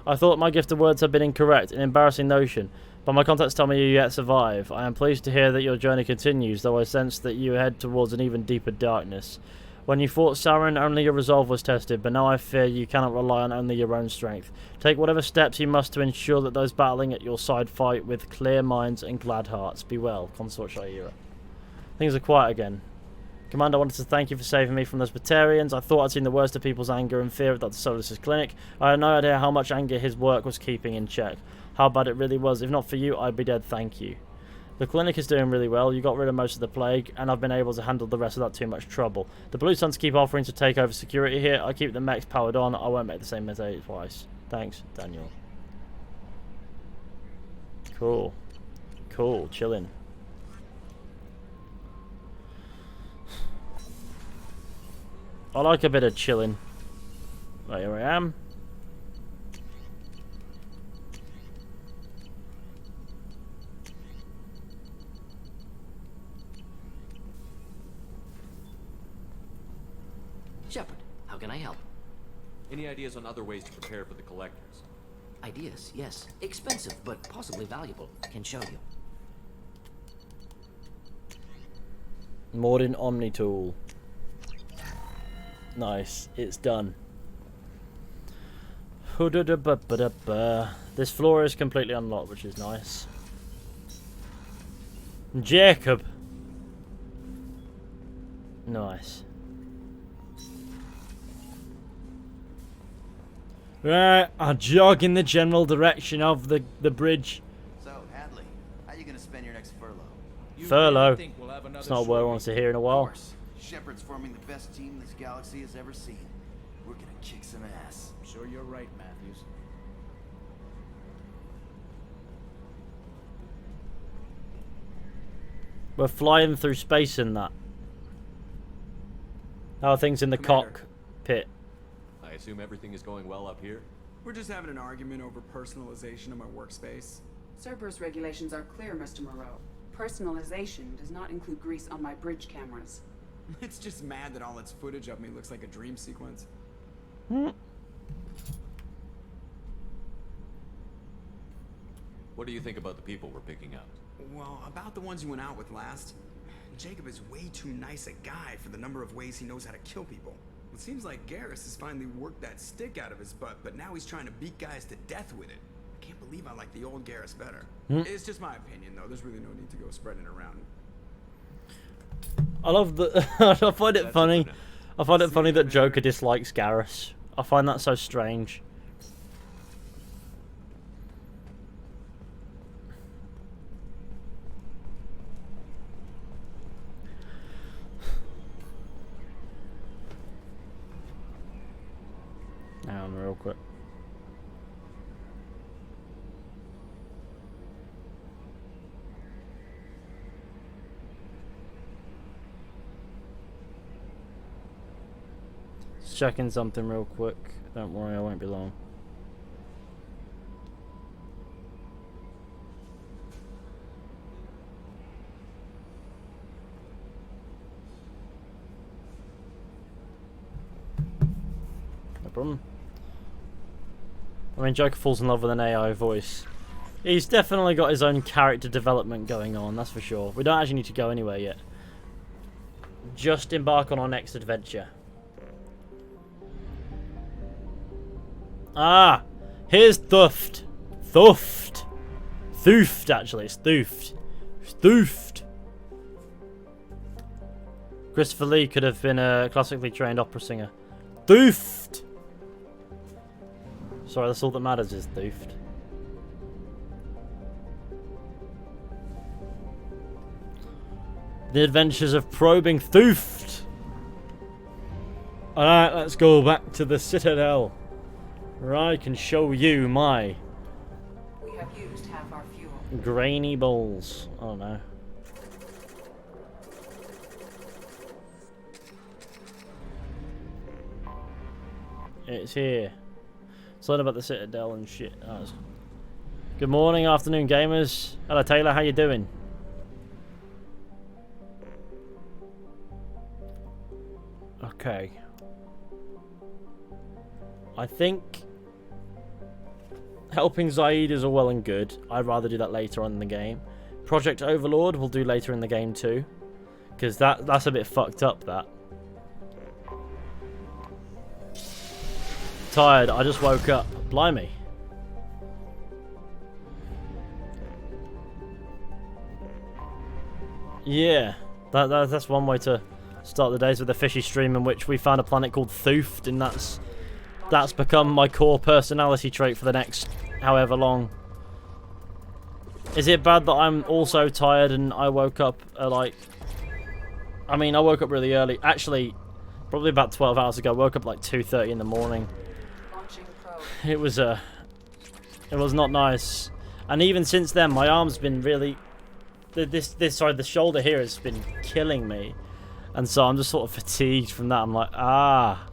I thought my gift of words had been incorrect, an embarrassing notion, but my contacts tell me you yet survive. I am pleased to hear that your journey continues, though I sense that you head towards an even deeper darkness. When you fought Saren, only your resolve was tested, but now I fear you cannot rely on only your own strength. Take whatever steps you must to ensure that those battling at your side fight with clear minds and glad hearts. Be well, Consort Shaira. Things are quiet again. Commander, I wanted to thank you for saving me from those Batarians. I thought I'd seen the worst of people's anger and fear at Dr. Solis' clinic. I had no idea how much anger his work was keeping in check. How bad it really was. If not for you, I'd be dead, thank you. The clinic is doing really well. You got rid of most of the plague, and I've been able to handle the rest without too much trouble. The Blue Suns keep offering to take over security here. I keep the mechs powered on. I won't make the same mistake twice. Thanks, Daniel. Cool. Cool, chilling. I like a bit of chilling. There I am. Shepard, how can I help? Any ideas on other ways to prepare for the collectors? Ideas, yes. Expensive, but possibly valuable. Can show you. Modern Omni tool. Nice, it's done. This floor is completely unlocked, which is nice. Jacob. Nice. Right, I'll jog in the general direction of the bridge. So, Hadley, how you gonna spend your next furlough? Furlough. It's not a word I want to hear in a while. Of course. Shepard's forming the best team this galaxy has ever seen. We're gonna kick some ass. I'm sure you're right, Matthews. We're flying through space in that. How are things in the cockpit? I assume everything is going well up here? We're just having an argument over personalization of my workspace. Cerberus regulations are clear, Mr. Moreau. Personalization does not include grease on my bridge cameras. It's just mad that all its footage of me looks like a dream sequence. What do you think about the people we're picking up? Well, about the ones you went out with last. Jacob is way too nice a guy for the number of ways he knows how to kill people. It seems like Garrus has finally worked that stick out of his butt, but now he's trying to beat guys to death with it. I can't believe I like the old Garrus better. It's just my opinion, though. There's really no need to go spreading it around. I love the. I find it funny. I find it funny that Joker dislikes Garrus. I find that so strange. Hang on real quick. Just checking something real quick. Don't worry, I won't be long. No problem. I mean, Joker falls in love with an AI voice. He's definitely got his own character development going on, that's for sure. We don't actually need to go anywhere yet. Just embark on our next adventure. Ah! Here's Thuft. Thuft. Thuft, actually. It's Thuft. Thuft. Christopher Lee could have been a classically trained opera singer. Thuft! Sorry, that's all that matters is Thuft. The Adventures of Probing Thuft! Alright, let's go back to the Citadel. Where I can show you my... We have used half our fuel. grainy balls. Oh no. It's here. It's all about the Citadel and shit. Oh, good morning, afternoon, gamers. Hello, Taylor. How you doing? Okay. I think helping Zaid is all well and good. I'd rather do that later on in the game. Project Overlord we'll do later in the game too, because that's a bit fucked up. That. Tired. I just woke up. Blimey. Yeah, that's one way to start the days with a fishy stream in which we found a planet called Thuft, and that's become my core personality trait for the next however long. Is it bad that I'm also tired and I woke up I woke up really early. Actually, probably about 12 hours ago. I woke up like 2:30 in the morning. It was not nice. And even since then, my arm's been really... the shoulder here has been killing me. And so I'm just sort of fatigued from that. I'm like, ah.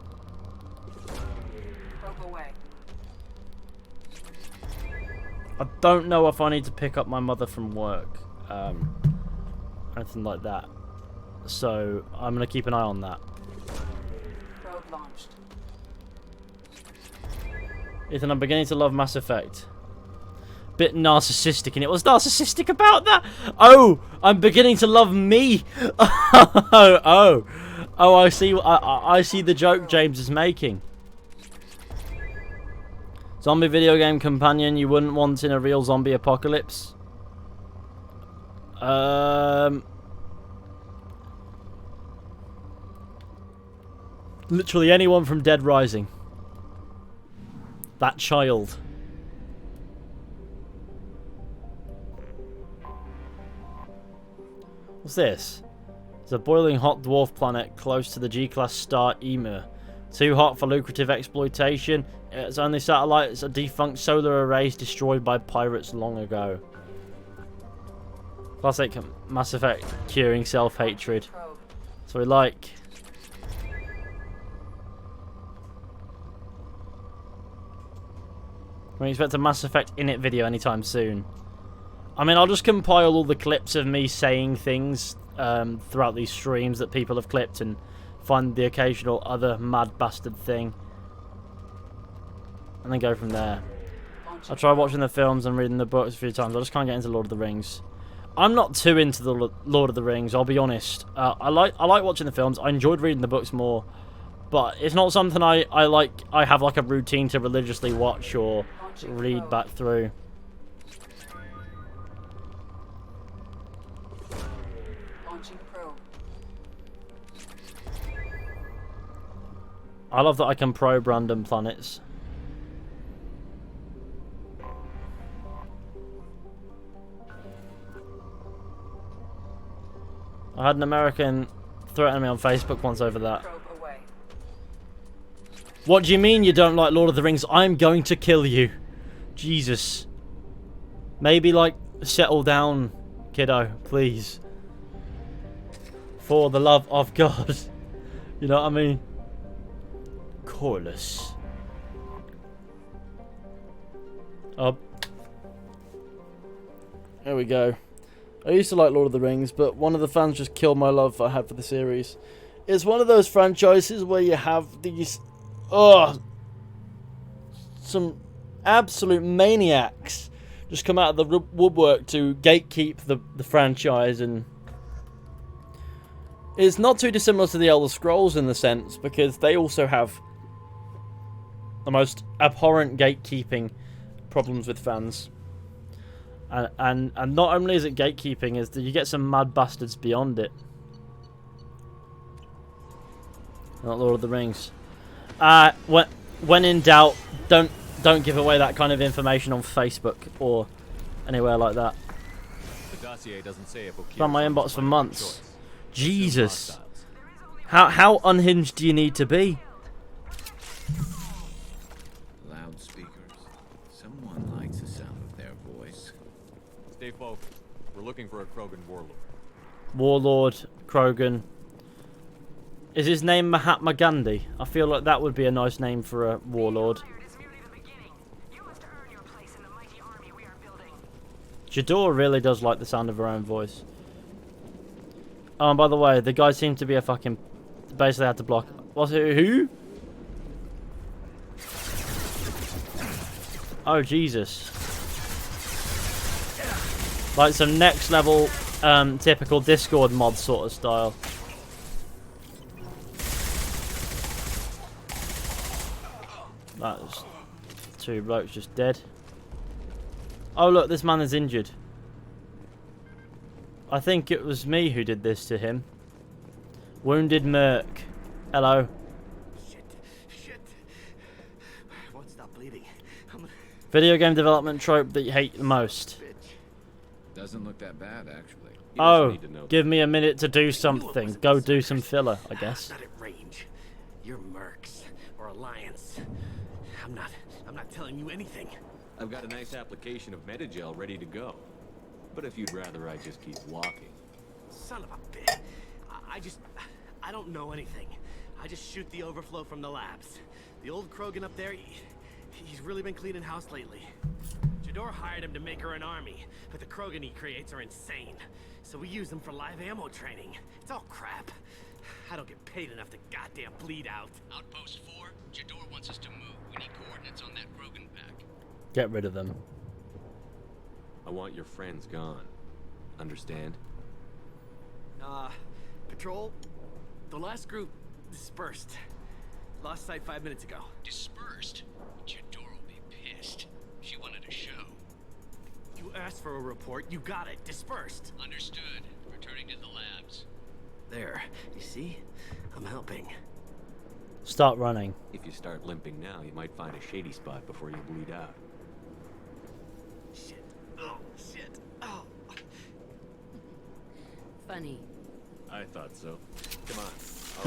I don't know if I need to pick up my mother from work. Anything like that. So I'm going to keep an eye on that. Probe launched. Ethan, I'm beginning to love Mass Effect. Bit narcissistic in it. What's narcissistic about that? Oh, I'm beginning to love me. Oh, I see. I see the joke James is making. Zombie video game companion you wouldn't want in a real zombie apocalypse. Literally anyone from Dead Rising. That child. What's this? It's a boiling hot dwarf planet close to the G-class star Ymir. Too hot for lucrative exploitation. Its only satellites are defunct solar arrays destroyed by pirates long ago. Classic Mass Effect curing self-hatred. So we like. Can we expect a Mass Effect Init video anytime soon? I mean, I'll just compile all the clips of me saying things throughout these streams that people have clipped and find the occasional other mad bastard thing. And then go from there. I tried watching the films and reading the books a few times. I just can't get into Lord of the Rings. I'm not too into the Lord of the Rings, I'll be honest. I like watching the films. I enjoyed reading the books more. But it's not something I have like a routine to religiously watch or read back through. I love that I can probe random planets. I had an American threaten me on Facebook once over that. What do you mean you don't like Lord of the Rings? I'm going to kill you. Jesus. Maybe, like, settle down, kiddo, please. For the love of God. You know what I mean? Corliss. Oh. There we go. I used to like Lord of the Rings, but one of the fans just killed my love I had for the series. It's one of those franchises where you have these... some absolute maniacs just come out of the woodwork to gatekeep the franchise, and it's not too dissimilar to the Elder Scrolls in the sense, because they also have the most abhorrent gatekeeping problems with fans. And not only is it gatekeeping, is that you get some mad bastards beyond it. Not Lord of the Rings. When in doubt, don't give away that kind of information on Facebook or anywhere like that. The dossier doesn't say if it's on my inbox for months. Jesus. How unhinged do you need to be? Loudspeakers. Someone likes the sound of their voice. Stay focused. We're looking for a Krogan warlord. Warlord Krogan. Is his name Mahatma Gandhi? I feel like that would be a nice name for a warlord. Jador really does like the sound of her own voice. Oh, and by the way, the guy seemed to be a fucking... Basically had to block... Was it who? Oh, Jesus. Like some next level, typical Discord mod sort of style. That's two blokes just dead. Oh look, this man is injured. I think it was me who did this to him. Wounded Merc. Hello. Shit. Won't stop bleeding. Video game development trope that you hate the most. Doesn't look that bad, actually. Oh, give me a minute to do something. Go do some filler, I guess. Not at range. You're mercs or Alliance. I'm not telling you anything. I've got a nice application of Metagel ready to go. But if you'd rather I just keep walking. Son of a bitch. I don't know anything. I just shoot the overflow from the labs. The old Krogan up there, he's really been cleaning house lately. Jador hired him to make her an army, but the Krogan he creates are insane. So we use them for live ammo training. It's all crap. I don't get paid enough to goddamn bleed out. Outpost 4, Jador wants us to move. We need coordinates on that Krogan pack. Get rid of them. I want your friends gone. Understand? Patrol, the last group dispersed. Lost sight 5 minutes ago. Dispersed? Jador will be pissed. She wanted a show. You asked for a report, you got it. Dispersed. Understood. Returning to the labs. There. You see? I'm helping. Start running. If you start limping now, you might find a shady spot before you bleed out. Shit. Oh, shit. Oh. Funny. I thought so. Come on.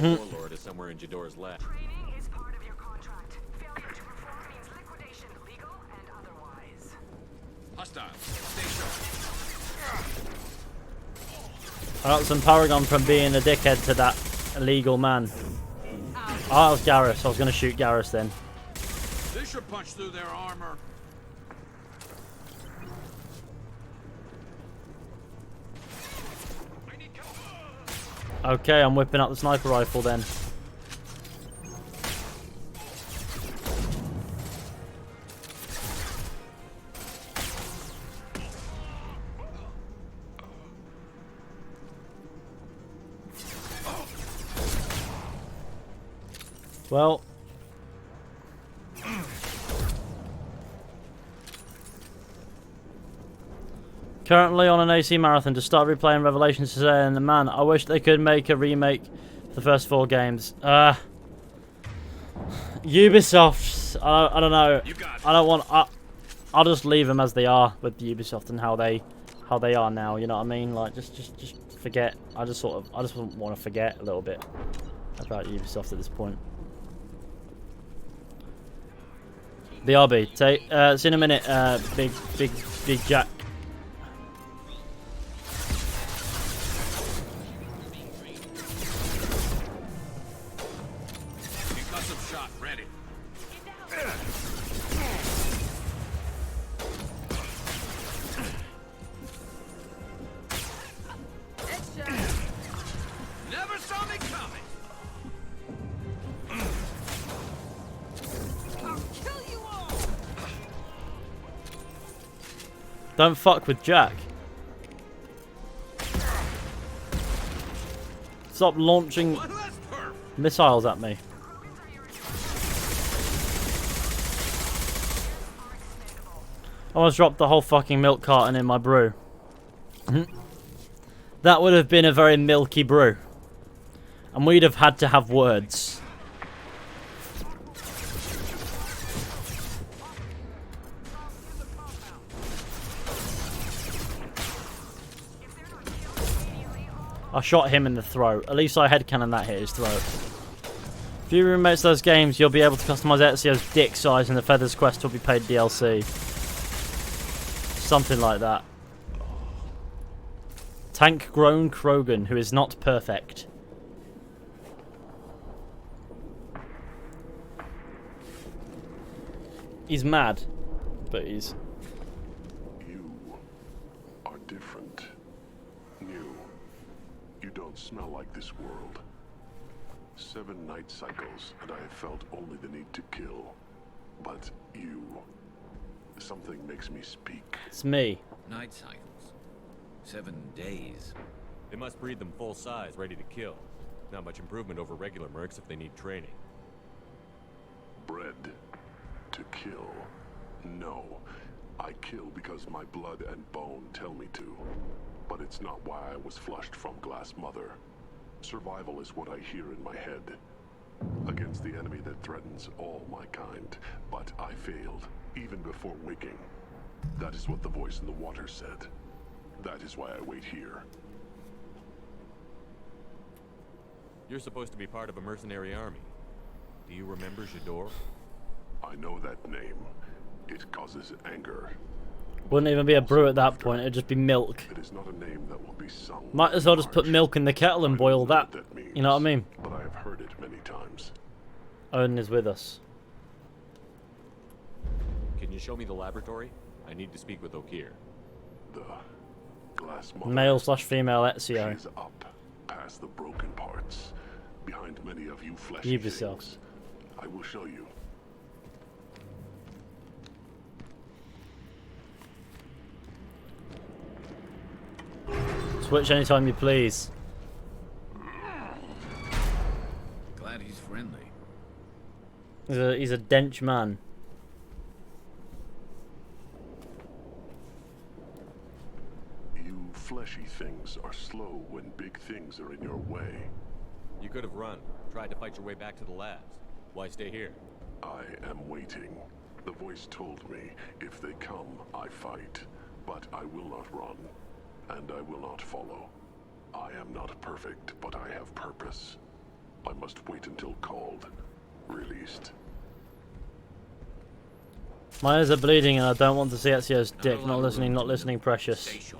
Our warlord is somewhere in Jador's lab. Training is part of your contract. Failure to perform means liquidation, legal and otherwise. Hostile. Stay sharp. I got some Paragon from being a dickhead to that illegal man. Oh, that was Garrus. I was going to shoot Garrus then. This should punch through their armor. Okay, I'm whipping out the sniper rifle then. Well, currently on an AC marathon to start replaying Revelations today, and man, I wish they could make a remake for the first 4 games. Ubisoft, I don't know. I don't want. I'll just leave them as they are with Ubisoft and how they are now. You know what I mean? Like just forget. I just want to forget a little bit about Ubisoft at this point. BRB, see in a minute, big Jack. Concussive shot ready. Never saw me coming. Don't fuck with Jack. Stop launching missiles at me. I almost dropped the whole fucking milk carton in my brew. That would have been a very milky brew. And we'd have had to have words. I shot him in the throat. At least I headcanon that hit his throat. If you remotes those games, you'll be able to customize Ezio's dick size and the Feathers Quest will be paid DLC. Something like that. Tank-grown Krogan, who is not perfect. He's mad, but he's... You are different. New. You don't smell like this world. 7 night cycles, and I have felt only the need to kill. But you... Something makes me speak. It's me. Night cycles. 7 days. They must breed them full size, ready to kill. Not much improvement over regular mercs if they need training. Bred to kill. No. I kill because my blood and bone tell me to. But it's not why I was flushed from Glass Mother. Survival is what I hear in my head. Against the enemy that threatens all my kind. But I failed, even before waking. That is what the voice in the water said. That is why I wait here. You're supposed to be part of a mercenary army. Do you remember Jador? I know that name. It causes anger. Wouldn't even be a brew at that point, it'd just be milk. It is not a name that will be sung. Might as well just put milk in the kettle and boil that. You know what I mean? But I have heard it many times. Odin is with us. Can you show me the laboratory? I need to speak with Okir. The glass mother. Male/female She Ezio. is up, past the broken parts, behind many of you fleshy Ubisoft. things. I will show you. Switch anytime you please. Glad he's friendly. He's a dench man. You fleshy things are slow when big things are in your way. You could have run, tried to fight your way back to the labs. Why stay here? I am waiting. The voice told me, if they come, I fight. But I will not run, and I will not follow. I am not perfect, but I have purpose. I must wait until called, released. My ears are bleeding and I don't want to see Ezio's dick. Not listening, precious.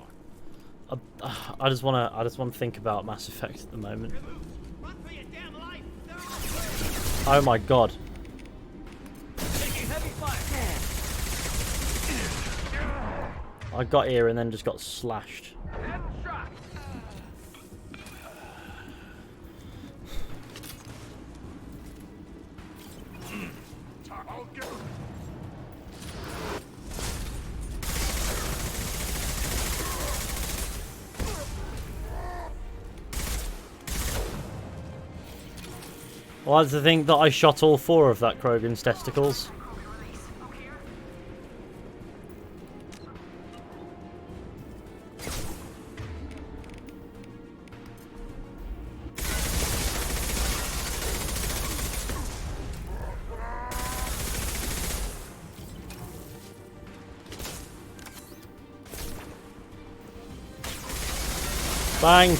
I just wanna think about Mass Effect at the moment. Oh my god. I got here and then just got slashed. Well, that's the thing that I shot all 4 of that Krogan's testicles. Bang!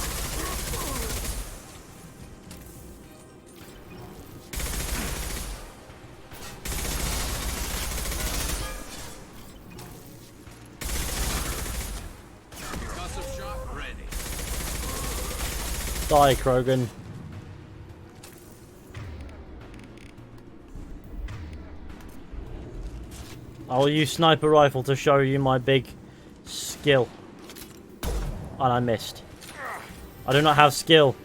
Die, Krogan. I will use sniper rifle to show you my big skill. And I missed. I do not have skill.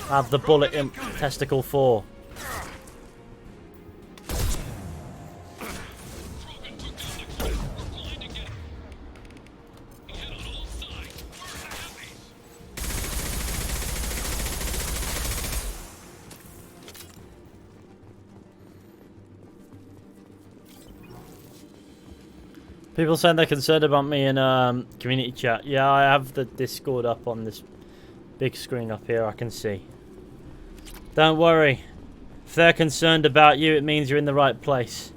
I have the bullet in testicle 4. People saying they're concerned about me in community chat. Yeah, I have the Discord up on this big screen up here. I can see. Don't worry. If they're concerned about you, it means you're in the right place.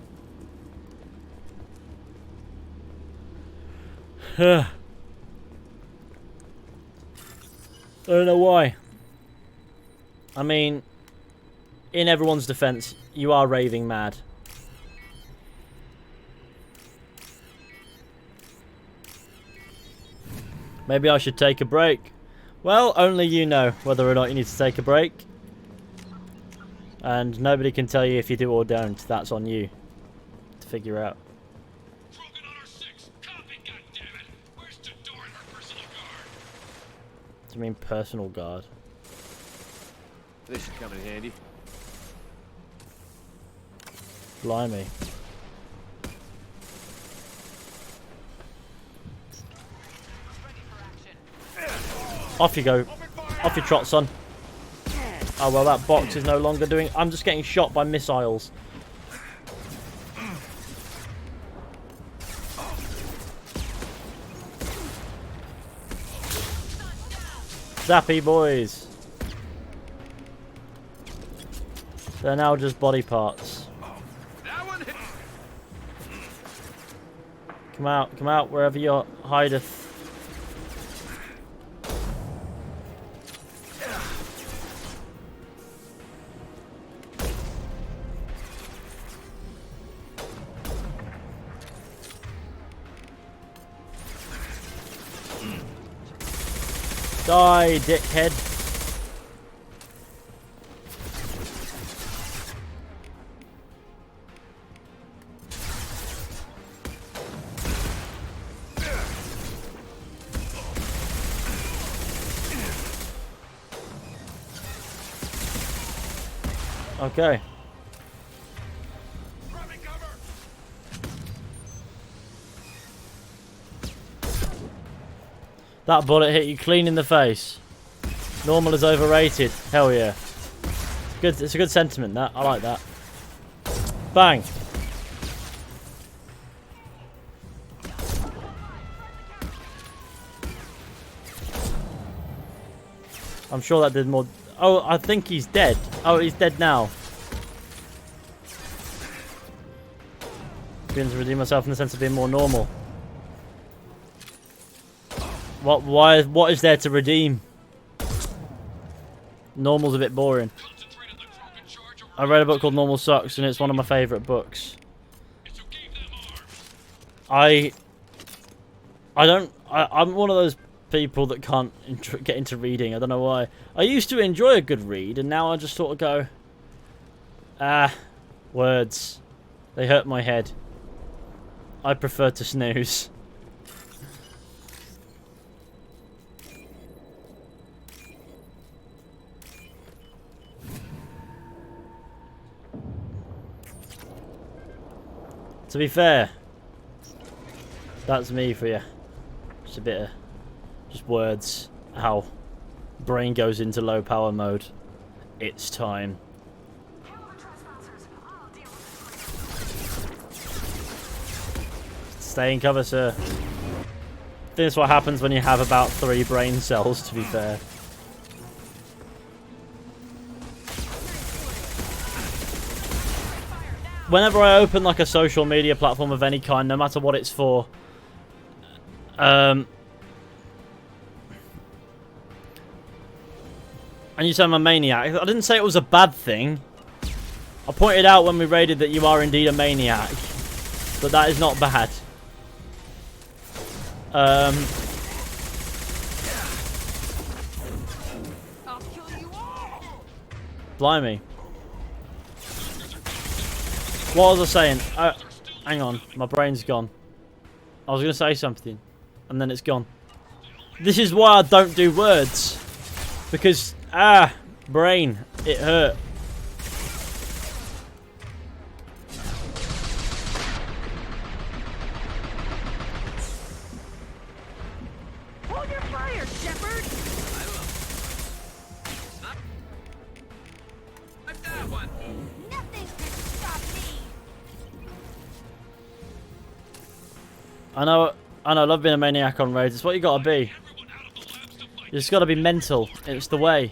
I don't know why. I mean, in everyone's defense, you are raving mad. Maybe I should take a break. Well, only you know whether or not you need to take a break. And nobody can tell you if you do or don't. That's on you to figure out. Do you mean personal guard? This should come in handy. Blimey. Off you go. Off you trot, son. Oh, well, that box is no longer doing... I'm just getting shot by missiles. Zappy boys. They're now just body parts. Come out, wherever you hideth. Die, dickhead. Okay. That bullet hit you clean in the face. Normal is overrated. Hell yeah. Good. It's a good sentiment, that. I like that. Bang. I'm sure that did more. Oh, I think he's dead. Oh, he's dead now. Beginning to redeem myself in the sense of being more normal. What? Why? What is there to redeem? Normal's a bit boring. I read a book called Normal Sucks, and it's one of my favourite books. I'm one of those people that can't get into reading. I don't know why. I used to enjoy a good read, and now I just sort of go, words. They hurt my head. I prefer to snooze. To be fair, that's me for you. Just a bit of, just words. How brain goes into low power mode. It's time. Stay in cover, sir. I think that's what happens when you have about 3 brain cells, to be fair. Whenever I open like a social media platform of any kind, no matter what it's for, and you say I'm a maniac, I didn't say it was a bad thing. I pointed out when we raided that you are indeed a maniac, but that is not bad. Blimey. What was I saying? Hang on, my brain's gone. I was going to say something, and then it's gone. This is why I don't do words. Because, brain, it hurt. Hold your fire, Shepard! I've got one. Nothing can stop me! I know, I love being a maniac on raids. It's what you gotta be. You just gotta be mental. It's the way.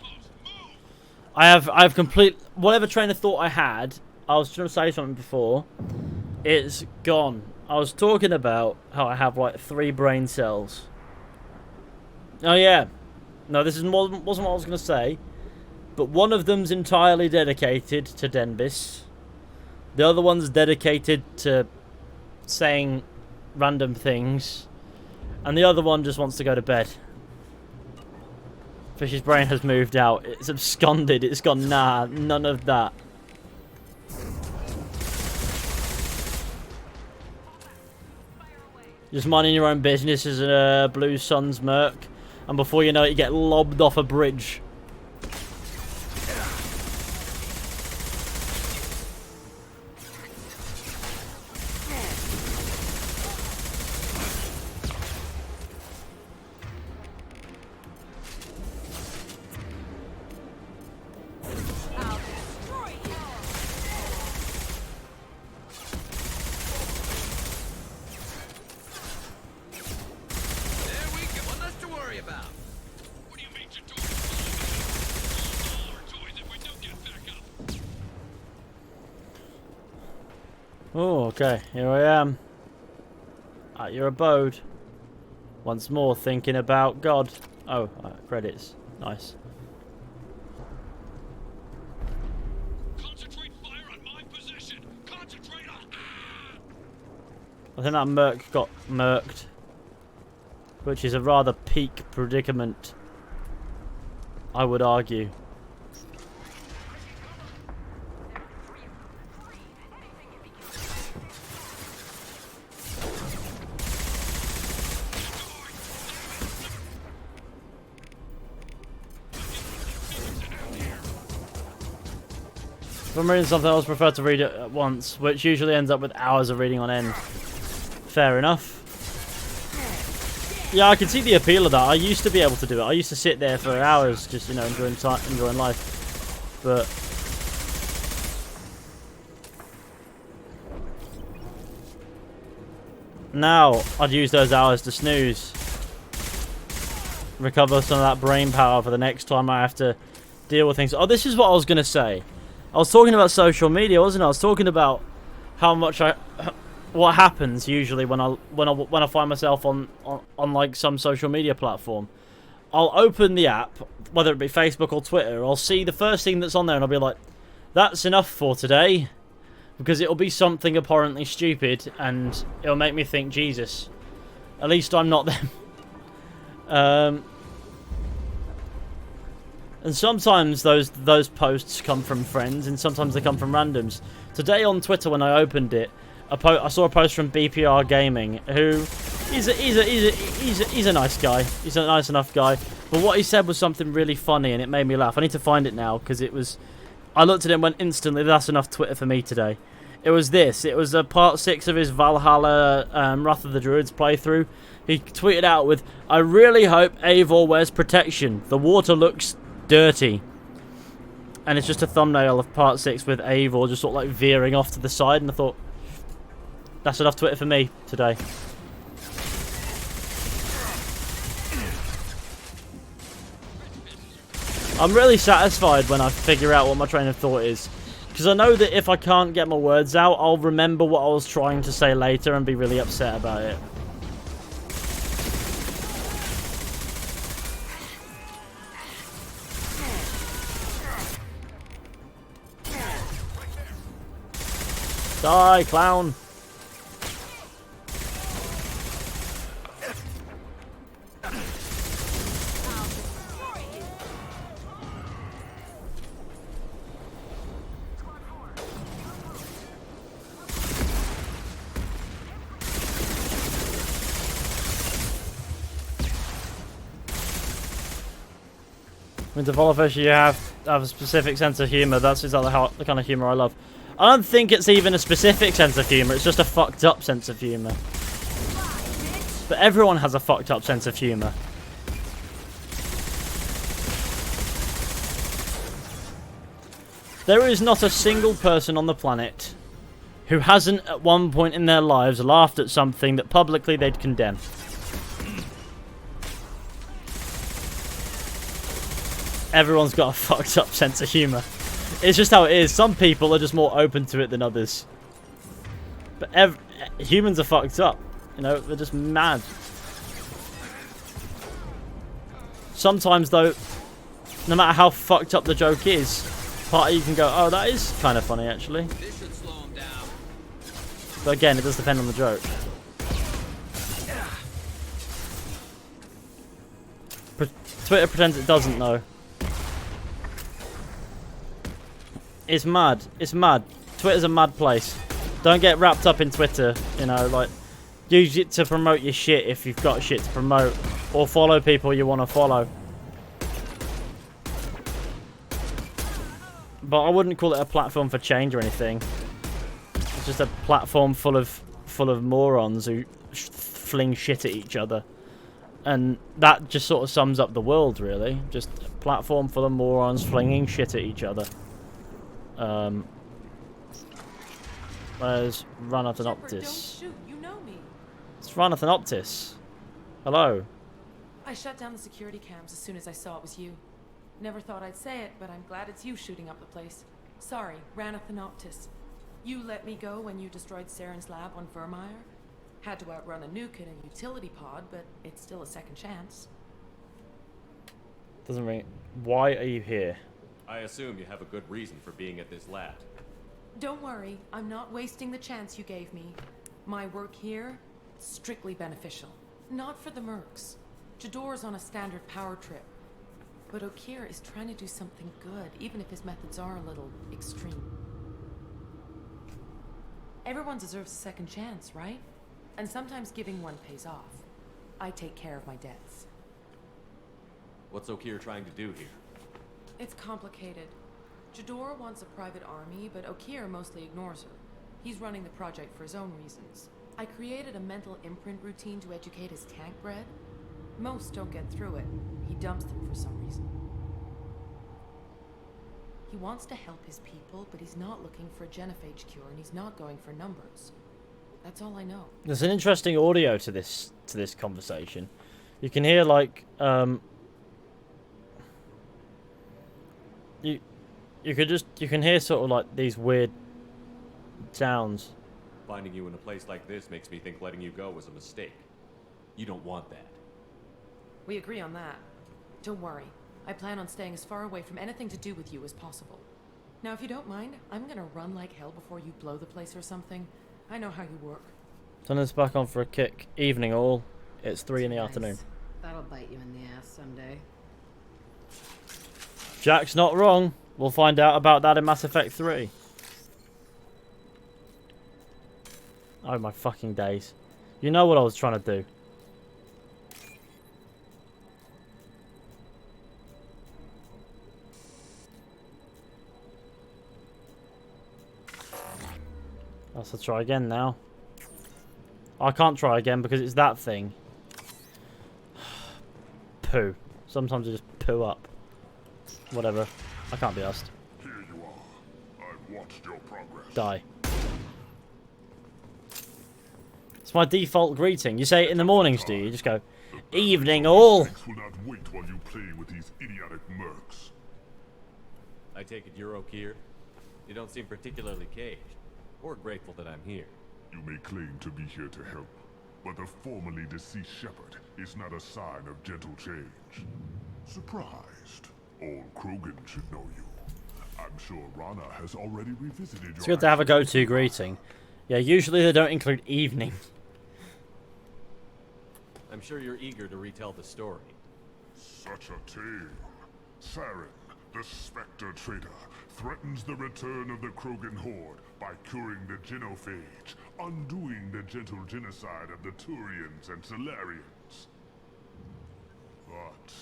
I've complete whatever train of thought I had. I was trying to say something before. It's gone. I was talking about how I have like 3 brain cells. Oh yeah. No, this wasn't what I was gonna say. But one of them's entirely dedicated to Denbis. The other one's dedicated to saying random things. And the other one just wants to go to bed. Fish's brain has moved out. It's absconded. It's gone, nah, none of that. Just minding your own business as a Blue Suns merc. And before you know it, you get lobbed off a bridge. Oh, okay. Here I am. At your abode. Once more thinking about God. Oh, credits. Nice. Concentrate fire on my position. Concentrate on. I think that merc got merked. Which is a rather peak predicament. I would argue. If I'm reading something, I always prefer to read it at once, which usually ends up with hours of reading on end. Fair enough. Yeah, I can see the appeal of that. I used to be able to do it. I used to sit there for hours, just, you know, enjoying life. But now I'd use those hours to snooze, recover some of that brain power for the next time I have to deal with things. Oh, this is what I was gonna say. I was talking about social media, wasn't I? I was talking about how much what happens usually when I find myself on like some social media platform. I'll open the app, whether it be Facebook or Twitter. I'll see the first thing that's on there, and I'll be like, "That's enough for today," because it'll be something abhorrently stupid, and it'll make me think, Jesus, at least I'm not them. And sometimes those posts come from friends, and sometimes they come from randoms. Today on Twitter, when I opened it, I saw a post from BPR Gaming, who he's a nice guy. He's a nice enough guy. But what he said was something really funny, and it made me laugh. I need to find it now because it was. I looked at it and went instantly, "That's enough Twitter for me today." It was this. It was a part 6 of his Valhalla Wrath of the Druids playthrough. He tweeted out with, "I really hope Eivor wears protection. The water looks dirty." And it's just a thumbnail of part 6 with Eivor just sort of like veering off to the side, and I thought, that's enough Twitter for me today. I'm really satisfied when I figure out what my train of thought is, because I know that if I can't get my words out, I'll remember what I was trying to say later and be really upset about it. Die, clown! With Developer, you have a specific sense of humour. That's exactly the kind of humour I love. I don't think it's even a specific sense of humour. It's just a fucked up sense of humour. But everyone has a fucked up sense of humour. There is not a single person on the planet who hasn't at one point in their lives laughed at something that publicly they'd condemn. Everyone's got a fucked up sense of humour. It's just how it is. Some people are just more open to it than others. But humans are fucked up. You know, they're just mad. Sometimes, though, no matter how fucked up the joke is, part of you can go, "Oh, that is kind of funny, actually." This should slow him down. But again, it does depend on the joke. Twitter pretends it doesn't, though. It's mad. It's mad. Twitter's a mad place. Don't get wrapped up in Twitter, you know, like, use it to promote your shit if you've got shit to promote, or follow people you want to follow. But I wouldn't call it a platform for change or anything. It's just a platform full of morons who fling shit at each other. And that just sort of sums up the world, really. Just a platform full of morons flinging shit at each other. Where's Ranathanoptis? Don't shoot, you know me. It's Ranathanoptis. Hello. I shut down the security cams as soon as I saw it was you. Never thought I'd say it, but I'm glad it's you shooting up the place. Sorry, Ranathanoptis. You let me go when you destroyed Saren's lab on Vermeer. Had to outrun a nuke in a utility pod, but it's still a second chance. Doesn't ring. Why are you here? I assume you have a good reason for being at this lab. Don't worry, I'm not wasting the chance you gave me. My work here, strictly beneficial. Not for the mercs. Jador's on a standard power trip. But Okir is trying to do something good, even if his methods are a little extreme. Everyone deserves a second chance, right? And sometimes giving one pays off. I take care of my debts. What's Okir trying to do here? It's complicated. Jador wants a private army, but Okir mostly ignores her. He's running the project for his own reasons. I created a mental imprint routine to educate his tank bred. Most don't get through it. He dumps them for some reason. He wants to help his people, but he's not looking for a genophage cure, and he's not going for numbers. That's all I know. There's an interesting audio to this conversation. You can hear like you can hear sort of like these weird sounds. Finding you in a place like this makes me think letting you go was a mistake. You don't want that. We agree on that. Don't worry. I plan on staying as far away from anything to do with you as possible. Now, if you don't mind, I'm gonna run like hell before you blow the place or something. I know how you work. Turn this back on for a kick. Evening all. It's 3 in the afternoon. That'll bite you in the ass someday. Jack's not wrong. We'll find out about that in Mass Effect 3. Oh my fucking days. You know what I was trying to do. I'll have to try again now. I can't try again because it's that thing. Poo. Sometimes I just poo up. Whatever. I can't be asked. Here you are. I've watched your progress. Die. It's my default greeting. You say it in the mornings, do you? You just go, evening all. Will not wait while you play with these idiotic mercs. I take it you're Okir? You don't seem particularly caged, or grateful that I'm here. You may claim to be here to help, but the formerly deceased shepherd is not a sign of gentle change. Surprised. Old Krogan should know you. I'm sure Rana has already revisited your... It's good to have a go-to greeting. Yeah, usually they don't include evening. I'm sure you're eager to retell the story. Such a tale. Saren, the Spectre traitor, threatens the return of the Krogan horde by curing the genophage, undoing the gentle genocide of the Turians and Solarians. But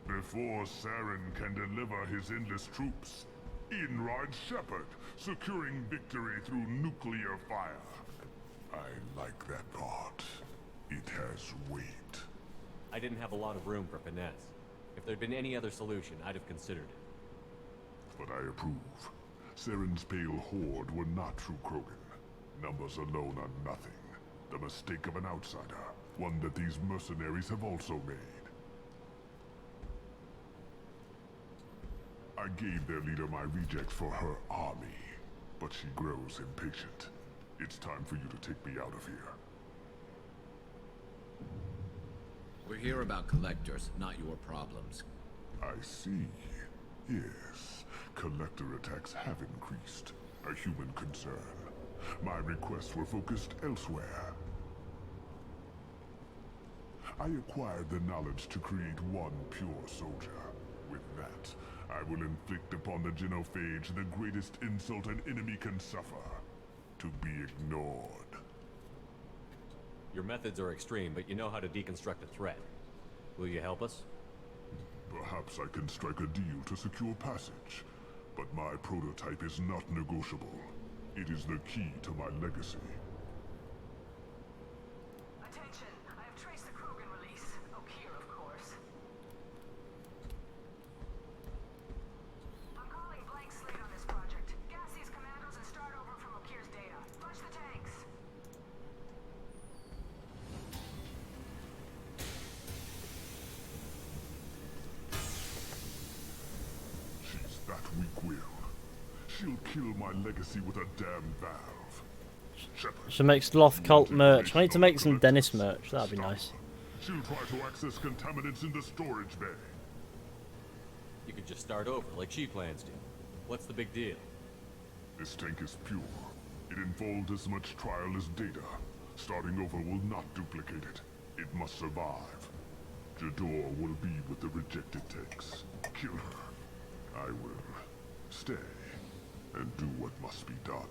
before Saren can deliver his endless troops, in rides Shepard, securing victory through nuclear fire. I like that part. It has weight. I didn't have a lot of room for finesse. If there'd been any other solution, I'd have considered it. But I approve. Saren's pale horde were not true Krogan. Numbers alone are nothing. The mistake of an outsider. One that these mercenaries have also made. I gave their leader my rejects for her army, but she grows impatient. It's time for you to take me out of here. We're here about collectors, not your problems. I see. Yes, collector attacks have increased. A human concern. My requests were focused elsewhere. I acquired the knowledge to create one pure soldier. With that, I will inflict upon the genophage the greatest insult an enemy can suffer. To be ignored. Your methods are extreme, but you know how to deconstruct a threat. Will you help us? Perhaps I can strike a deal to secure passage. But my prototype is not negotiable. It is the key to my legacy. Attention! I have traced the Krogan release. Okir, of course. I'm calling blank slate on this project. Gas these commandos and start over from Okir's data. Flush the tanks. She's that weak-willed. She'll kill my legacy with a damn valve. Shepard. Should make Sloth Cult merch. I need to make some Dennis merch. That'd be nice. She'll try to access contaminants in the storage bay. You could just start over, like she plans to. What's the big deal? This tank is pure. It involved as much trial as data. Starting over will not duplicate it. It must survive. Jador will be with the rejected techs. Kill her. I will stay and do what must be done.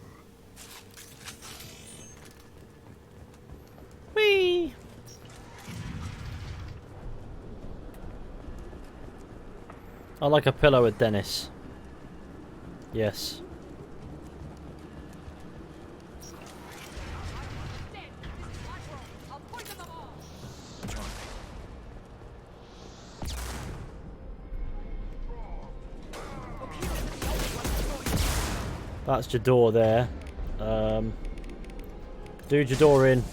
Whee! I like a pillow with Dennis. Yes. That's Jador there. Do Jador in.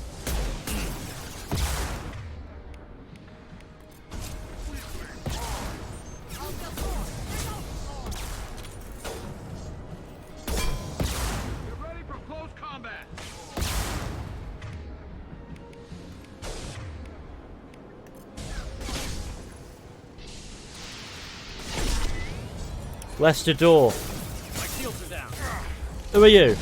Bless Jador. Who are you?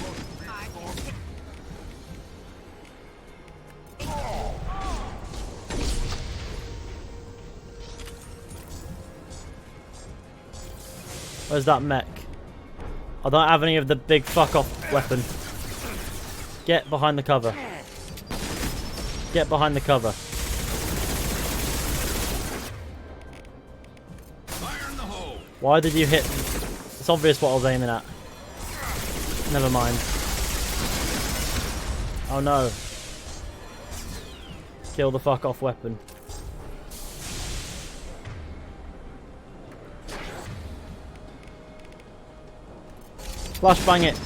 Where's that mech? I don't have any of the big fuck off weapon. Get behind the cover. Get behind the cover. Fire in the hole. Why did you hit? It's obvious what I was aiming at. Never mind. Oh no. Kill the fuck off weapon. Flashbang it.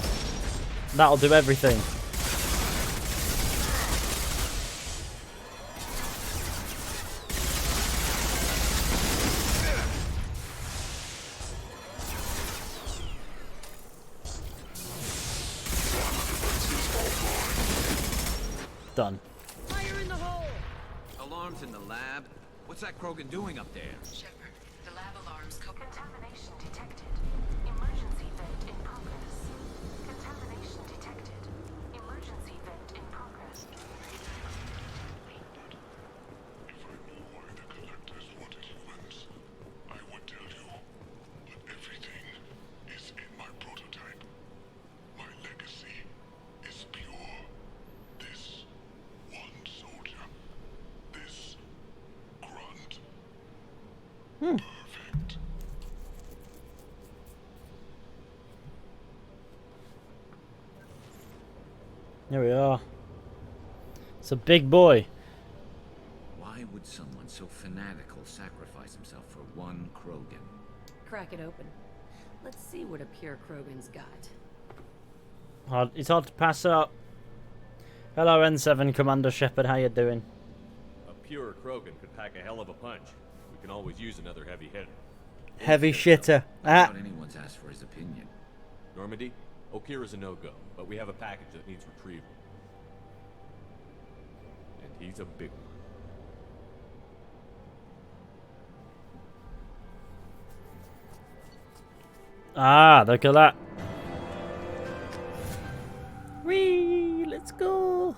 That'll do everything. Done. Fire in the hole! Alarms in the lab? What's that Krogan doing up there? Shepard, the lab alarms. Contamination detected. Emergency vent in progress. Contamination detected. Emergency vent in progress. If I knew why the collectors wanted humans, I would tell you. But everything is in my prototype. My legacy is pure. This one soldier. This grunt. Perfect. There we are. It's a big boy. Why would someone so fanatical sacrifice himself for one Krogan? Crack it open. Let's see what a pure Krogan's got. It's hard to pass up. Hello N7 Commander Shepard, how you doing? A pure Krogan could pack a hell of a punch. We can always use another heavy hitter. Heavy shitter. I doubt anyone's asked for his opinion. Normandy, Okira's a no-go, but we have a package that needs retrieval. And he's a big one. Ah, look at that. Whee, let's go.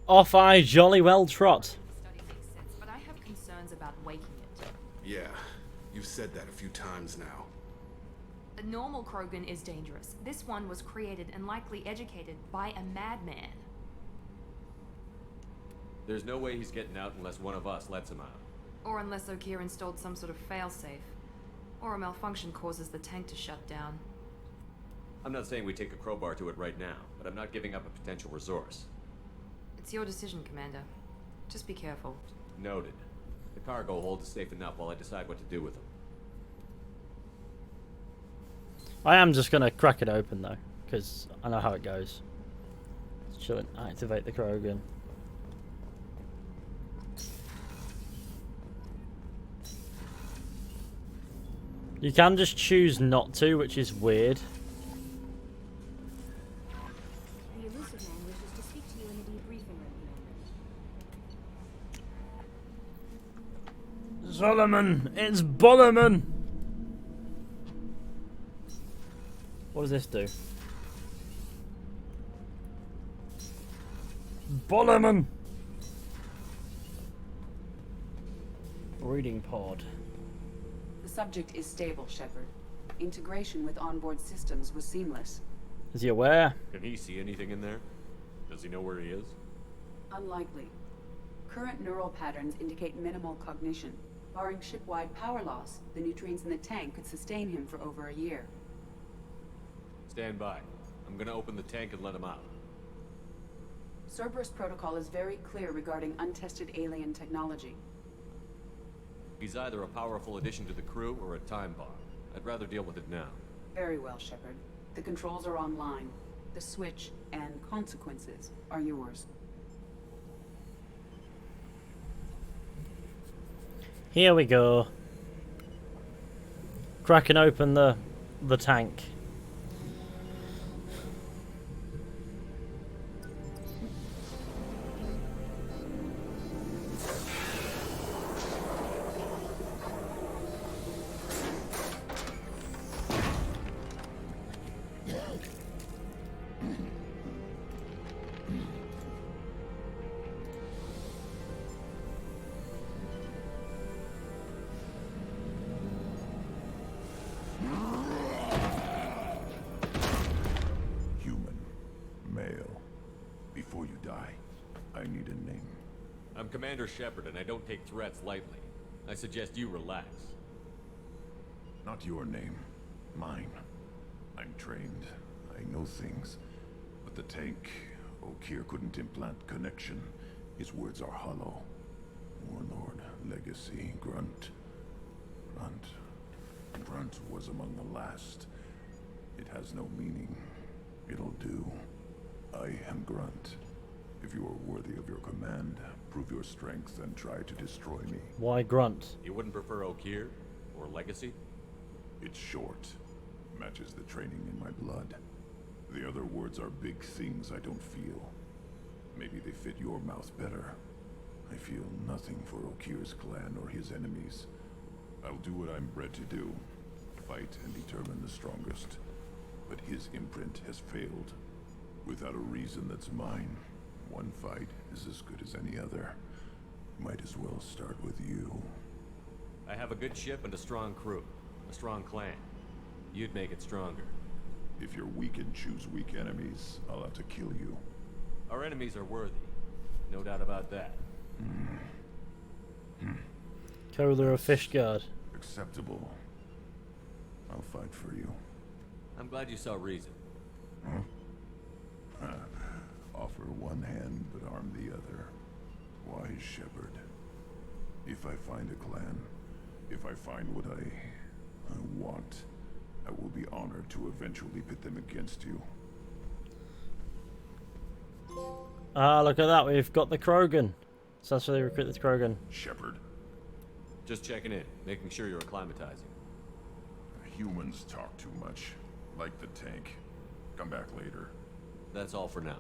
Off I jolly well trot. But I have concerns about waking it. Yeah, you've said that a few times now. A normal Krogan is dangerous. This one was created and likely educated by a madman. There's no way he's getting out unless one of us lets him out. Or unless Okir installed some sort of failsafe. Or a malfunction causes the tank to shut down. I'm not saying we take a crowbar to it right now, but I'm not giving up a potential resource. It's your decision, Commander. Just be careful. Noted. The cargo hold is safe enough while I decide what to do with them. I am just going to crack it open though, because I know how it goes. Let's chill and activate the Krogan. You can just choose not to, which is weird. The elusive man wishes to speak to you in the debriefing room, Commander. Solomon! It's Bollerman! What does this do? Bollerman! Breeding pod. The subject is stable, Shepard. Integration with onboard systems was seamless. Is he aware? Can he see anything in there? Does he know where he is? Unlikely. Current neural patterns indicate minimal cognition. Barring ship-wide power loss, the nutrients in the tank could sustain him for over a year. Stand by. I'm gonna open the tank and let him out. Cerberus protocol is very clear regarding untested alien technology. He's either a powerful addition to the crew or a time bomb. I'd rather deal with it now. Very well, Shepard. The controls are online. The switch and consequences are yours. Here we go. Cracking open the tank. Commander Shepard, and I don't take threats lightly. I suggest you relax. Not your name. Mine. I'm trained. I know things. But the tank, Okeer couldn't implant connection. His words are hollow. Warlord, Legacy, Grunt. Grunt was among the last. It has no meaning. It'll do. I am Grunt. If you are worthy of your command, prove your strength and try to destroy me. Why Grunt? You wouldn't prefer Okeer? Or Legacy? It's short. Matches the training in my blood. The other words are big things I don't feel. Maybe they fit your mouth better. I feel nothing for Okeer's clan or his enemies. I'll do what I'm bred to do. Fight and determine the strongest. But his imprint has failed. Without a reason that's mine. One fight is as good as any other. Might as well start with you. I have a good ship and a strong crew. A strong clan. You'd make it stronger. If you're weak and choose weak enemies, I'll have to kill you. Our enemies are worthy. No doubt about that. Cola of Fishguard. Acceptable. I'll fight for you. I'm glad you saw reason. Offer one hand, but arm the other. Wise Shepard. If I find a clan, if I find what I want, I will be honored to eventually pit them against you. Ah, look at that. We've got the Krogan. So that's where they recruit the Krogan. Shepard. Just checking in, making sure you're acclimatizing. Humans talk too much. Like the tank. Come back later. That's all for now.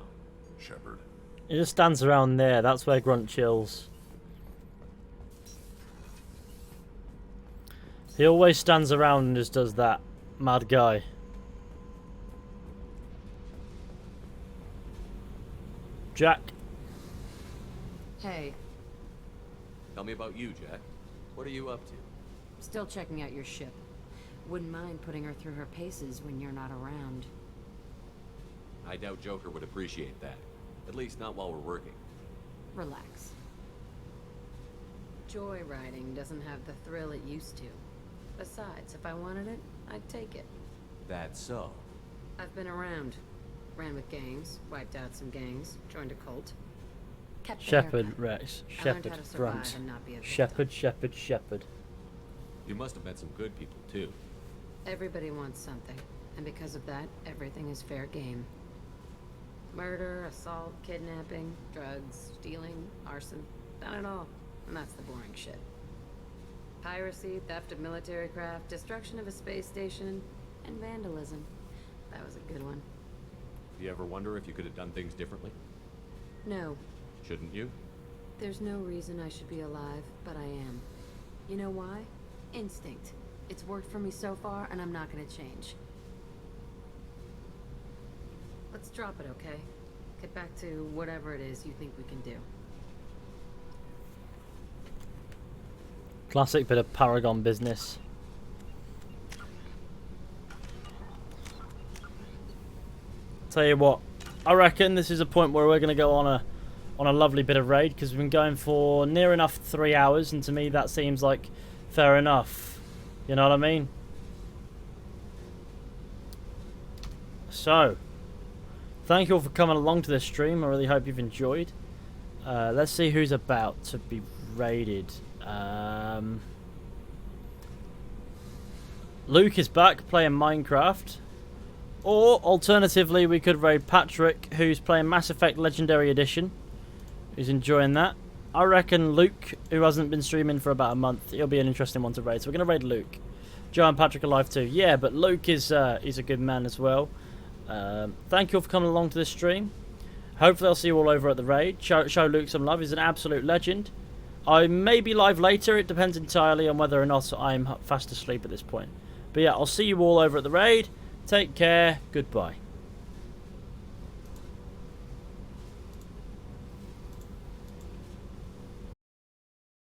Shepard. He just stands around there. That's where Grunt chills. He always stands around and just does that. Mad guy. Jack. Hey. Tell me about you, Jack. What are you up to? Still checking out your ship. Wouldn't mind putting her through her paces when you're not around. I doubt Joker would appreciate that. At least not while we're working. Relax. Joyriding doesn't have the thrill it used to. Besides, if I wanted it, I'd take it. That's so. I've been around. Ran with gangs, wiped out some gangs, joined a cult. Kept the Shepard, haircut. Rex. I learned Shepard, how to survive Grunt. and not be a victim. Shepard. You must have met some good people, too. Everybody wants something, and because of that, everything is fair game. Murder, assault, kidnapping, drugs, stealing, arson, done it all. And that's the boring shit. Piracy, theft of military craft, destruction of a space station, and vandalism. That was a good one. Do you ever wonder if you could have done things differently? No. Shouldn't you? There's no reason I should be alive, but I am. You know why? Instinct. It's worked for me so far, and I'm not gonna change. Let's drop it, okay? Get back to whatever it is you think we can do. Classic bit of Paragon business. Tell you what, I reckon this is a point where we're going to go on a lovely bit of raid, because we've been going for near enough 3 hours, and to me that seems like fair enough. You know what I mean? So, thank you all for coming along to this stream. I really hope you've enjoyed. Let's see who's about to be raided. Luke is back playing Minecraft. Or, alternatively, we could raid Patrick, who's playing Mass Effect Legendary Edition. Who's enjoying that. I reckon Luke, who hasn't been streaming for about a month, he'll be an interesting one to raid. So we're going to raid Luke. Joe and Patrick are live too. Yeah, but Luke is he's a good man as well. Thank you all for coming along to this stream. Hopefully I'll see you all over at the raid. Show Luke some love. He's an absolute legend. I may be live later. It depends entirely on whether or not I'm fast asleep at this point. But yeah, I'll see you all over at the raid. Take care. Goodbye.